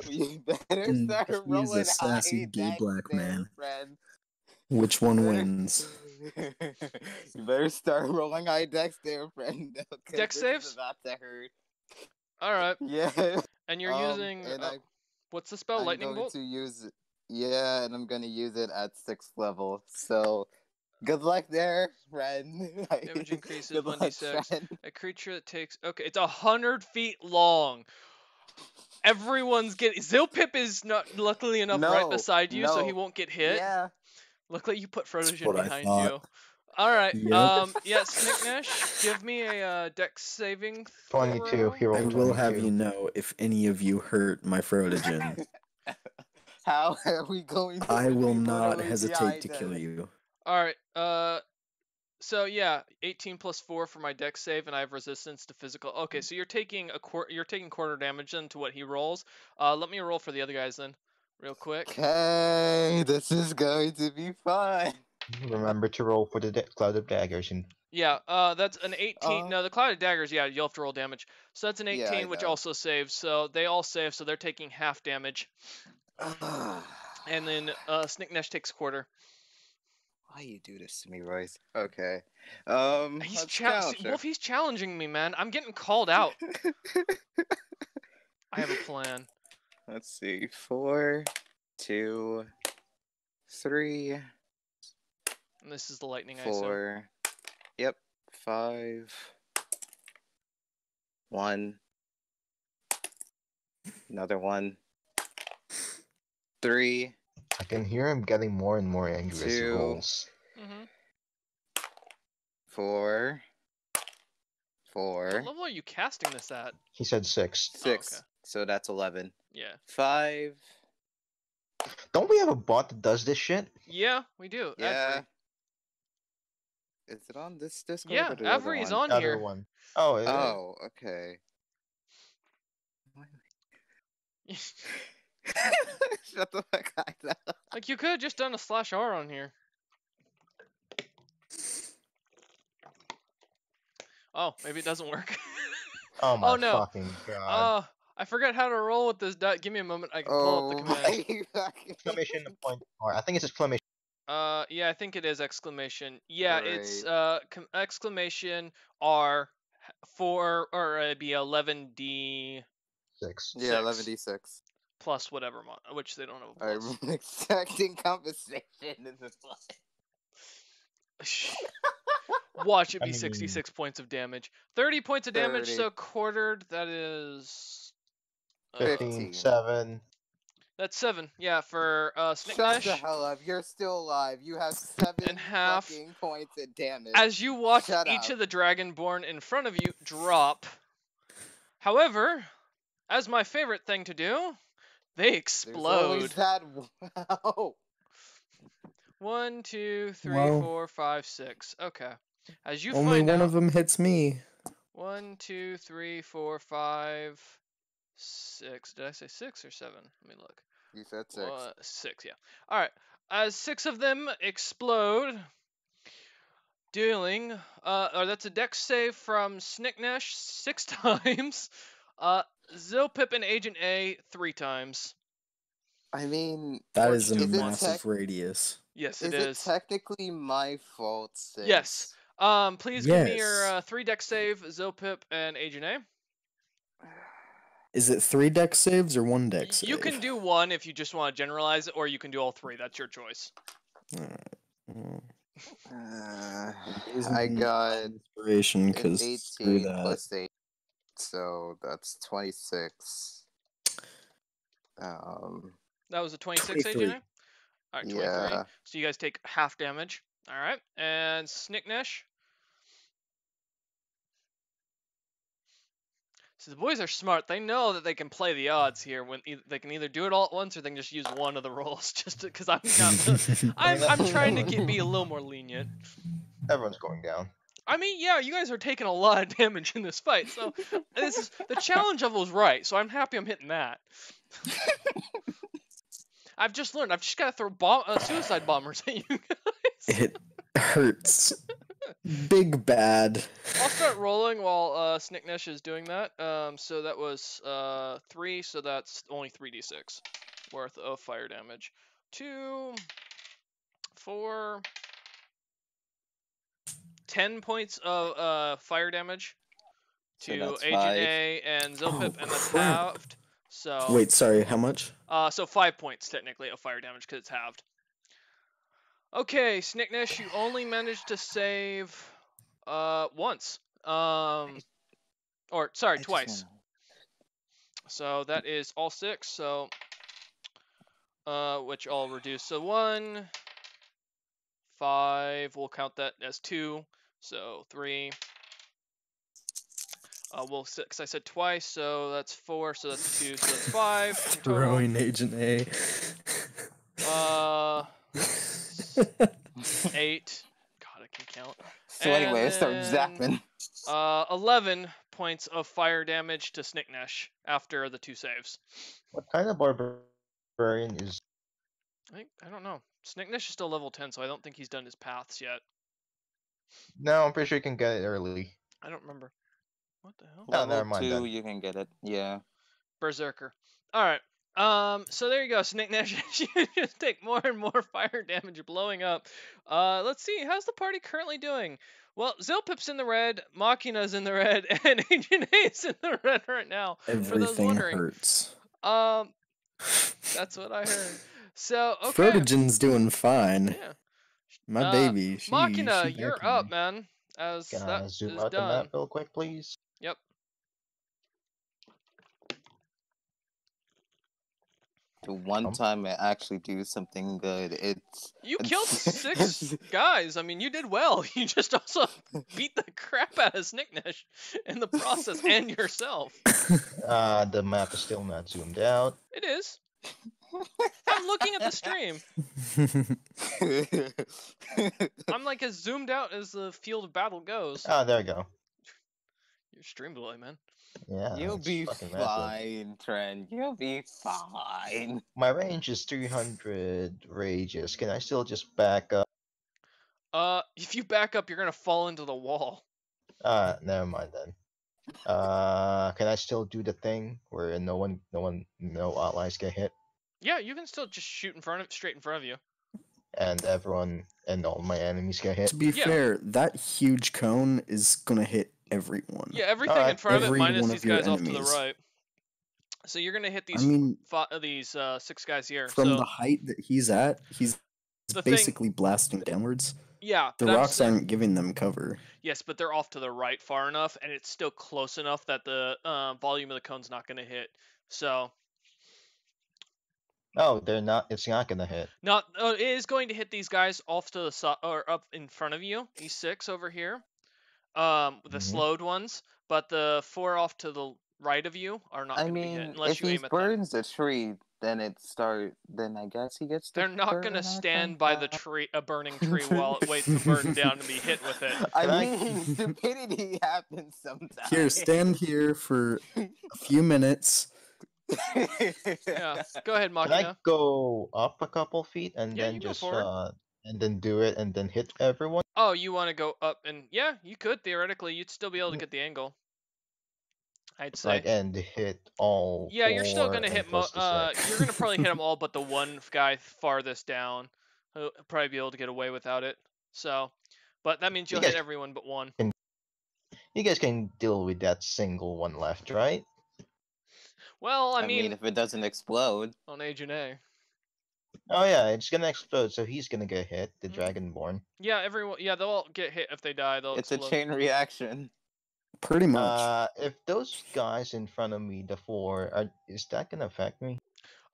Speaker 4: You better
Speaker 2: And
Speaker 4: start
Speaker 2: he's a
Speaker 4: rolling
Speaker 2: sassy
Speaker 4: high
Speaker 2: gay
Speaker 4: dice
Speaker 2: black
Speaker 4: there,
Speaker 2: man.
Speaker 4: friend.
Speaker 2: Which one wins?
Speaker 4: You better start rolling high dex there, friend. 'Cause
Speaker 1: Dex
Speaker 4: this
Speaker 1: saves?
Speaker 4: is about to hurt.
Speaker 1: Alright.
Speaker 4: Yeah.
Speaker 1: And you're using.
Speaker 4: And
Speaker 1: What's the spell?
Speaker 4: I'm
Speaker 1: Lightning
Speaker 4: going
Speaker 1: bolt?
Speaker 4: to use it. Yeah, and I'm gonna use it at 6th level. So, good luck there, friend.
Speaker 1: Damage increases
Speaker 4: Good luck,
Speaker 1: 1d6.
Speaker 4: friend.
Speaker 1: A creature that takes. Okay, it's 100 feet long. Everyone's getting. Zilpip is not luckily enough right
Speaker 4: No,
Speaker 1: beside you, so he
Speaker 4: no.
Speaker 1: won't get hit.
Speaker 4: Yeah.
Speaker 1: Luckily, you put Frodogen
Speaker 2: what I
Speaker 1: behind
Speaker 2: thought.
Speaker 1: you. All right.
Speaker 2: Yep.
Speaker 1: Yeah, Snicknash, give me a dex saving
Speaker 3: 22.
Speaker 1: throw.
Speaker 3: He rolled
Speaker 2: I will have
Speaker 3: 22.
Speaker 2: you know if any of you hurt my Frodogen,
Speaker 4: How are we going to
Speaker 2: I will
Speaker 4: defeat
Speaker 2: not
Speaker 4: literally the
Speaker 2: hesitate to
Speaker 4: idol?
Speaker 2: kill you.
Speaker 1: All right. So yeah, 18 plus 4 for my dex save, and I have resistance to physical. Okay, so you're taking quarter damage then to what he rolls. Let me roll for the other guys then, real quick.
Speaker 4: Okay, this is going to be fun.
Speaker 3: Remember to roll for the Cloud of Daggers. And
Speaker 1: Yeah, that's an 18. No, the Cloud of Daggers, yeah, you'll have to roll damage. So that's an 18,
Speaker 4: Yeah, I
Speaker 1: which
Speaker 4: know.
Speaker 1: also saves. So they all save, so they're taking half damage. And then Snicknash takes quarter.
Speaker 4: Why you do this to me, Royce? Okay.
Speaker 1: He's
Speaker 4: let's counter.
Speaker 1: Wolf, he's challenging me, man. I'm getting called out. I have a plan.
Speaker 4: Let's see. 4, 2, 3,
Speaker 1: And this is the lightning, I assume.
Speaker 4: 4. Yep. 5. 1. Another 1. 3.
Speaker 3: I can hear him getting more and more angry as he
Speaker 4: 2.
Speaker 3: rolls.
Speaker 1: Mm-hmm.
Speaker 4: 4.
Speaker 1: What
Speaker 4: 4.
Speaker 1: level are you casting this at?
Speaker 3: He said 6.
Speaker 4: 6.
Speaker 1: okay.
Speaker 4: So that's 11.
Speaker 1: Yeah.
Speaker 4: 5.
Speaker 3: Don't we have a bot that does this shit?
Speaker 1: Yeah, we do.
Speaker 4: Yeah.
Speaker 1: Adfree.
Speaker 4: Is it on this Discord?
Speaker 1: Yeah,
Speaker 4: or the other
Speaker 1: Avery is
Speaker 4: one?
Speaker 1: on
Speaker 3: Other
Speaker 1: here.
Speaker 3: one. Oh, is it?
Speaker 4: Oh, okay. Shut the fuck up.
Speaker 1: Like, you could have just done a /R on here. Oh, maybe it doesn't work.
Speaker 3: Oh my
Speaker 1: no.
Speaker 3: fucking god.
Speaker 1: I forgot how to roll with this die. Give me a moment. I can pull
Speaker 4: Oh
Speaker 1: up the
Speaker 4: my
Speaker 1: command.
Speaker 4: fucking.
Speaker 3: Exclamation point. Or I think it's exclamation.
Speaker 1: Yeah, I think it is exclamation. Yeah, it's
Speaker 4: Right.
Speaker 1: exclamation R 4 or it'd be 11D
Speaker 3: 6.
Speaker 4: Yeah,
Speaker 1: 6.
Speaker 4: 11d6.
Speaker 1: plus whatever which they don't have a plus.
Speaker 4: I'm expecting compensation in this one.
Speaker 1: Watch it
Speaker 3: I
Speaker 1: be
Speaker 3: mean-
Speaker 1: 66 points of damage. 30 points of damage,
Speaker 4: 30.
Speaker 1: so quartered, that is...
Speaker 3: 15,
Speaker 4: 15.
Speaker 3: 7.
Speaker 1: That's 7, yeah, for
Speaker 4: Shut the
Speaker 1: Snicknash.
Speaker 4: hell up! You're still alive. You have 7
Speaker 1: And half.
Speaker 4: fucking points of damage.
Speaker 1: As you watch
Speaker 4: Shut
Speaker 1: each
Speaker 4: up.
Speaker 1: of the Dragonborn in front of you drop. However, as my favorite thing to do, they
Speaker 4: There's always
Speaker 1: explode.
Speaker 4: that. Wow.
Speaker 1: 1, 2, 3,
Speaker 5: Wow.
Speaker 1: 4, 5, 6. Okay. As you
Speaker 2: Only
Speaker 1: find
Speaker 2: one
Speaker 1: out,
Speaker 2: of them hits me.
Speaker 1: 1, 2, 3, 4, 5, 6. Did I say 6 or 7? Let me look.
Speaker 4: You said 6.
Speaker 1: 6, yeah. All right. As 6 of them explode, dealing, or that's a dex save from Snicknash 6 times, Zilpip and Agent A 3 times.
Speaker 4: I mean,
Speaker 2: That
Speaker 1: Or
Speaker 2: is a
Speaker 1: just
Speaker 4: is it
Speaker 2: massive
Speaker 4: tech-
Speaker 2: radius.
Speaker 1: Yes,
Speaker 4: is
Speaker 1: it
Speaker 4: it
Speaker 1: is.
Speaker 4: technically my fault? Since...
Speaker 1: Yes. Please give me your
Speaker 2: Yes.
Speaker 1: 3 dex save, Zilpip and Agent A.
Speaker 2: Is it 3 dex saves or 1 dex save?
Speaker 1: You can do 1 if you just want to generalize it, or you can do all 3. That's your choice.
Speaker 2: Alright. Well,
Speaker 4: I
Speaker 2: using
Speaker 4: got
Speaker 2: inspiration
Speaker 4: an
Speaker 2: because screw
Speaker 4: 18
Speaker 2: that.
Speaker 4: plus 8, so that's 26.
Speaker 1: That was a 26, Agent A?
Speaker 2: 23.
Speaker 1: Alright, 23.
Speaker 4: Yeah.
Speaker 1: So you guys take half damage. Alright, and Snicknash. So the boys are smart. They know that they can play the odds here. When they can either do it all at once, or they can just use one of the rolls. Just because I'm not, I'm trying to be a little more lenient.
Speaker 3: Everyone's going down.
Speaker 1: I mean, yeah, you guys are taking a lot of damage in this fight. So this is the challenge level is right. So I'm happy I'm hitting that. I've just learned. I've just got to throw suicide bombers at you guys.
Speaker 2: It hurts. Big bad.
Speaker 1: I'll start rolling while Snicknash is doing that. So that was 3, so that's only 3d6 worth of fire damage. 2, 4, 10 points of fire damage
Speaker 4: So
Speaker 1: to
Speaker 4: that's
Speaker 1: Agent
Speaker 4: 5.
Speaker 1: A and Zilpip,
Speaker 2: Oh,
Speaker 1: and that's
Speaker 2: crap.
Speaker 1: halved. So
Speaker 2: Wait, sorry, how much?
Speaker 1: so 5 points technically of fire damage because it's halved. Okay, Snicknash, you only managed to save once. Or sorry, twice. So that is all 6. So which I'll reduce. So 1, 5. We'll count that as 2. So 3. Well, 6. I said twice, so that's 4. So that's 2. So that's 5 in total.
Speaker 2: Throwing Agent A.
Speaker 1: 8. God, I can count.
Speaker 4: So anyway, I start
Speaker 1: then,
Speaker 4: zapping.
Speaker 1: 11 points of fire damage to Snicknash after the 2 saves.
Speaker 3: What kind of barbarian is?
Speaker 1: I don't know. Snicknash is still level 10, so I don't think he's done his paths yet.
Speaker 3: No, I'm pretty sure you can get it early.
Speaker 1: I don't remember. What the hell?
Speaker 3: Oh, never
Speaker 4: Level
Speaker 3: mind
Speaker 4: 2,
Speaker 3: then.
Speaker 4: you can get it. Yeah.
Speaker 1: Berserker. Alright. So there you go, Snicknash. You just take more and more fire damage blowing up. Let's see, how's the party currently doing? Well, Zilpip's in the red, Machina's in the red, and Agent A's in the red right now. For those
Speaker 2: Everything
Speaker 1: wondering.
Speaker 2: hurts.
Speaker 1: That's what I heard. So, okay.
Speaker 2: Frodogen's doing fine.
Speaker 1: Yeah.
Speaker 2: My baby.
Speaker 1: Machina,
Speaker 2: she
Speaker 1: you're
Speaker 2: backing
Speaker 1: up,
Speaker 2: me.
Speaker 1: man. As
Speaker 3: Can
Speaker 1: that
Speaker 3: I zoom
Speaker 1: is
Speaker 3: out the
Speaker 1: done.
Speaker 3: map real quick, please?
Speaker 1: Yep.
Speaker 4: The one time I actually do something good, it's...
Speaker 1: You killed 6 guys. I mean, you did well. You just also beat the crap out of Snicknash in the process and yourself.
Speaker 3: The map is still not zoomed out.
Speaker 1: It is. I'm looking at the stream. I'm like as zoomed out as the field of battle goes.
Speaker 3: Ah, there we go.
Speaker 1: Your stream delay, man.
Speaker 3: Yeah,
Speaker 4: You'll
Speaker 3: it's
Speaker 4: be
Speaker 3: fucking massive.
Speaker 4: fine, Trent. You'll be fine.
Speaker 3: My range is 300 radius. Can I still just back up?
Speaker 1: If you back up, you're gonna fall into the wall.
Speaker 3: Never mind then. Can I still do the thing where no allies get hit,
Speaker 1: Yeah, you can still just shoot straight in front of you.
Speaker 3: and everyone and all my enemies get hit?
Speaker 2: To be
Speaker 1: Yeah.
Speaker 2: fair, that huge cone is gonna hit everyone.
Speaker 1: Yeah, everything in
Speaker 3: Alright.
Speaker 1: front of it,
Speaker 2: Every
Speaker 1: minus
Speaker 2: one
Speaker 1: these
Speaker 2: of your
Speaker 1: guys off to the
Speaker 2: enemies.
Speaker 1: right. So you're gonna hit
Speaker 2: I mean,
Speaker 1: these 6 guys here.
Speaker 2: from
Speaker 1: So
Speaker 2: the height that he's at, he's
Speaker 1: The thing-
Speaker 2: basically blasting downwards.
Speaker 1: Yeah,
Speaker 2: The
Speaker 1: but I'm
Speaker 2: rocks
Speaker 1: saying
Speaker 2: aren't giving them cover.
Speaker 1: yes, but they're off to the right far enough, and it's still close enough that the volume of the cone's not going to hit. So
Speaker 3: Oh, they're not. It's not gonna hit.
Speaker 1: not it is going to hit these guys off to the side or up in front of you. E6 over here, the
Speaker 3: Mhm.
Speaker 1: slowed ones, but the 4 off to the right of you are not
Speaker 4: I
Speaker 1: going to be hit
Speaker 4: mean,
Speaker 1: unless
Speaker 4: if
Speaker 1: you
Speaker 4: he
Speaker 1: aim at them.
Speaker 4: burns the tree, then then I guess he gets to
Speaker 1: They're not
Speaker 4: burn
Speaker 1: going to
Speaker 4: at
Speaker 1: stand
Speaker 4: them.
Speaker 1: by the tree, a burning tree, while it waits to burn down and be hit with it.
Speaker 4: I
Speaker 3: Can I-
Speaker 4: mean, stupidity happens sometimes.
Speaker 2: Here, stand here for a few minutes.
Speaker 1: Yeah, go ahead,
Speaker 3: Can I
Speaker 1: Machina.
Speaker 3: go up a couple feet and
Speaker 1: Yeah,
Speaker 3: then
Speaker 1: you go
Speaker 3: just
Speaker 1: forward.
Speaker 3: and then do it and then hit everyone?
Speaker 1: Oh, you want to go up and yeah, you could theoretically. You'd still be able to
Speaker 3: Yeah.
Speaker 1: get the angle. I'd say.
Speaker 3: Like and hit all
Speaker 1: Yeah, you're still
Speaker 3: 4
Speaker 1: gonna
Speaker 3: and
Speaker 1: hit.
Speaker 3: plus the 6.
Speaker 1: You're gonna probably hit them all, but the one guy farthest down, he'll probably be able to get away without it. So, but that means
Speaker 3: You
Speaker 1: you'll hit
Speaker 3: guys
Speaker 1: everyone but one.
Speaker 3: You guys can deal with that single one left, right?
Speaker 1: Well, I
Speaker 4: I mean,
Speaker 1: mean,
Speaker 4: if it doesn't explode.
Speaker 1: on Agent A.
Speaker 3: Oh yeah, it's gonna explode, so he's gonna get hit, the
Speaker 1: Mhm.
Speaker 3: Dragonborn.
Speaker 1: Yeah, everyone. Yeah, they'll all get hit if they die. They'll
Speaker 4: It's a
Speaker 1: explode.
Speaker 4: chain reaction.
Speaker 2: Pretty much.
Speaker 3: If those guys in front of me, the 4, is that gonna affect me?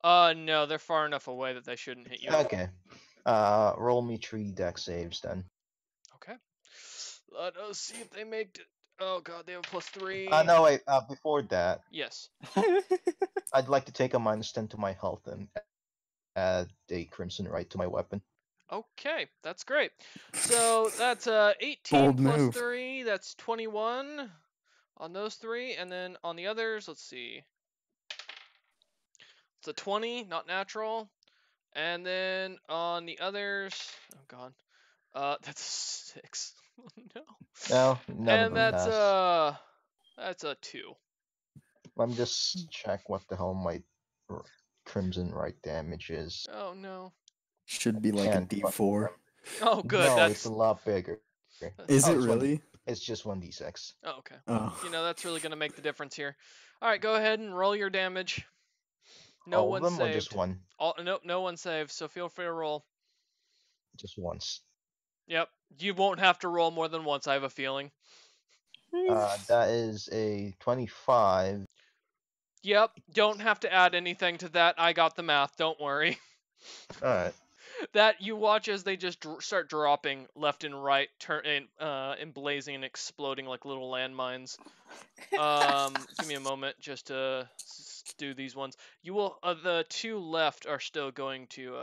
Speaker 1: No, they're far enough away that they shouldn't hit you.
Speaker 3: Okay. Roll me 3 deck saves then.
Speaker 1: Okay. Let us see if they make it. Oh god, they have a +3.
Speaker 3: No wait, before that,
Speaker 1: Yes.
Speaker 3: I'd like to take a -10 to my health and add a Crimson Right to my weapon.
Speaker 1: Okay, that's great. So that's 18
Speaker 2: Bold
Speaker 1: plus
Speaker 2: move.
Speaker 1: 3, that's 21 on those 3, and then on the others, let's see. It's a 20, not natural. And then on the others, oh god. That's a 6. Oh no.
Speaker 3: No, none of
Speaker 1: And
Speaker 3: them pass.
Speaker 1: that's a 2.
Speaker 3: Let me just check what the hell my Crimson Right damage is.
Speaker 1: Oh no.
Speaker 2: Should be like a
Speaker 3: And
Speaker 2: D4.
Speaker 1: Oh good,
Speaker 3: no, it's
Speaker 1: that's
Speaker 3: a lot bigger.
Speaker 2: Is
Speaker 3: Oh,
Speaker 2: it
Speaker 3: it's one-
Speaker 2: really?
Speaker 3: It's just 1d6.
Speaker 1: oh, okay.
Speaker 2: Oh.
Speaker 1: You know, that's really going to make the difference here. All right, go ahead and roll your damage. No
Speaker 3: All of
Speaker 1: one
Speaker 3: them or
Speaker 1: saved.
Speaker 3: just one?
Speaker 1: Nope, no one saved, so feel free to roll.
Speaker 3: Just once.
Speaker 1: Yep, you won't have to roll more than once, I have a feeling.
Speaker 3: That is a 25.
Speaker 1: Yep, don't have to add anything to that. I got the math, don't worry.
Speaker 3: Alright.
Speaker 1: That you watch as they just start dropping left and right, and blazing and exploding like little landmines. Give me a moment just to do these ones. You will the 2 left are still going to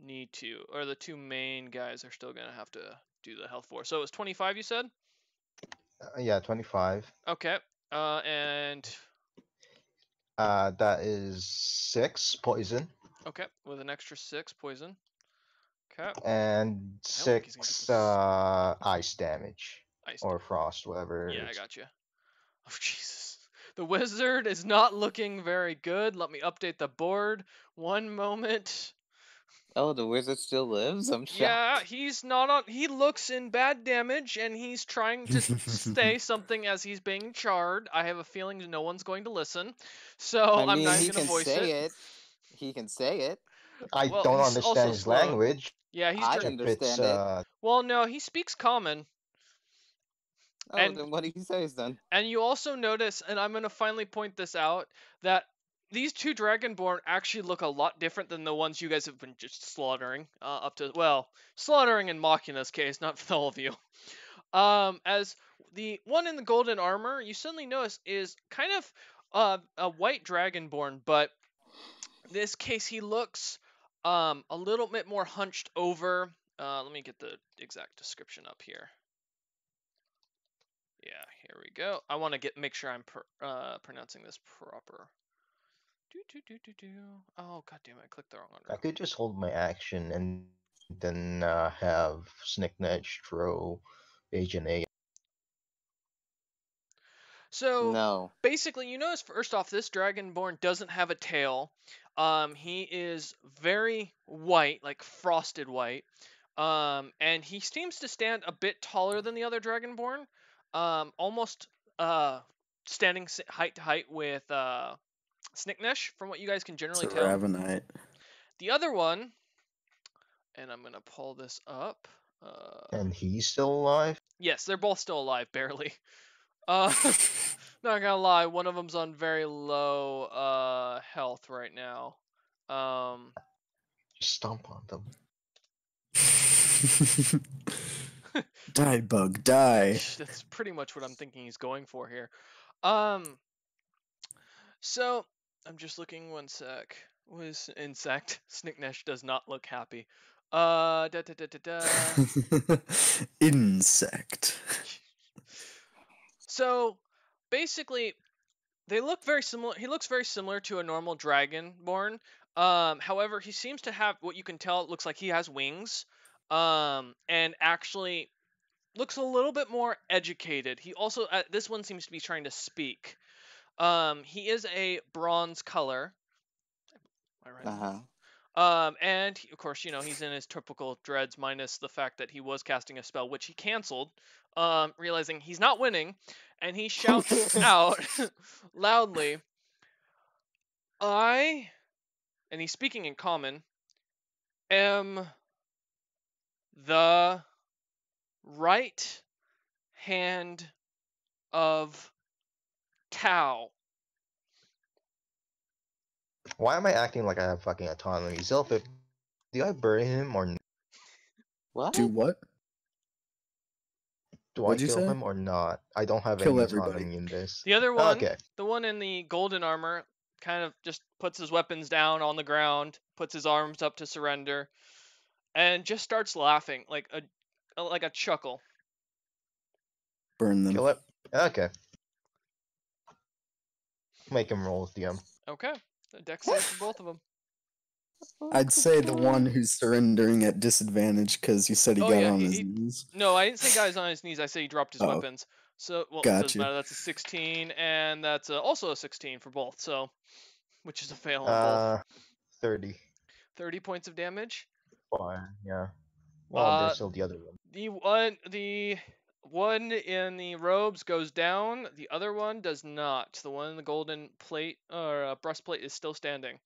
Speaker 1: need to, or the 2 main guys are still gonna have to do the health for. So it was 25, you said?
Speaker 3: Yeah, 25.
Speaker 1: Okay. And
Speaker 3: That is 6 poison.
Speaker 1: okay, with an extra 6 poison. Okay.
Speaker 3: And
Speaker 1: I don't think he's gonna get
Speaker 3: 6
Speaker 1: this
Speaker 3: ice damage.
Speaker 1: ice.
Speaker 3: Or frost, whatever.
Speaker 1: Yeah, I
Speaker 3: it's-
Speaker 1: got you. Oh Jesus. The wizard is not looking very good. Let me update the board. One moment.
Speaker 4: Oh, the wizard still lives? I'm shocked.
Speaker 1: Yeah, he's not on. He looks in bad damage, and he's trying to say something as he's being charred. I have a feeling no one's going to listen, so
Speaker 4: I
Speaker 1: I'm
Speaker 4: mean,
Speaker 1: not
Speaker 4: he
Speaker 1: going to
Speaker 4: can
Speaker 1: voice
Speaker 4: say
Speaker 1: it.
Speaker 4: it. He can say it.
Speaker 3: I
Speaker 1: Well,
Speaker 3: don't
Speaker 1: he's
Speaker 3: understand
Speaker 1: also
Speaker 3: his
Speaker 1: slowed.
Speaker 3: language.
Speaker 1: Yeah, he's
Speaker 4: I
Speaker 1: dr-
Speaker 3: If it's,
Speaker 4: understand it.
Speaker 1: well, no, he speaks common,
Speaker 4: Oh,
Speaker 1: and
Speaker 4: then what do he say then?
Speaker 1: and you also notice, and I'm going to finally point this out, that these 2 Dragonborn actually look a lot different than the ones you guys have been just slaughtering up to. Well, slaughtering in Machina's case, not for all of you. As the one in the golden armor, you suddenly notice is kind of a white Dragonborn, but in this case he looks a little bit more hunched over. Let me get the exact description up here. Yeah, here we go. I want to make sure I'm pronouncing this proper. Oh god damn it! I clicked the wrong one.
Speaker 3: I could just hold my action and then have Snicknedge throw Agent A.
Speaker 1: So
Speaker 4: No.
Speaker 1: basically, you notice first off, this Dragonborn doesn't have a tail. He is very white, like frosted white. And he seems to stand a bit taller than the other Dragonborn. Almost standing height to height with Snicknesh, from what you guys can
Speaker 2: It's
Speaker 1: generally
Speaker 2: a
Speaker 1: tell.
Speaker 2: Ravenite.
Speaker 1: The other one, and I'm gonna pull this up.
Speaker 3: And he's still alive?
Speaker 1: Yes, they're both still alive, barely. Uh, not gonna lie, one of them's on very low health right now.
Speaker 3: Just stomp on them.
Speaker 2: Die, bug, die.
Speaker 1: That's pretty much what I'm thinking he's going for here. Um, so I'm just looking one sec. Was insect? Snicknesh does not look happy. Da da da da da.
Speaker 2: Insect.
Speaker 1: So basically, they look very similar. He looks very similar to a normal dragonborn. However, he seems to have what you can tell. It looks like he has wings. And actually looks a little bit more educated. He also this one seems to be trying to speak. He is a bronze color. Am I right?
Speaker 4: Uh-huh.
Speaker 1: And of course, he's in his typical dreads, minus the fact that he was casting a spell, which he canceled, realizing he's not winning, and he shouts out loudly, "I," and he's speaking in common, "am the right hand of Tao."
Speaker 3: Why am I acting like I have fucking autonomy? Zelfip, do I bury him or
Speaker 4: What?
Speaker 2: Do what?
Speaker 3: do I
Speaker 2: What'd you
Speaker 3: kill
Speaker 2: say?
Speaker 3: him or not? I don't have
Speaker 2: Kill
Speaker 3: any
Speaker 2: everybody.
Speaker 3: autonomy in this.
Speaker 1: The other one,
Speaker 3: Okay.
Speaker 1: the one in the golden armor, kind of just puts his weapons down on the ground, puts his arms up to surrender, and just starts laughing like a chuckle.
Speaker 2: Burn them.
Speaker 3: Kill it? Okay. Make him roll with the
Speaker 1: Okay, a dex save for both of them.
Speaker 2: I'd say the one who's surrendering at disadvantage because you said he
Speaker 1: Oh,
Speaker 2: got
Speaker 1: yeah,
Speaker 2: on
Speaker 1: he-
Speaker 2: his
Speaker 1: he-
Speaker 2: knees.
Speaker 1: No, I didn't say guys on his knees. I say he dropped his
Speaker 2: Oh,
Speaker 1: weapons. So, well, it doesn't
Speaker 2: gotcha.
Speaker 1: matter. That's a 16, and that's also a 16 for both. So, which is a fail on both.
Speaker 3: 30.
Speaker 1: 30 points of damage.
Speaker 3: Fine, yeah. Well, there's
Speaker 1: Uh,
Speaker 3: still the other one.
Speaker 1: The one in the robes goes down. The other one does not. The one in the golden plate or breastplate is still standing.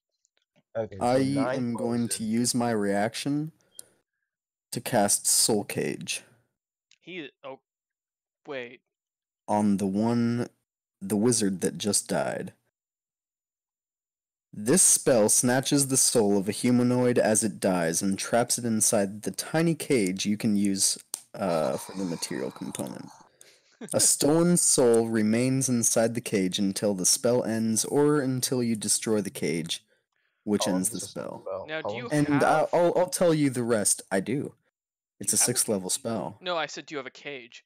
Speaker 3: Okay,
Speaker 2: I
Speaker 3: so 9
Speaker 2: am going to
Speaker 3: poison.
Speaker 2: use my reaction to cast Soul Cage
Speaker 1: Oh, wait.
Speaker 2: on the wizard that just died. This spell snatches the soul of a humanoid as it dies and traps it inside the tiny cage you can use for the material component. A stolen soul remains inside the cage until the spell ends or until you destroy the cage, which
Speaker 3: How long
Speaker 2: ends the
Speaker 3: does this
Speaker 2: spell.
Speaker 1: Now,
Speaker 3: How
Speaker 1: do you
Speaker 3: long-
Speaker 2: And
Speaker 1: have?
Speaker 2: I'll tell you the rest. I do. It's
Speaker 1: You
Speaker 2: a
Speaker 1: have a
Speaker 2: 6th level spell.
Speaker 1: No, I said, do you have a cage?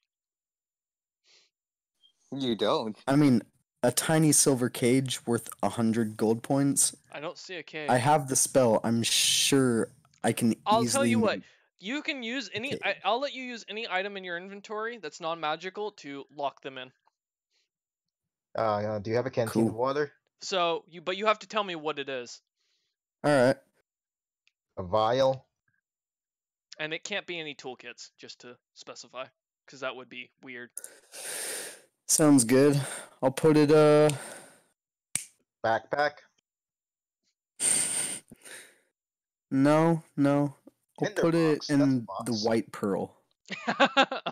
Speaker 4: You don't.
Speaker 2: I mean, a tiny silver cage worth 100 gold points.
Speaker 1: I don't see a cage.
Speaker 2: I have the spell. I'm sure I can
Speaker 1: I'll
Speaker 2: easily
Speaker 1: tell you what.
Speaker 2: make-
Speaker 1: You can use any.
Speaker 2: cage.
Speaker 1: I'll let you use any item in your inventory that's non-magical to lock them in.
Speaker 3: do you have a canteen of
Speaker 2: Cool.
Speaker 3: water?
Speaker 1: So but you have to tell me what it is,
Speaker 2: Alright.
Speaker 3: A vial?
Speaker 1: and it can't be any toolkits, just to specify, because that would be weird.
Speaker 2: Sounds good. I'll put it,
Speaker 3: Backpack?
Speaker 2: No. I'll put it
Speaker 3: Tinderbox, that's a
Speaker 2: in the
Speaker 3: box.
Speaker 2: white pearl.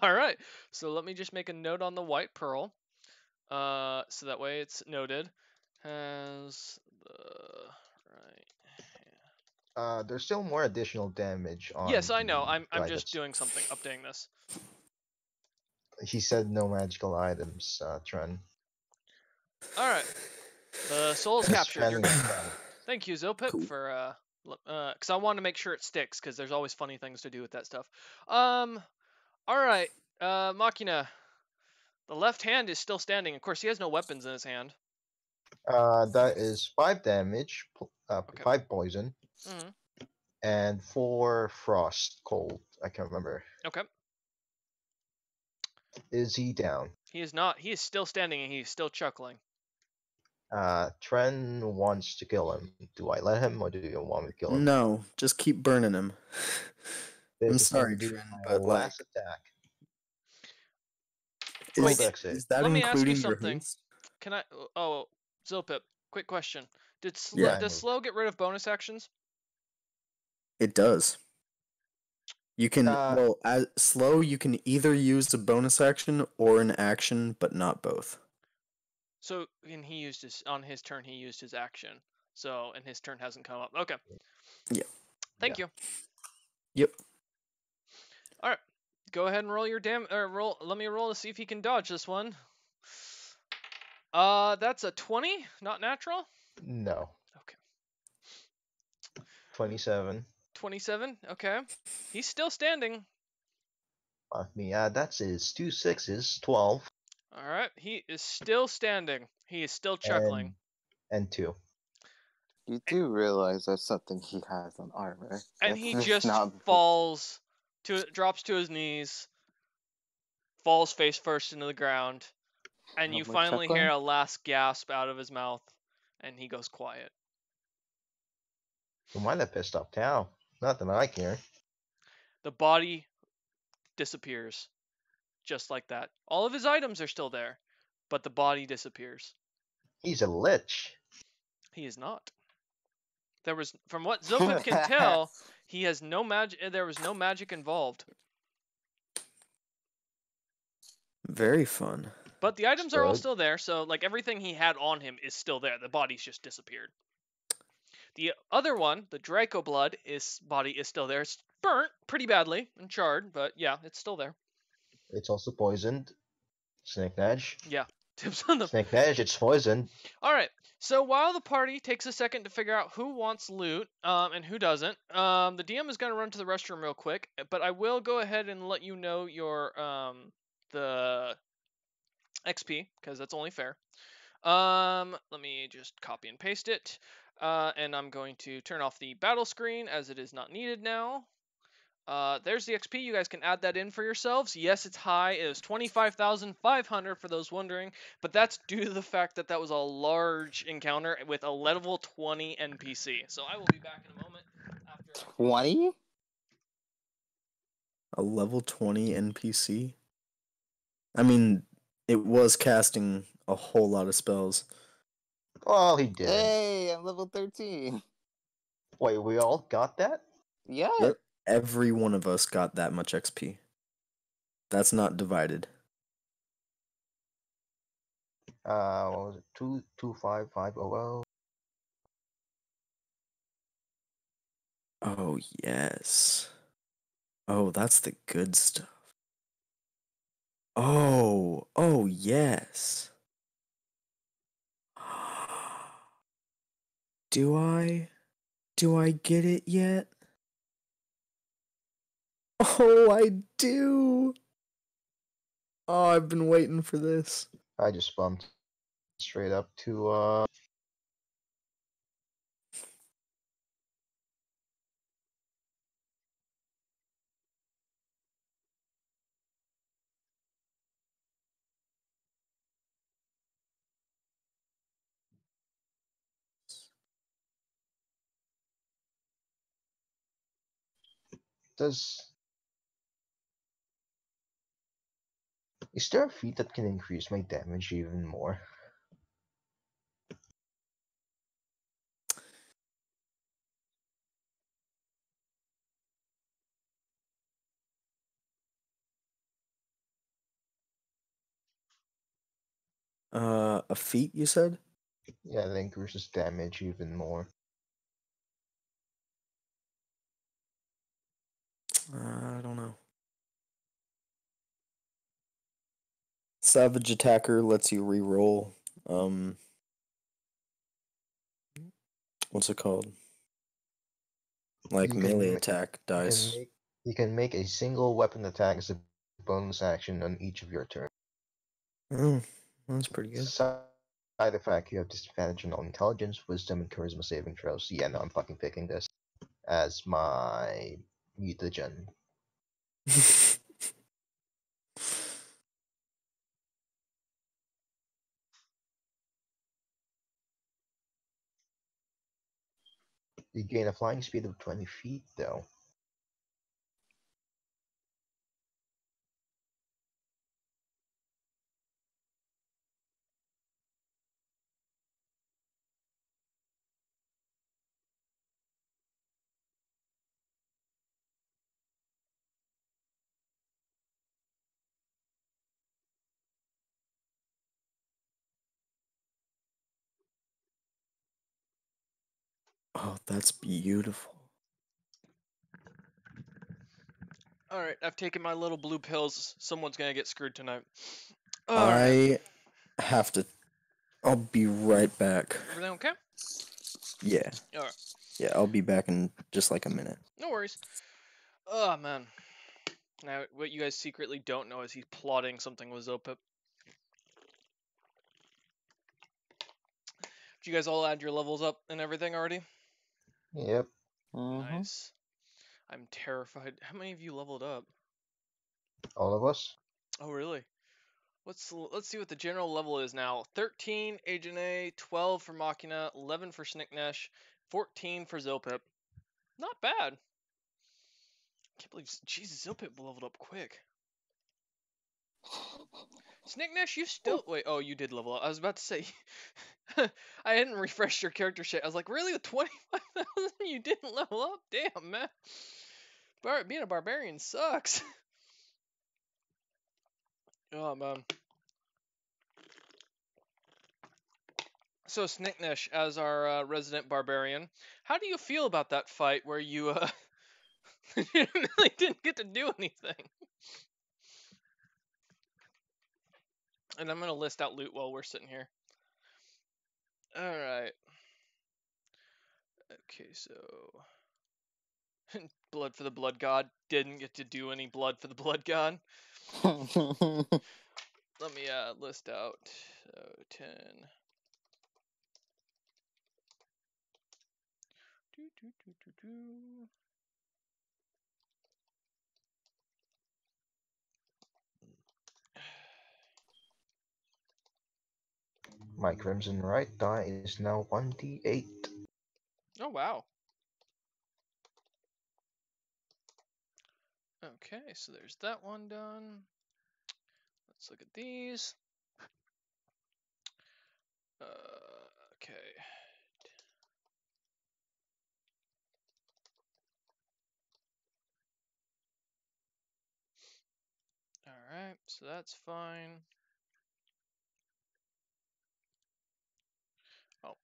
Speaker 1: All right. So let me just make a note on the white pearl. So that way it's noted. Has the right.
Speaker 3: There's still more additional damage on
Speaker 1: Yes, I know.
Speaker 3: the
Speaker 1: I'm
Speaker 3: guy
Speaker 1: just
Speaker 3: that's-
Speaker 1: doing something, updating this.
Speaker 3: He said no magical items, Tren.
Speaker 1: All right. The soul is
Speaker 3: Just
Speaker 1: captured. You're
Speaker 3: Tren
Speaker 1: good.
Speaker 3: and Tren.
Speaker 1: Thank you, Zopip,
Speaker 2: Cool.
Speaker 1: for because I want to make sure it sticks, because there's always funny things to do with that stuff. All right, Machina. The left hand is still standing. Of course, he has no weapons in his hand.
Speaker 3: That is 5 damage,
Speaker 1: Okay.
Speaker 3: 5 poison,
Speaker 1: Mhm.
Speaker 3: and 4 frost, cold. I can't remember.
Speaker 1: Okay.
Speaker 3: Is he down?
Speaker 1: He is not. He is still standing, and he's still chuckling.
Speaker 3: Tren wants to kill him. Do I let him, or do you want me to kill him?
Speaker 2: No, just keep burning him.
Speaker 3: This
Speaker 2: I'm
Speaker 3: is going
Speaker 2: sorry,
Speaker 3: to be
Speaker 2: Tren,
Speaker 3: my
Speaker 2: but like,
Speaker 3: last attack.
Speaker 1: Wait,
Speaker 2: is,
Speaker 3: Dex save.
Speaker 2: is that
Speaker 1: let me ask you
Speaker 2: including your
Speaker 1: something.
Speaker 2: haste?
Speaker 1: Can I? Oh, Zopip. Quick question.
Speaker 2: Yeah.
Speaker 1: Does slow get rid of bonus actions?
Speaker 2: It does. You can
Speaker 3: Uh,
Speaker 2: well as slow. You can either use a bonus action or an action, but not both.
Speaker 1: So, and he used his on his turn. He used his action. So, and his turn hasn't come up. Okay.
Speaker 2: Yeah.
Speaker 1: Thank
Speaker 3: Yeah.
Speaker 1: you.
Speaker 2: Yep.
Speaker 1: All right. Go ahead and roll your roll. Let me roll to see if he can dodge this one. That's a 20, not natural.
Speaker 3: no.
Speaker 1: Okay.
Speaker 3: 27.
Speaker 1: 27. Okay. He's still standing.
Speaker 3: Fuck me. That's his 2 6s, 12,
Speaker 1: All right. He is still standing. He is still chuckling.
Speaker 3: and 2.
Speaker 4: You do realize that's something he has on armor.
Speaker 1: And
Speaker 4: That's
Speaker 1: he
Speaker 4: just
Speaker 1: just
Speaker 4: not.
Speaker 1: drops to his knees, falls face first into the ground, and
Speaker 4: No
Speaker 1: you
Speaker 4: more
Speaker 1: finally hear
Speaker 4: chuckling?
Speaker 1: a last gasp out of his mouth, and he goes quiet.
Speaker 3: Who might have pissed off Tao? Not that I care.
Speaker 1: The body disappears, just like that. All of his items are still there, but the body disappears.
Speaker 3: He's a lich.
Speaker 1: He is not. There was, from what Zopip can tell, he has no magic. There was no magic involved.
Speaker 2: Very fun.
Speaker 1: But the items are all
Speaker 3: Good.
Speaker 1: still there, so like everything he had on him is still there. The body's just disappeared. The other one, the Draco blood, body is still there. It's burnt pretty badly and charred, but yeah, it's still there.
Speaker 3: It's also poisoned. Snake Edge.
Speaker 1: Yeah, tips on the.
Speaker 3: Snake Edge, it's poisoned.
Speaker 1: All right. So while the party takes a second to figure out who wants loot and who doesn't, the DM is going to run to the restroom real quick, but I will go ahead and let you know your the XP because that's only fair. Let me just copy and paste it, and I'm going to turn off the battle screen as it is not needed now. There's the XP. You guys can add that in for yourselves. Yes, it's high. It was 25,500 for those wondering, but that's due to the fact that that was a large encounter with a level 20 NPC. So I will be back in a moment after.
Speaker 4: 20?
Speaker 2: A level 20 NPC. I mean, it was casting a whole lot of spells.
Speaker 3: Oh, he did.
Speaker 4: Hey, I'm level 13.
Speaker 3: Wait, we all got that?
Speaker 4: Yeah.
Speaker 2: Yep. Every one of us got that much XP. That's not divided.
Speaker 3: What was it? 255,500.
Speaker 2: Oh, yes. Oh, that's the good stuff. Oh, yes. Do I? Do I get it yet? Oh, I do. Oh, I've been waiting for this.
Speaker 3: I just bumped straight up to does is there a feat that can increase my damage even more?
Speaker 2: A feat, you said?
Speaker 3: Yeah, that increases damage even more.
Speaker 2: I don't know. Savage Attacker lets you re-roll. What's it called? Like
Speaker 3: You
Speaker 2: melee
Speaker 3: can
Speaker 2: attack
Speaker 3: you can
Speaker 2: dice.
Speaker 3: make you can make a single weapon attack as a bonus action on each of your turns.
Speaker 2: Oh, that's pretty good.
Speaker 3: Side effect: you have disadvantage on all intelligence, wisdom, and charisma saving throws. Yeah, no, I'm fucking picking this as my mutagen. You gain a flying speed of 20 feet, though.
Speaker 2: Oh, that's beautiful.
Speaker 1: All right, I've taken my little blue pills. Someone's gonna get screwed tonight. All right,
Speaker 2: I have to. I'll be right back.
Speaker 1: everything okay?
Speaker 2: Yeah.
Speaker 1: All right,
Speaker 2: Yeah, I'll be back in just like a minute.
Speaker 1: no worries. Oh man. Now, what you guys secretly don't know is he's plotting something with Zopip. Did you guys all add your levels up and everything already?
Speaker 3: Yep.
Speaker 4: Mm-hmm.
Speaker 1: Nice. I'm terrified. How many of you leveled up?
Speaker 3: All of us.
Speaker 1: Oh, really? Let's see what the general level is now. 13 Agent A, 12 for Machina, 11 for Snicknesh, 14 for Zopip. Not bad. Can't believe Jesus Zopip leveled up quick. Snicknesh, you still wait. Oh, you did level up. I was about to say, I hadn't refreshed your character sheet. I was like, really, with 25,000, you didn't level up? Damn, man. Being a barbarian sucks. Oh man. So Snicknesh, as our resident barbarian, how do you feel about that fight where you you really didn't get to do anything? And I'm gonna list out loot while we're sitting here. All right. Okay, so blood for the blood god, didn't get to do any blood for the blood god. Let me list out. So 10. Do, do, do, do, do.
Speaker 3: My crimson right die is now 1d8.
Speaker 1: Oh wow. Okay, so there's that one done. Let's look at these. Okay. Alright, so that's fine. Oh.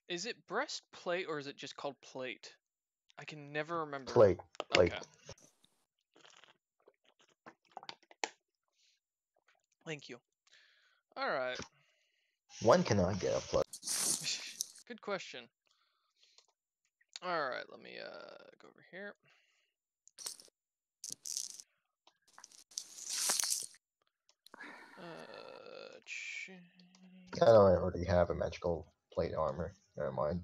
Speaker 1: Is it breastplate or is it just called plate? I can never remember.
Speaker 3: Plate. Plate.
Speaker 1: Okay. Thank you. Alright.
Speaker 3: When can I get a plate?
Speaker 1: Good question. Alright, let me go over here.
Speaker 3: I know I already have a magical plate armor. Never mind.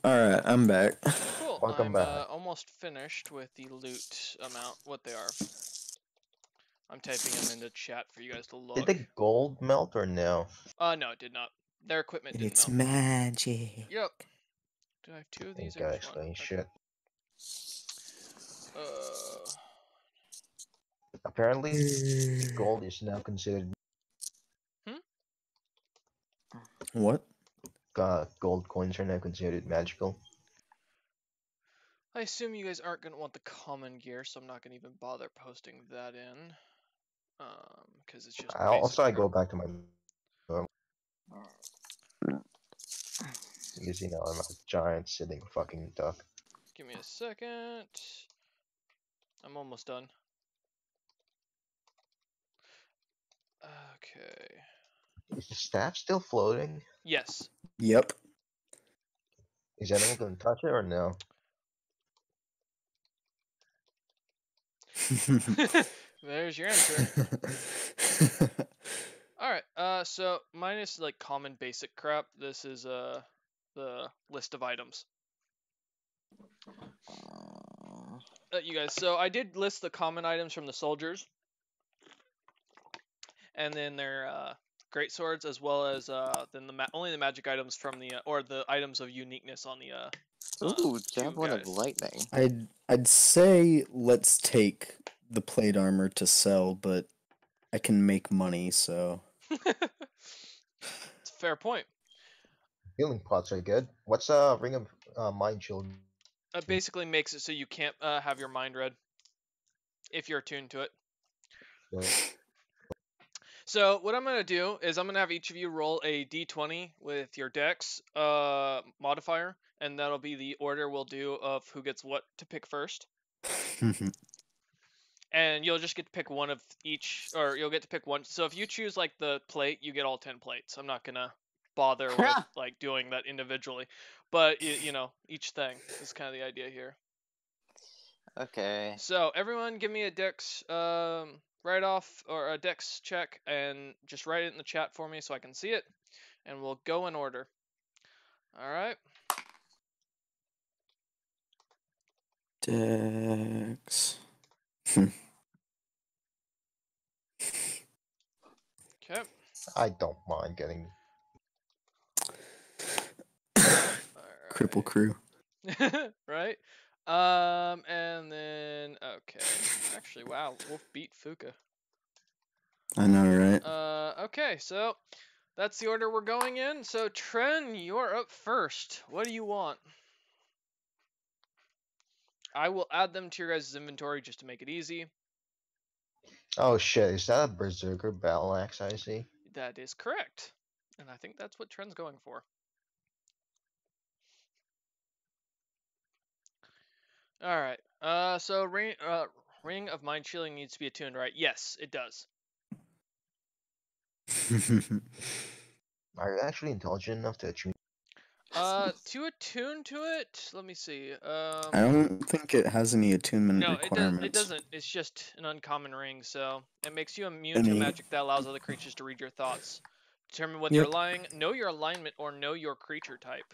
Speaker 2: Alright, I'm back.
Speaker 1: Cool.
Speaker 3: Welcome
Speaker 1: I'm
Speaker 3: back.
Speaker 1: almost finished with the loot amount, what they are. I'm typing them into chat for you guys to look.
Speaker 3: Did the gold melt or no?
Speaker 1: No, it did not. Their equipment didn't
Speaker 2: It's
Speaker 1: melt.
Speaker 2: magic.
Speaker 1: Yep. Do I have two of these
Speaker 3: Ain't
Speaker 1: or
Speaker 3: gotta
Speaker 1: just one?
Speaker 3: explain
Speaker 1: Okay.
Speaker 3: shit.
Speaker 1: Uh,
Speaker 3: Apparently, gold is now considered.
Speaker 2: What?
Speaker 3: Gold coins are now considered magical.
Speaker 1: I assume you guys aren't gonna want the common gear, so I'm not gonna even bother posting that in. Because it's just
Speaker 3: Also, I
Speaker 1: basic.
Speaker 3: go back to my because you know I'm a giant sitting fucking duck.
Speaker 1: Give me a second. I'm almost done. Okay.
Speaker 3: Is the staff still floating?
Speaker 1: Yes.
Speaker 2: Yep.
Speaker 3: Is anyone gonna touch it or no?
Speaker 1: There's your answer. Alright, so minus like common basic crap, this is the list of items. You guys, so I did list the common items from the soldiers. And then their great swords, as well as then only the magic items from the or the items of uniqueness on the
Speaker 4: Ooh,
Speaker 1: two
Speaker 4: javelin of
Speaker 1: guys.
Speaker 4: lightning.
Speaker 2: I'd say let's take the plate armor to sell, but I can make money, so
Speaker 1: It's a fair point.
Speaker 3: Healing pots are good. What's Ring of Mind Shield
Speaker 1: It basically makes it so you can't have your mind read if you're attuned to it.
Speaker 3: Well,
Speaker 1: So what I'm gonna do is I'm gonna have each of you roll a d20 with your dex modifier, and that'll be the order we'll do of who gets what to pick first. And you'll just get to pick one of each, or you'll get to pick one. So if you choose like the plate, you get all 10 plates. I'm not gonna bother with like doing that individually, but you know, each thing is kind of the idea here.
Speaker 4: Okay.
Speaker 1: So everyone, give me a dex write off or a dex check, and just write it in the chat for me so I can see it, and we'll go in order. All right.
Speaker 2: Dex.
Speaker 1: Okay.
Speaker 3: I don't mind getting.
Speaker 2: Cripple crew.
Speaker 1: Right. And then okay. Actually, wow, Wolf beat Fuka.
Speaker 2: I know, right?
Speaker 1: Okay, so that's the order we're going in. So Tren, you're up first. What do you want? I will add them to your guys' inventory just to make it easy.
Speaker 3: Oh shit! Is that a berserker battle axe I see?
Speaker 1: That is correct. And I think that's what Tren's going for. Alright. So Ring of Mind Shielding needs to be attuned, right? Yes, it does.
Speaker 3: Are you actually intelligent enough to attune?
Speaker 1: To attune to it, let me see.
Speaker 2: I don't think it has any attunement
Speaker 1: No,
Speaker 2: requirements.
Speaker 1: it doesn't. It's just an uncommon ring, so it makes you immune to magic that allows other creatures to read your thoughts. Determine what they're lying, know your alignment, or know your creature type.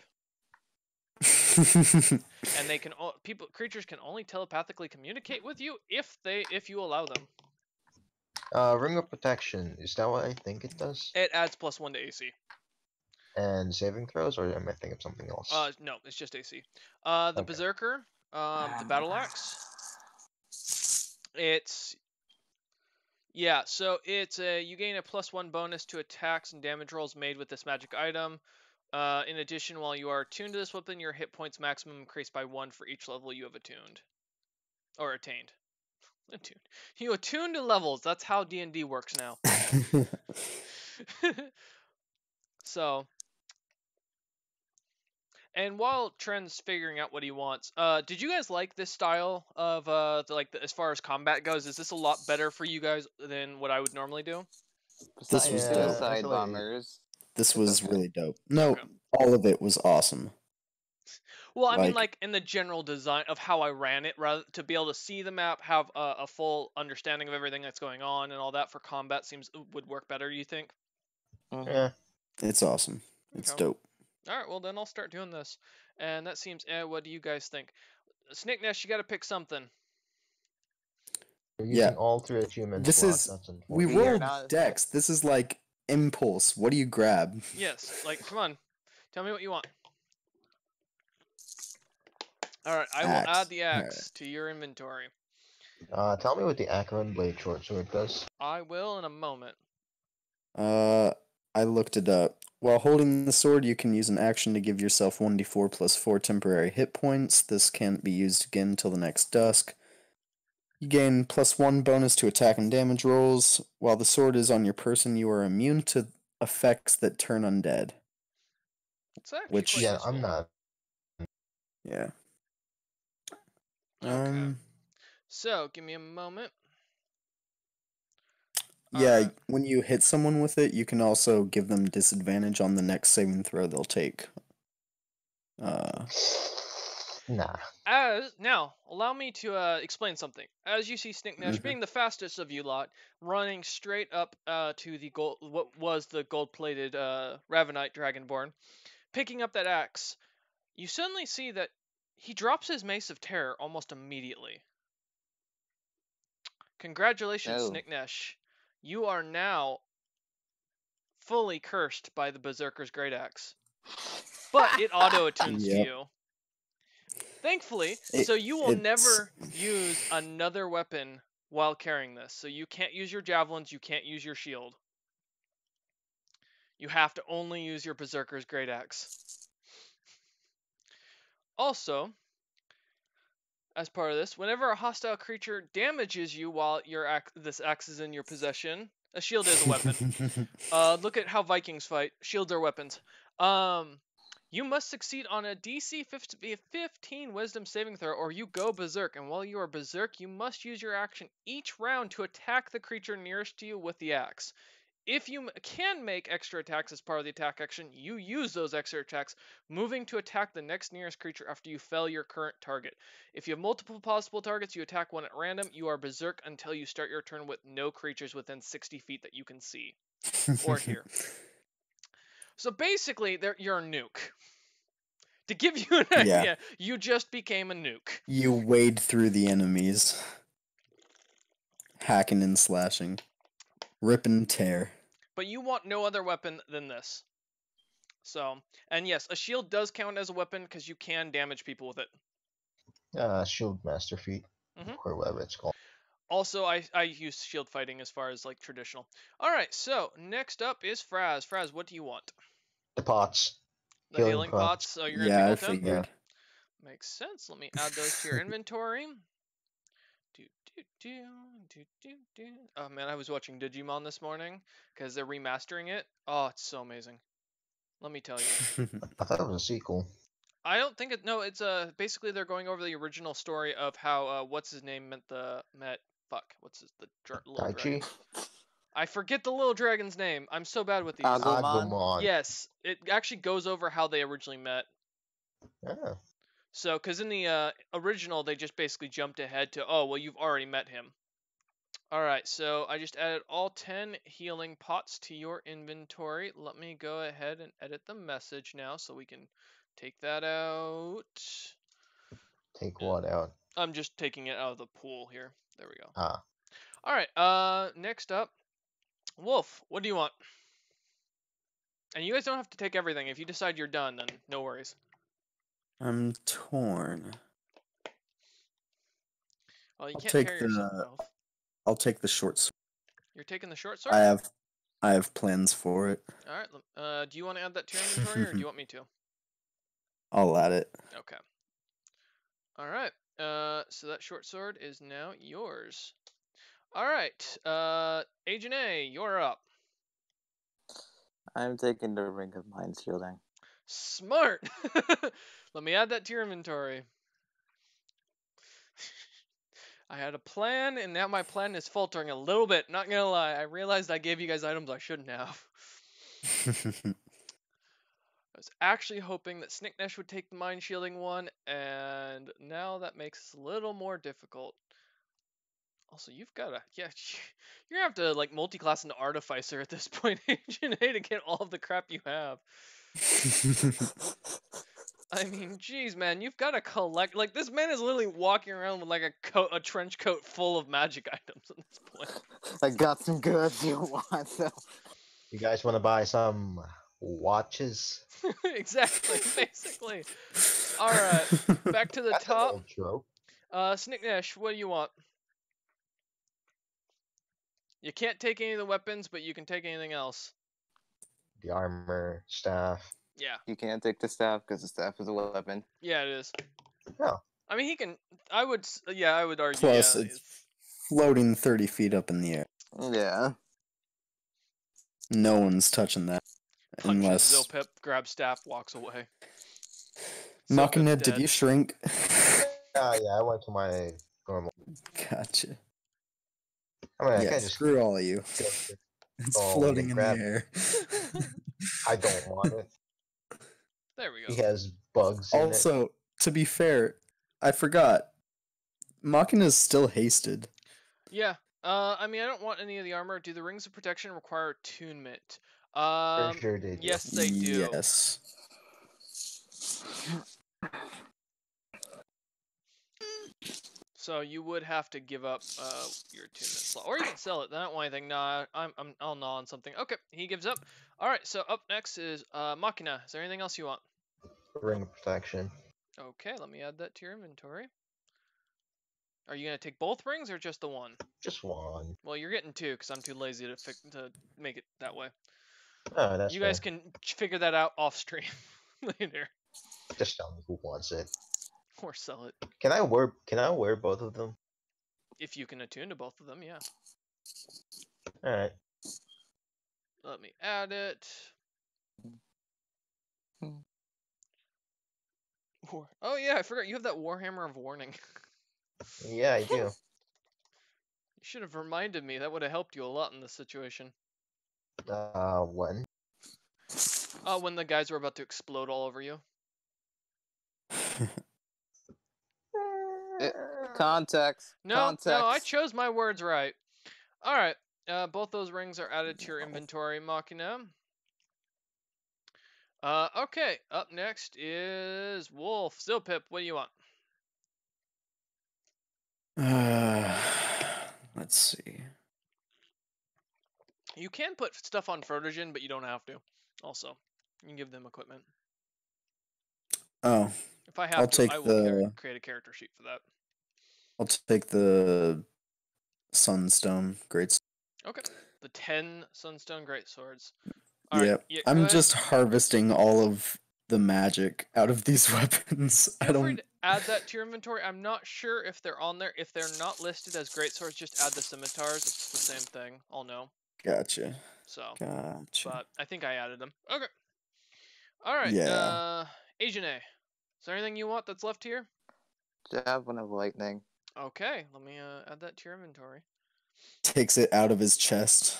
Speaker 1: And they can creatures can only telepathically communicate with you if you allow them.
Speaker 3: Ring of protection. Is that what I think it does?
Speaker 1: It adds +1 to AC.
Speaker 3: And saving throws, or am I thinking of something else?
Speaker 1: No, it's just AC. The
Speaker 3: Okay.
Speaker 1: Berserker, the Battle Axe. So it's you gain a +1 bonus to attacks and damage rolls made with this magic item. In addition, while you are attuned to this weapon, your hit points maximum increase by 1 for each level you have attuned. Or attained. Attuned. You attune to levels. That's how D&D works now. So, and while Tren's figuring out what he wants, did you guys like this style of as far as combat goes? Is this a lot better for you guys than what I would normally do?
Speaker 2: This was
Speaker 4: Besides
Speaker 2: dope.
Speaker 4: the side
Speaker 3: I feel like-
Speaker 4: bombers.
Speaker 2: This
Speaker 4: It's
Speaker 2: was
Speaker 4: okay.
Speaker 2: really dope. No,
Speaker 1: Okay.
Speaker 2: all of it was awesome.
Speaker 1: Well, I mean, like in the general design of how I ran it, rather to be able to see the map, have a full understanding of everything that's going on, and all that for combat would work better. You think?
Speaker 4: Mhm.
Speaker 3: Yeah.
Speaker 2: It's awesome. It's
Speaker 1: Okay.
Speaker 2: dope.
Speaker 1: All right, well then I'll start doing this, and that seems. What do you guys think? Snake Nest, you got to pick something.
Speaker 3: You're
Speaker 2: Yeah.
Speaker 3: using all 3 achievement
Speaker 2: This
Speaker 3: slots.
Speaker 2: is
Speaker 3: That's
Speaker 2: we
Speaker 3: unfortunate.
Speaker 4: You're
Speaker 2: rolled
Speaker 4: not-
Speaker 2: dex. This is like impulse. What do you grab?
Speaker 1: Yes, like come on, tell me what you want. All right, I will
Speaker 2: Axe.
Speaker 1: add the axe to your inventory.
Speaker 3: Tell me what the Acheron Blade short sword does.
Speaker 1: I will in a moment.
Speaker 2: I looked it up. While holding the sword, you can use an action to give yourself 1d4 plus 4 temporary hit points. This can't be used again until the next dusk. You gain +1 bonus to attack and damage rolls. While the sword is on your person, you are immune to effects that turn undead.
Speaker 1: It's actually
Speaker 2: Which-
Speaker 1: quite
Speaker 3: Yeah,
Speaker 1: useful.
Speaker 3: I'm not.
Speaker 2: Yeah.
Speaker 1: Okay. So give me a moment.
Speaker 2: Yeah,
Speaker 1: Alright.
Speaker 2: when you hit someone with it, you can also give them disadvantage on the next saving throw they'll take.
Speaker 3: Nah.
Speaker 1: Now, allow me to explain something. As you see Snake Nash,
Speaker 2: Mhm.
Speaker 1: being the fastest of you lot, running straight up to the what was the gold-plated Ravenite Dragonborn, picking up that axe, you suddenly see that he drops his Mace of Terror almost immediately. Congratulations,
Speaker 4: Oh.
Speaker 1: Snake Nash. You are now fully cursed by the Berserker's Great Axe. But it auto-attunes to
Speaker 2: Yep.
Speaker 1: you. Thankfully,
Speaker 2: It-
Speaker 1: so you will
Speaker 2: it's-
Speaker 1: never use another weapon while carrying this. So you can't use your javelins, you can't use your shield. You have to only use your Berserker's Great Axe. Also, as part of this, whenever a hostile creature damages you while this axe is in your possession, a shield is a weapon. Look at how Vikings fight. Shields are weapons. You must succeed on a DC 15 Wisdom saving throw, or you go berserk. And while you are berserk, you must use your action each round to attack the creature nearest to you with the axe. If you can make extra attacks as part of the attack action, you use those extra attacks, moving to attack the next nearest creature after you fell your current target. If you have multiple possible targets, you attack one at random. You are berserk until you start your turn with no creatures within 60 feet that you can see or hear. So basically, you're a nuke. To give you an idea, you just became a nuke.
Speaker 7: You wade through the enemies, hacking and slashing, rip and tear.
Speaker 1: But you want no other weapon than this. So, and yes, a shield does count as a weapon because you can damage people with it.
Speaker 3: Shield Master Feat, or whatever it's called.
Speaker 1: Also, I use shield fighting as far as like traditional. All right, so next up is Fraz. Fraz, what do you want?
Speaker 3: The pots.
Speaker 1: The healing pots. So you're gonna
Speaker 7: Yeah, I
Speaker 1: take all 10?
Speaker 7: figured.
Speaker 1: Makes sense. Let me add those to your inventory. Oh man, I was watching Digimon this morning because they're remastering it. Oh, it's so amazing. Let me tell you.
Speaker 3: I thought it was a sequel.
Speaker 1: I don't think it. No, it's basically they're going over the original story of how what's his name what's the little dragon? I forget the little dragon's name. I'm so bad with these.
Speaker 4: Agumon?
Speaker 1: Yes, it actually goes over how they originally met.
Speaker 3: Yeah.
Speaker 1: So, because in the original, they just basically jumped ahead to, oh, well, you've already met him. Alright, so I just added all 10 healing pots to your inventory. Let me go ahead and edit the message now so we can take that out.
Speaker 3: Take what out?
Speaker 1: I'm just taking it out of the pool here. There we go.
Speaker 3: Ah.
Speaker 1: Alright, next up. Wolf, what do you want? And you guys don't have to take everything. If you decide you're done, then no worries.
Speaker 7: I'm torn.
Speaker 1: Well, you
Speaker 7: I'll
Speaker 1: can't
Speaker 7: take
Speaker 1: carry yourself both.
Speaker 7: I'll take the short sword.
Speaker 1: You're taking the short sword?
Speaker 7: I have plans for it.
Speaker 1: Alright, do you want to add that to your inventory, or do you want me to?
Speaker 7: I'll add it.
Speaker 1: Okay. Alright, so that short sword is now yours. Alright, Agent A, you're up.
Speaker 4: I'm taking the Ring of Mind Shielding.
Speaker 1: Smart! Let me add that to your inventory. I had a plan, and now my plan is faltering a little bit. Not gonna lie, I realized I gave you guys items I shouldn't have. I was actually hoping that Snicknesh would take the mind shielding one, and now that makes it a little more difficult. Also, you've gotta, yeah, you're gonna have to like multi-class into Artificer at this point, Agent A, to get all of the crap you have. I mean, geez, man, you've got to collect. Like, this man is literally walking around with like a trench coat full of magic items at this point.
Speaker 4: I got some goods you want, so.
Speaker 3: You guys want to buy some watches?
Speaker 1: Exactly, basically. All right, back to the
Speaker 3: That's
Speaker 1: top.
Speaker 3: an old trope.
Speaker 1: Snicknesh, what do you want? You can't take any of the weapons, but you can take anything else.
Speaker 3: The armor, staff.
Speaker 1: Yeah.
Speaker 4: You can't take the staff because the staff is a weapon.
Speaker 1: Yeah, it is.
Speaker 3: Yeah.
Speaker 1: I mean, he can. I would argue.
Speaker 7: Plus,
Speaker 1: yeah,
Speaker 7: it's floating 30 feet up in the air.
Speaker 4: Yeah.
Speaker 7: No one's touching that.
Speaker 1: punches
Speaker 7: Unless...
Speaker 1: Zilpip, grabs staff, walks away.
Speaker 7: Machina,
Speaker 1: Zilpip's
Speaker 7: did
Speaker 1: dead.
Speaker 7: you shrink?
Speaker 3: Yeah, I went to my normal.
Speaker 7: Gotcha.
Speaker 3: I mean, I
Speaker 7: Yeah,
Speaker 3: can't just
Speaker 7: screw all of you. It's floating in the
Speaker 3: grab
Speaker 7: air.
Speaker 3: I don't want it.
Speaker 1: There we go.
Speaker 3: He has bugs in it.
Speaker 7: Also, to be fair, I forgot. Machina's still hasted.
Speaker 1: Yeah. I mean, I don't want any of the armor. Do the rings of protection require attunement?
Speaker 3: Pretty sure they do.
Speaker 1: Yes, they do.
Speaker 7: Yes.
Speaker 1: So you would have to give up your attunement slot, or you can sell it. I don't want anything. Nah, I'll gnaw on something. Okay, he gives up. All right. So up next is Machina. Is there anything else you want?
Speaker 3: Ring of protection.
Speaker 1: Okay, let me add that to your inventory. Are you gonna take both rings or just the one?
Speaker 3: Just one.
Speaker 1: Well, you're getting two because I'm too lazy to make it that way.
Speaker 3: Oh, that's
Speaker 1: You guys can figure that out off stream later.
Speaker 3: Just tell me who wants it.
Speaker 1: Or sell it.
Speaker 3: Can I wear both of them?
Speaker 1: If you can attune to both of them, yeah.
Speaker 3: Alright.
Speaker 1: Let me add it. Oh yeah, I forgot you have that Warhammer of Warning.
Speaker 3: Yeah, I do.
Speaker 1: You should have reminded me. That would have helped you a lot in this situation.
Speaker 3: When?
Speaker 1: When the guys were about to explode all over you.
Speaker 4: Context.
Speaker 1: No,
Speaker 4: Context.
Speaker 1: no, I chose my words right. All right, both those rings are added to your inventory, Machina. Okay, up next is Wolf. Zilpip, what do you want?
Speaker 7: Let's see.
Speaker 1: You can put stuff on Photogen, but you don't have to. Also, you can give them equipment.
Speaker 7: Oh,
Speaker 1: If I have
Speaker 7: I'll
Speaker 1: to,
Speaker 7: take
Speaker 1: I will
Speaker 7: the.
Speaker 1: create a character sheet for that.
Speaker 7: I'll take the Sunstone Great.
Speaker 1: Okay, the 10 Sunstone Greatswords. All right,
Speaker 7: Yep.
Speaker 1: yeah, go
Speaker 7: I'm
Speaker 1: ahead.
Speaker 7: just harvesting all of the magic out of these weapons. I
Speaker 1: Feel free
Speaker 7: don't.
Speaker 1: to add that to your inventory. I'm not sure if they're on there. If they're not listed as greatswords, just add the scimitars. It's the same thing. I'll know.
Speaker 7: Gotcha.
Speaker 1: So,
Speaker 7: Gotcha.
Speaker 1: but I think I added them. Okay. All right.
Speaker 7: Yeah.
Speaker 1: Asian A. Is there anything you want that's left here?
Speaker 4: Javelin of lightning.
Speaker 1: Okay. Let me add that to your inventory.
Speaker 7: Takes it out of his chest.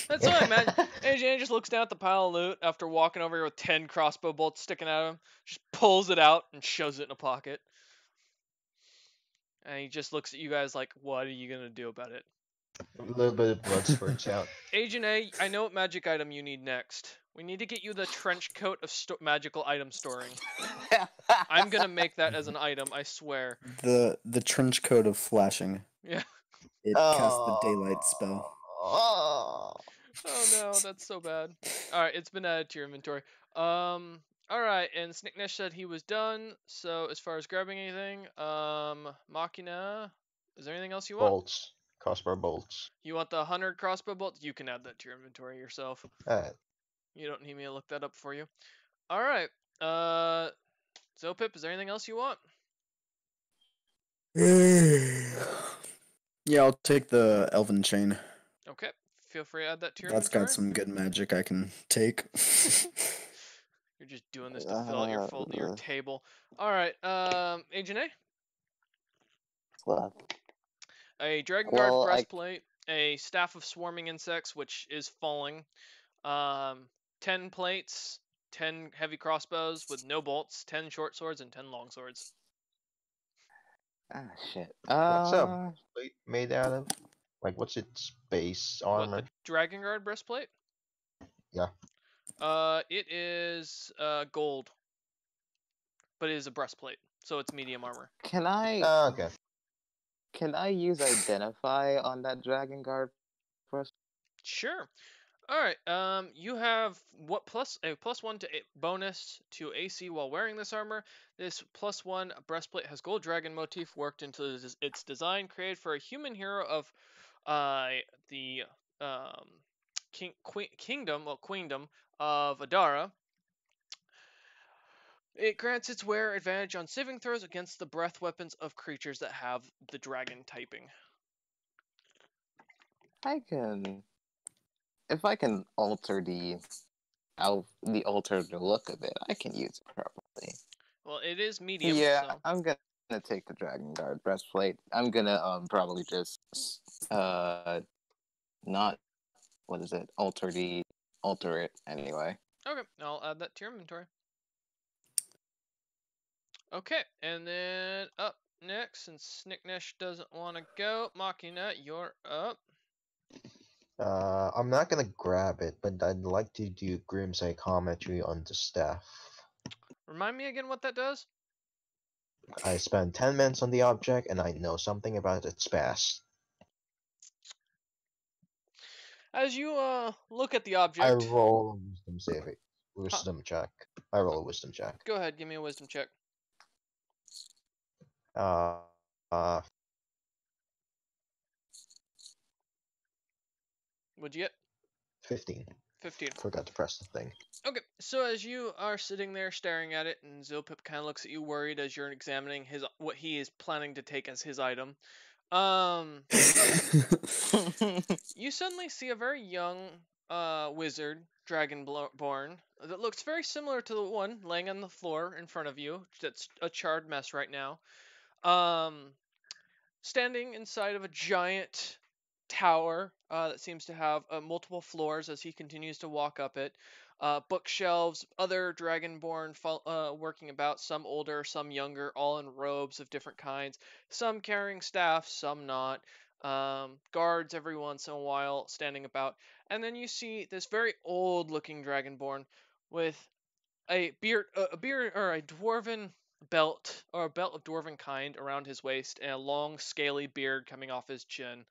Speaker 1: That's what I meant. AJ just looks down at the pile of loot after walking over here with 10 crossbow bolts sticking out of him. Just pulls it out and shoves it in a pocket. And he just looks at you guys like, what are you going to do about it?
Speaker 3: A little bit of blood spurts out.
Speaker 1: Agent A, I know what magic item you need next. We need to get you the trench coat of magical item storing. I'm going to make that as an item, I swear.
Speaker 7: The trench coat of flashing.
Speaker 1: Yeah.
Speaker 7: It casts the daylight spell.
Speaker 3: Oh.
Speaker 1: Oh no, that's so bad. Alright, it's been added to your inventory. Alright, and Snicknesh said he was done. So as far as grabbing anything, Machina, is there anything else you want?
Speaker 3: Bolts. Crossbar bolts.
Speaker 1: You want the 100 crossbow bolts? You can add that to your inventory yourself.
Speaker 3: Alright.
Speaker 1: You don't need me to look that up for you. Alright, Zopip, is there anything else you want?
Speaker 7: Yeah, I'll take the Elven Chain.
Speaker 1: Okay, feel free to add that to your
Speaker 7: That's
Speaker 1: inventory.
Speaker 7: got some good magic I can take.
Speaker 1: You're just doing this to fill out your table. Alright, Agent A?
Speaker 4: Left.
Speaker 1: A Dragon Guard breastplate, a Staff of Swarming Insects, which is falling, 10 plates, 10 heavy crossbows with no bolts, 10 short swords, and 10 long swords.
Speaker 4: Ah, shit.
Speaker 3: What's up? Made out of? Like, what's its base armor?
Speaker 1: What, the Dragon Guard breastplate?
Speaker 3: Yeah.
Speaker 1: It is gold, but it is a breastplate, so it's medium armor.
Speaker 4: Can I?
Speaker 3: Okay.
Speaker 4: Can I use identify on that Dragon Guard first?
Speaker 1: Sure. All right. You have a +1 to bonus to AC while wearing this armor. This +1 breastplate has gold dragon motif worked into its design, created for a human hero of the queendom of Adara. It grants its wearer advantage on saving throws against the breath weapons of creatures that have the dragon typing.
Speaker 4: If I can alter the look of it, I can use it properly.
Speaker 1: Well, it is medium.
Speaker 4: Yeah,
Speaker 1: so.
Speaker 4: I'm gonna take the Dragon Guard breastplate. I'm gonna probably just not alter it anyway.
Speaker 1: Okay, I'll add that to your inventory. Okay, and then up next, since Snicknesh doesn't want to go, Machina, you're up.
Speaker 3: I'm not gonna grab it, but I'd like to do Grim Psychometry on the staff.
Speaker 1: Remind me again what that does?
Speaker 3: I spend 10 minutes on the object, and I know something about its past.
Speaker 1: As you look at the object.
Speaker 3: I roll a wisdom check. I roll a wisdom check.
Speaker 1: Go ahead, give me a wisdom check.
Speaker 3: Uh,
Speaker 1: 'What'd you get?
Speaker 3: 15.
Speaker 1: 15.
Speaker 3: Forgot to press the thing.
Speaker 1: Okay, so as you are sitting there staring at it, and Zilpip kind of looks at you worried as you're examining what he is planning to take as his item, you suddenly see a very young wizard, dragonborn, that looks very similar to the one laying on the floor in front of you. That's a charred mess right now. Standing inside of a giant tower that seems to have multiple floors as he continues to walk up it. Bookshelves, other dragonborn working about, some older, some younger, all in robes of different kinds, some carrying staffs, some not. Guards every once in a while standing about. And then you see this very old looking dragonborn with a beard or a dwarven belt, or a belt of dwarven kind around his waist, and a long scaly beard coming off his chin,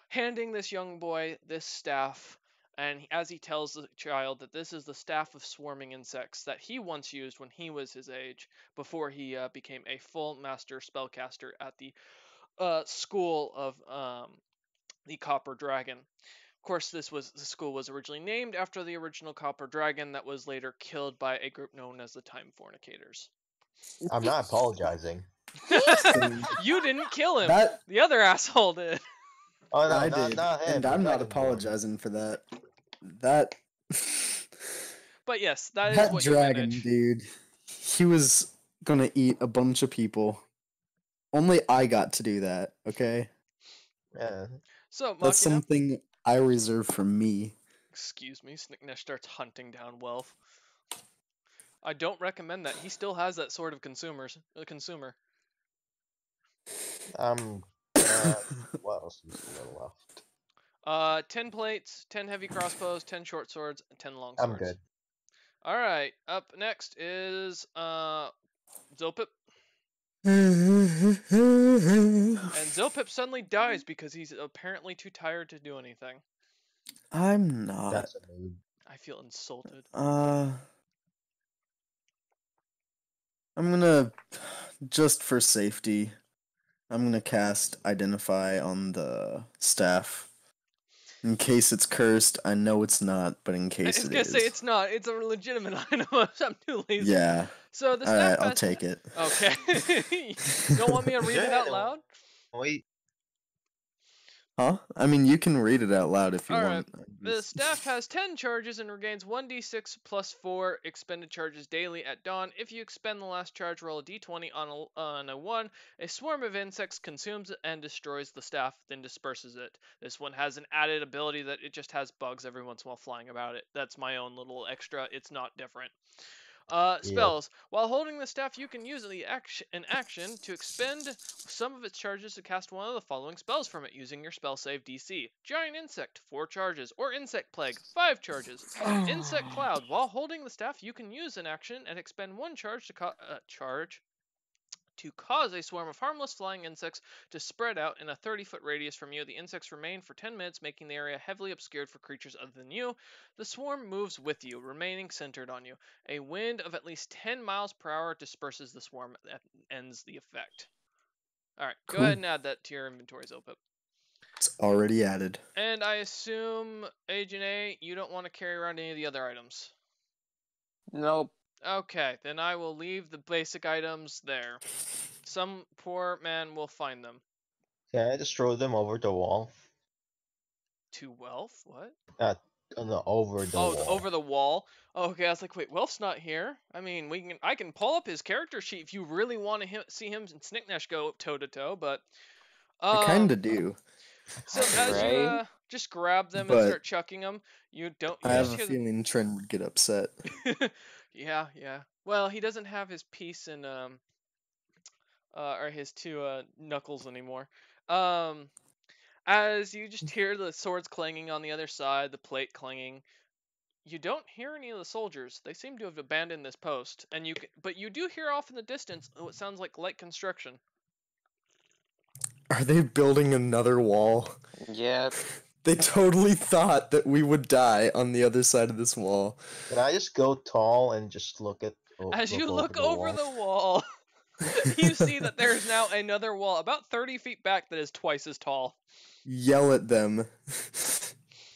Speaker 1: handing this young boy this staff. And as he tells the child that this is the staff of swarming insects that he once used when he was his age, before he became a full master spellcaster at the school of the Copper Dragon. Of course, the school was originally named after the original Copper Dragon that was later killed by a group known as the Time Fornicators.
Speaker 3: I'm not apologizing.
Speaker 1: You didn't kill him.
Speaker 7: That
Speaker 1: The other asshole did.
Speaker 3: Oh no,
Speaker 7: I
Speaker 3: not,
Speaker 7: did,
Speaker 3: not him.
Speaker 7: and
Speaker 3: the
Speaker 7: I'm not
Speaker 3: Dragonborn.
Speaker 7: apologizing for that. That
Speaker 1: But yes, that is
Speaker 7: that
Speaker 1: what
Speaker 7: dragon,
Speaker 1: you manage.
Speaker 7: dude, he was gonna eat a bunch of people. Only I got to do that. Okay,
Speaker 3: Yeah.
Speaker 1: So,
Speaker 7: that's
Speaker 1: Machina,
Speaker 7: something I reserve for me.
Speaker 1: excuse me, Snicknesh starts hunting down Welf. I don't recommend that. He still has that sort of consumer.
Speaker 3: What else is still left?
Speaker 1: 10 plates, 10 heavy crossbows, 10 short swords, and 10 long
Speaker 3: I'm
Speaker 1: swords.
Speaker 3: good.
Speaker 1: Alright, up next is Zilpip.
Speaker 7: I'm
Speaker 1: And Zilpip suddenly dies because he's apparently too tired to do anything.
Speaker 7: not.
Speaker 3: That's a mood.
Speaker 1: I feel insulted.
Speaker 7: I'm gonna, just for safety, I'm gonna cast Identify on the staff. In case it's cursed, I know it's not, but in
Speaker 1: I
Speaker 7: case
Speaker 1: was
Speaker 7: it
Speaker 1: gonna
Speaker 7: is.
Speaker 1: say it's not. It's a legitimate item. I'm too lazy.
Speaker 7: Yeah.
Speaker 1: So the
Speaker 7: Alright,
Speaker 1: staff
Speaker 7: I'll
Speaker 1: has...
Speaker 7: take it.
Speaker 1: Okay. You don't want me to read it out
Speaker 3: Yeah.
Speaker 1: loud?
Speaker 3: Wait.
Speaker 7: Huh? I mean, you can read it out loud if you
Speaker 1: Alright.
Speaker 7: want.
Speaker 1: The staff has 10 charges and regains 1d6 plus 4 expended charges daily at dawn. If you expend the last charge, roll a d20 on a 1. A swarm of insects consumes it and destroys the staff, then disperses it. This one has an added ability that it just has bugs every once in a while flying about it. That's my own little extra. It's not different. Spells. While holding the staff, you can use an action to expend some of its charges to cast one of the following spells from it using your spell save DC. Giant Insect, 4 charges, or Insect Plague, 5 charges. Insect Cloud. While holding the staff, you can use an action and expend 1 charge to cause a swarm of harmless flying insects to spread out in a 30-foot radius from you. The insects remain for 10 minutes, making the area heavily obscured for creatures other than you. The swarm moves with you, remaining centered on you. A wind of at least 10 miles per hour disperses the swarm and ends the effect. Alright, go
Speaker 7: Cool.
Speaker 1: ahead and add that to your inventory, Zilpip.
Speaker 7: It's already added.
Speaker 1: And I assume, Agent A, you don't want to carry around any of the other items.
Speaker 4: Nope.
Speaker 1: Okay, then I will leave the basic items there. Some poor man will find them.
Speaker 3: Can I just throw them over the wall?
Speaker 1: To Welf? What?
Speaker 3: No, over the wall.
Speaker 1: Over the wall. Okay, I was like, wait, Welf's not here. I mean, I can pull up his character sheet if you really want to see him and Snicknesh go toe to toe, but
Speaker 7: I kinda do.
Speaker 1: So as you
Speaker 4: Right?
Speaker 1: just grab them and
Speaker 7: But
Speaker 1: start chucking them, you don't. You
Speaker 7: I have
Speaker 1: just
Speaker 7: a
Speaker 1: hear
Speaker 7: feeling Trent would get upset.
Speaker 1: Yeah. Well, he doesn't have his piece and or his 2 knuckles anymore. As you just hear the swords clanging on the other side, the plate clanging, you don't hear any of the soldiers. They seem to have abandoned this post, but you do hear off in the distance what sounds like light construction.
Speaker 7: Are they building another wall?
Speaker 4: Yep.
Speaker 7: They totally thought that we would die on the other side of this wall.
Speaker 3: Can I just go tall and just look at?
Speaker 1: As you look
Speaker 3: over
Speaker 1: over the wall, you see that there's now another wall about 30 feet back that is twice as tall.
Speaker 7: Yell at them.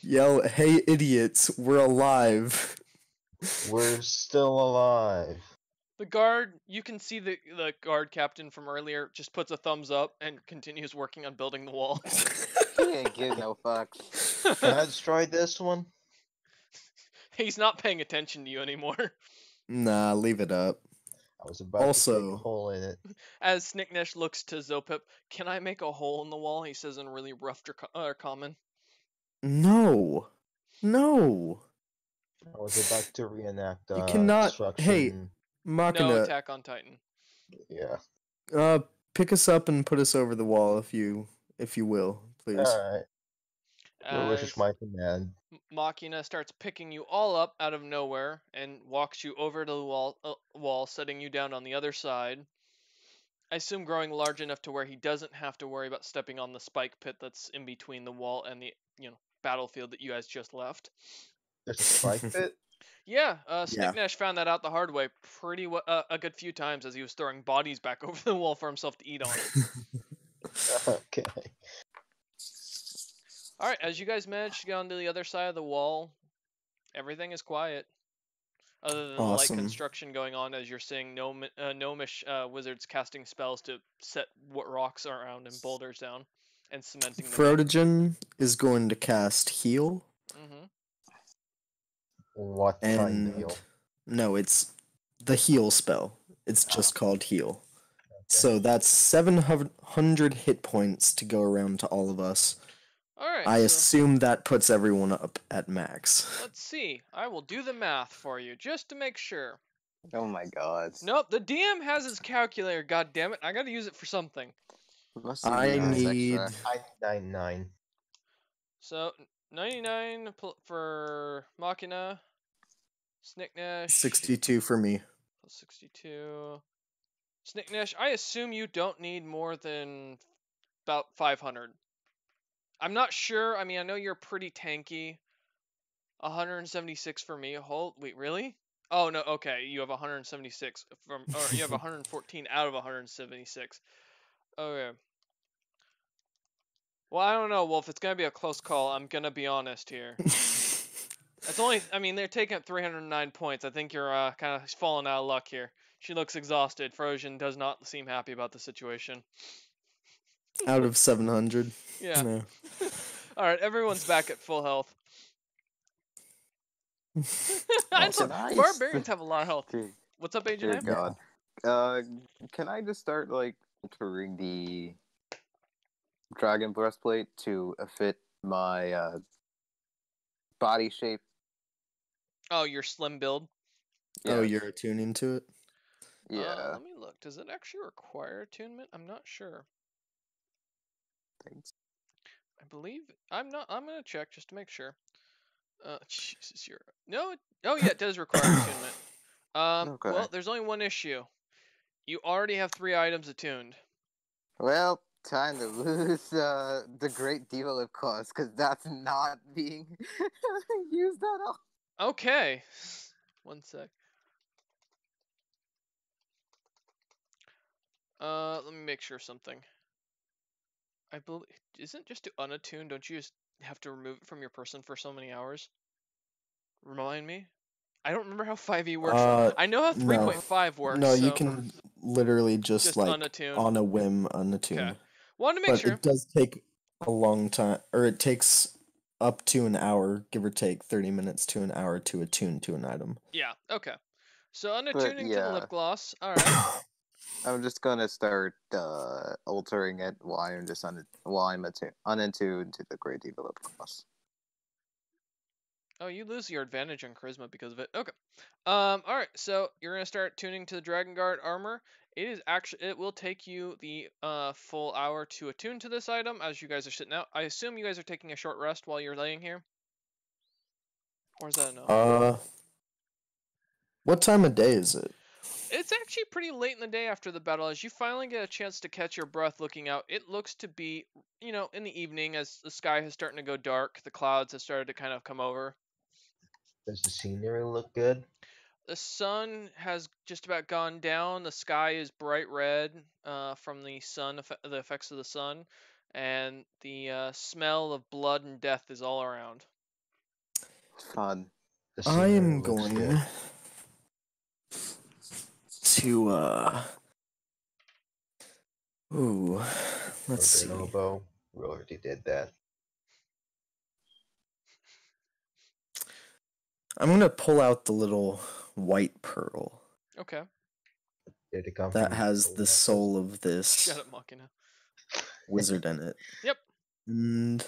Speaker 7: Yell, "Hey, idiots! We're alive!"
Speaker 3: We're still alive.
Speaker 1: The guard, you can see the guard captain from earlier just puts a thumbs up and continues working on building the wall.
Speaker 4: He ain't give no fucks.
Speaker 3: Can I destroy this one?
Speaker 1: He's not paying attention to you anymore.
Speaker 7: Nah, leave it up.
Speaker 3: I was about to
Speaker 7: Also-
Speaker 3: kick a hole in it.
Speaker 1: As Snicknesh looks to Zopip, can I make a hole in the wall? He says in really rough common.
Speaker 7: No, no,
Speaker 3: I was about to reenact
Speaker 7: you cannot.
Speaker 3: destruction.
Speaker 7: Hey,
Speaker 1: No
Speaker 7: Machina,
Speaker 1: Attack on Titan.
Speaker 3: Yeah.
Speaker 7: pick us up and put us over the wall if you will, please.
Speaker 3: Alright. Your wish is
Speaker 1: As
Speaker 3: my command.
Speaker 1: Machina starts picking you all up out of nowhere and walks you over to the wall, setting you down on the other side. I assume growing large enough to where he doesn't have to worry about stepping on the spike pit that's in between the wall and the battlefield that you guys just left.
Speaker 3: There's a spike pit?
Speaker 1: Yeah,
Speaker 7: Yeah.
Speaker 1: Snicknash found that out the hard way a good few times as he was throwing bodies back over the wall for himself to eat on.
Speaker 3: Okay.
Speaker 1: Alright, as you guys manage to get onto the other side of the wall, everything is quiet. Other than the light
Speaker 7: Awesome.
Speaker 1: construction going on as you're seeing gnomish wizards casting spells to set rocks around and boulders down and cementing them.
Speaker 7: Frodogen is going to cast heal,
Speaker 1: Mm-hmm.
Speaker 3: What kind of
Speaker 7: and
Speaker 3: deal?
Speaker 7: no, it's the heal spell. It's just called heal. So that's 700 hit points to go around to all of us.
Speaker 1: Alright,
Speaker 7: I
Speaker 1: so
Speaker 7: assume that puts everyone up at max.
Speaker 1: let's see. I will do the math for you just to make sure.
Speaker 4: Oh my god.
Speaker 1: Nope, the DM has his calculator, god damn it. I gotta use it for something.
Speaker 4: Must have
Speaker 7: I
Speaker 4: been nice
Speaker 7: need
Speaker 4: extra.
Speaker 3: 999.
Speaker 1: So 99 for Machina, Snicknash
Speaker 7: 62 for me.
Speaker 1: plus 62. Snicknash, I assume you don't need more than about 500. I'm not sure. I mean, I know you're pretty tanky. 176 for me. Wait, really? Oh no. Okay, you have 176 or you have 114 out of 176. Okay. Well, I don't know, Wolf. It's gonna be a close call. I'm gonna be honest here. It's only. I mean, they're taking up 309 points. I think you're kind of falling out of luck here. She looks exhausted. Frozen does not seem happy about the situation.
Speaker 7: Out of 700.
Speaker 1: Yeah.
Speaker 7: No.
Speaker 1: All right, everyone's back at full health.
Speaker 7: Awesome.
Speaker 4: Nice.
Speaker 1: Barbarians have a lot of health.
Speaker 4: Dear,
Speaker 1: What's up, Agent
Speaker 4: dear
Speaker 1: M?
Speaker 4: God. Can I just start like altering the dragon breastplate to fit my body shape?
Speaker 1: Oh, your slim build.
Speaker 7: Oh,
Speaker 4: Yes.
Speaker 7: you're attuning to it?
Speaker 4: Yeah.
Speaker 1: Let me look. Does it actually require attunement? I'm not sure.
Speaker 4: Thanks.
Speaker 1: I believe I'm not. I'm gonna check just to make sure. Jesus, you're no. Oh yeah, it does require attunement.
Speaker 4: Okay.
Speaker 1: Well, there's only one issue. You already have 3 items attuned.
Speaker 4: Well, time to lose the great deal of cost because that's not being used at all.
Speaker 1: Okay. One sec. Let me make sure something. I believe isn't just to unattune. Don't you just have to remove it from your person for so many hours? Remind me. I don't remember how 5e works. I know how 3.5 works.
Speaker 7: No,
Speaker 1: so
Speaker 7: you can literally just like
Speaker 1: unattune.
Speaker 7: on a whim unattune.
Speaker 1: Okay. Wanted to make
Speaker 7: But
Speaker 1: sure.
Speaker 7: it does take a long time, or it takes up to an hour, give or take 30 minutes to an hour to attune to an item.
Speaker 1: Yeah. Okay. So unattuning to the
Speaker 4: yeah.
Speaker 1: lip gloss. All right.
Speaker 4: I'm just gonna start altering it while I'm just unattuned to the great deal of cost.
Speaker 1: Oh, you lose your advantage on charisma because of it. Okay. All right. So you're gonna start tuning to the Dragon Guard armor. It will take you the full hour to attune to this item as you guys are sitting out. I assume you guys are taking a short rest while you're laying here. Or is that no?
Speaker 7: What time of day is it?
Speaker 1: It's actually pretty late in the day after the battle. As you finally get a chance to catch your breath looking out, it looks to be, in the evening as the sky is starting to go dark. The clouds have started to kind of come over.
Speaker 3: Does the scenery look good?
Speaker 1: The sun has just about gone down. The sky is bright red from the the effects of the sun, and the smell of blood and death is all around.
Speaker 4: Fun.
Speaker 3: The
Speaker 7: I am
Speaker 3: scenery looks
Speaker 7: going
Speaker 3: good.
Speaker 7: to ooh, let's
Speaker 3: For
Speaker 7: see.
Speaker 3: Bonobo, we already did that.
Speaker 7: I'm gonna pull out the little white pearl
Speaker 1: Okay.
Speaker 3: Did it come
Speaker 7: that
Speaker 3: from
Speaker 7: has the
Speaker 3: Nexus?
Speaker 7: soul of this
Speaker 1: Shut up, Machina.
Speaker 7: wizard in it.
Speaker 1: Yep.
Speaker 7: And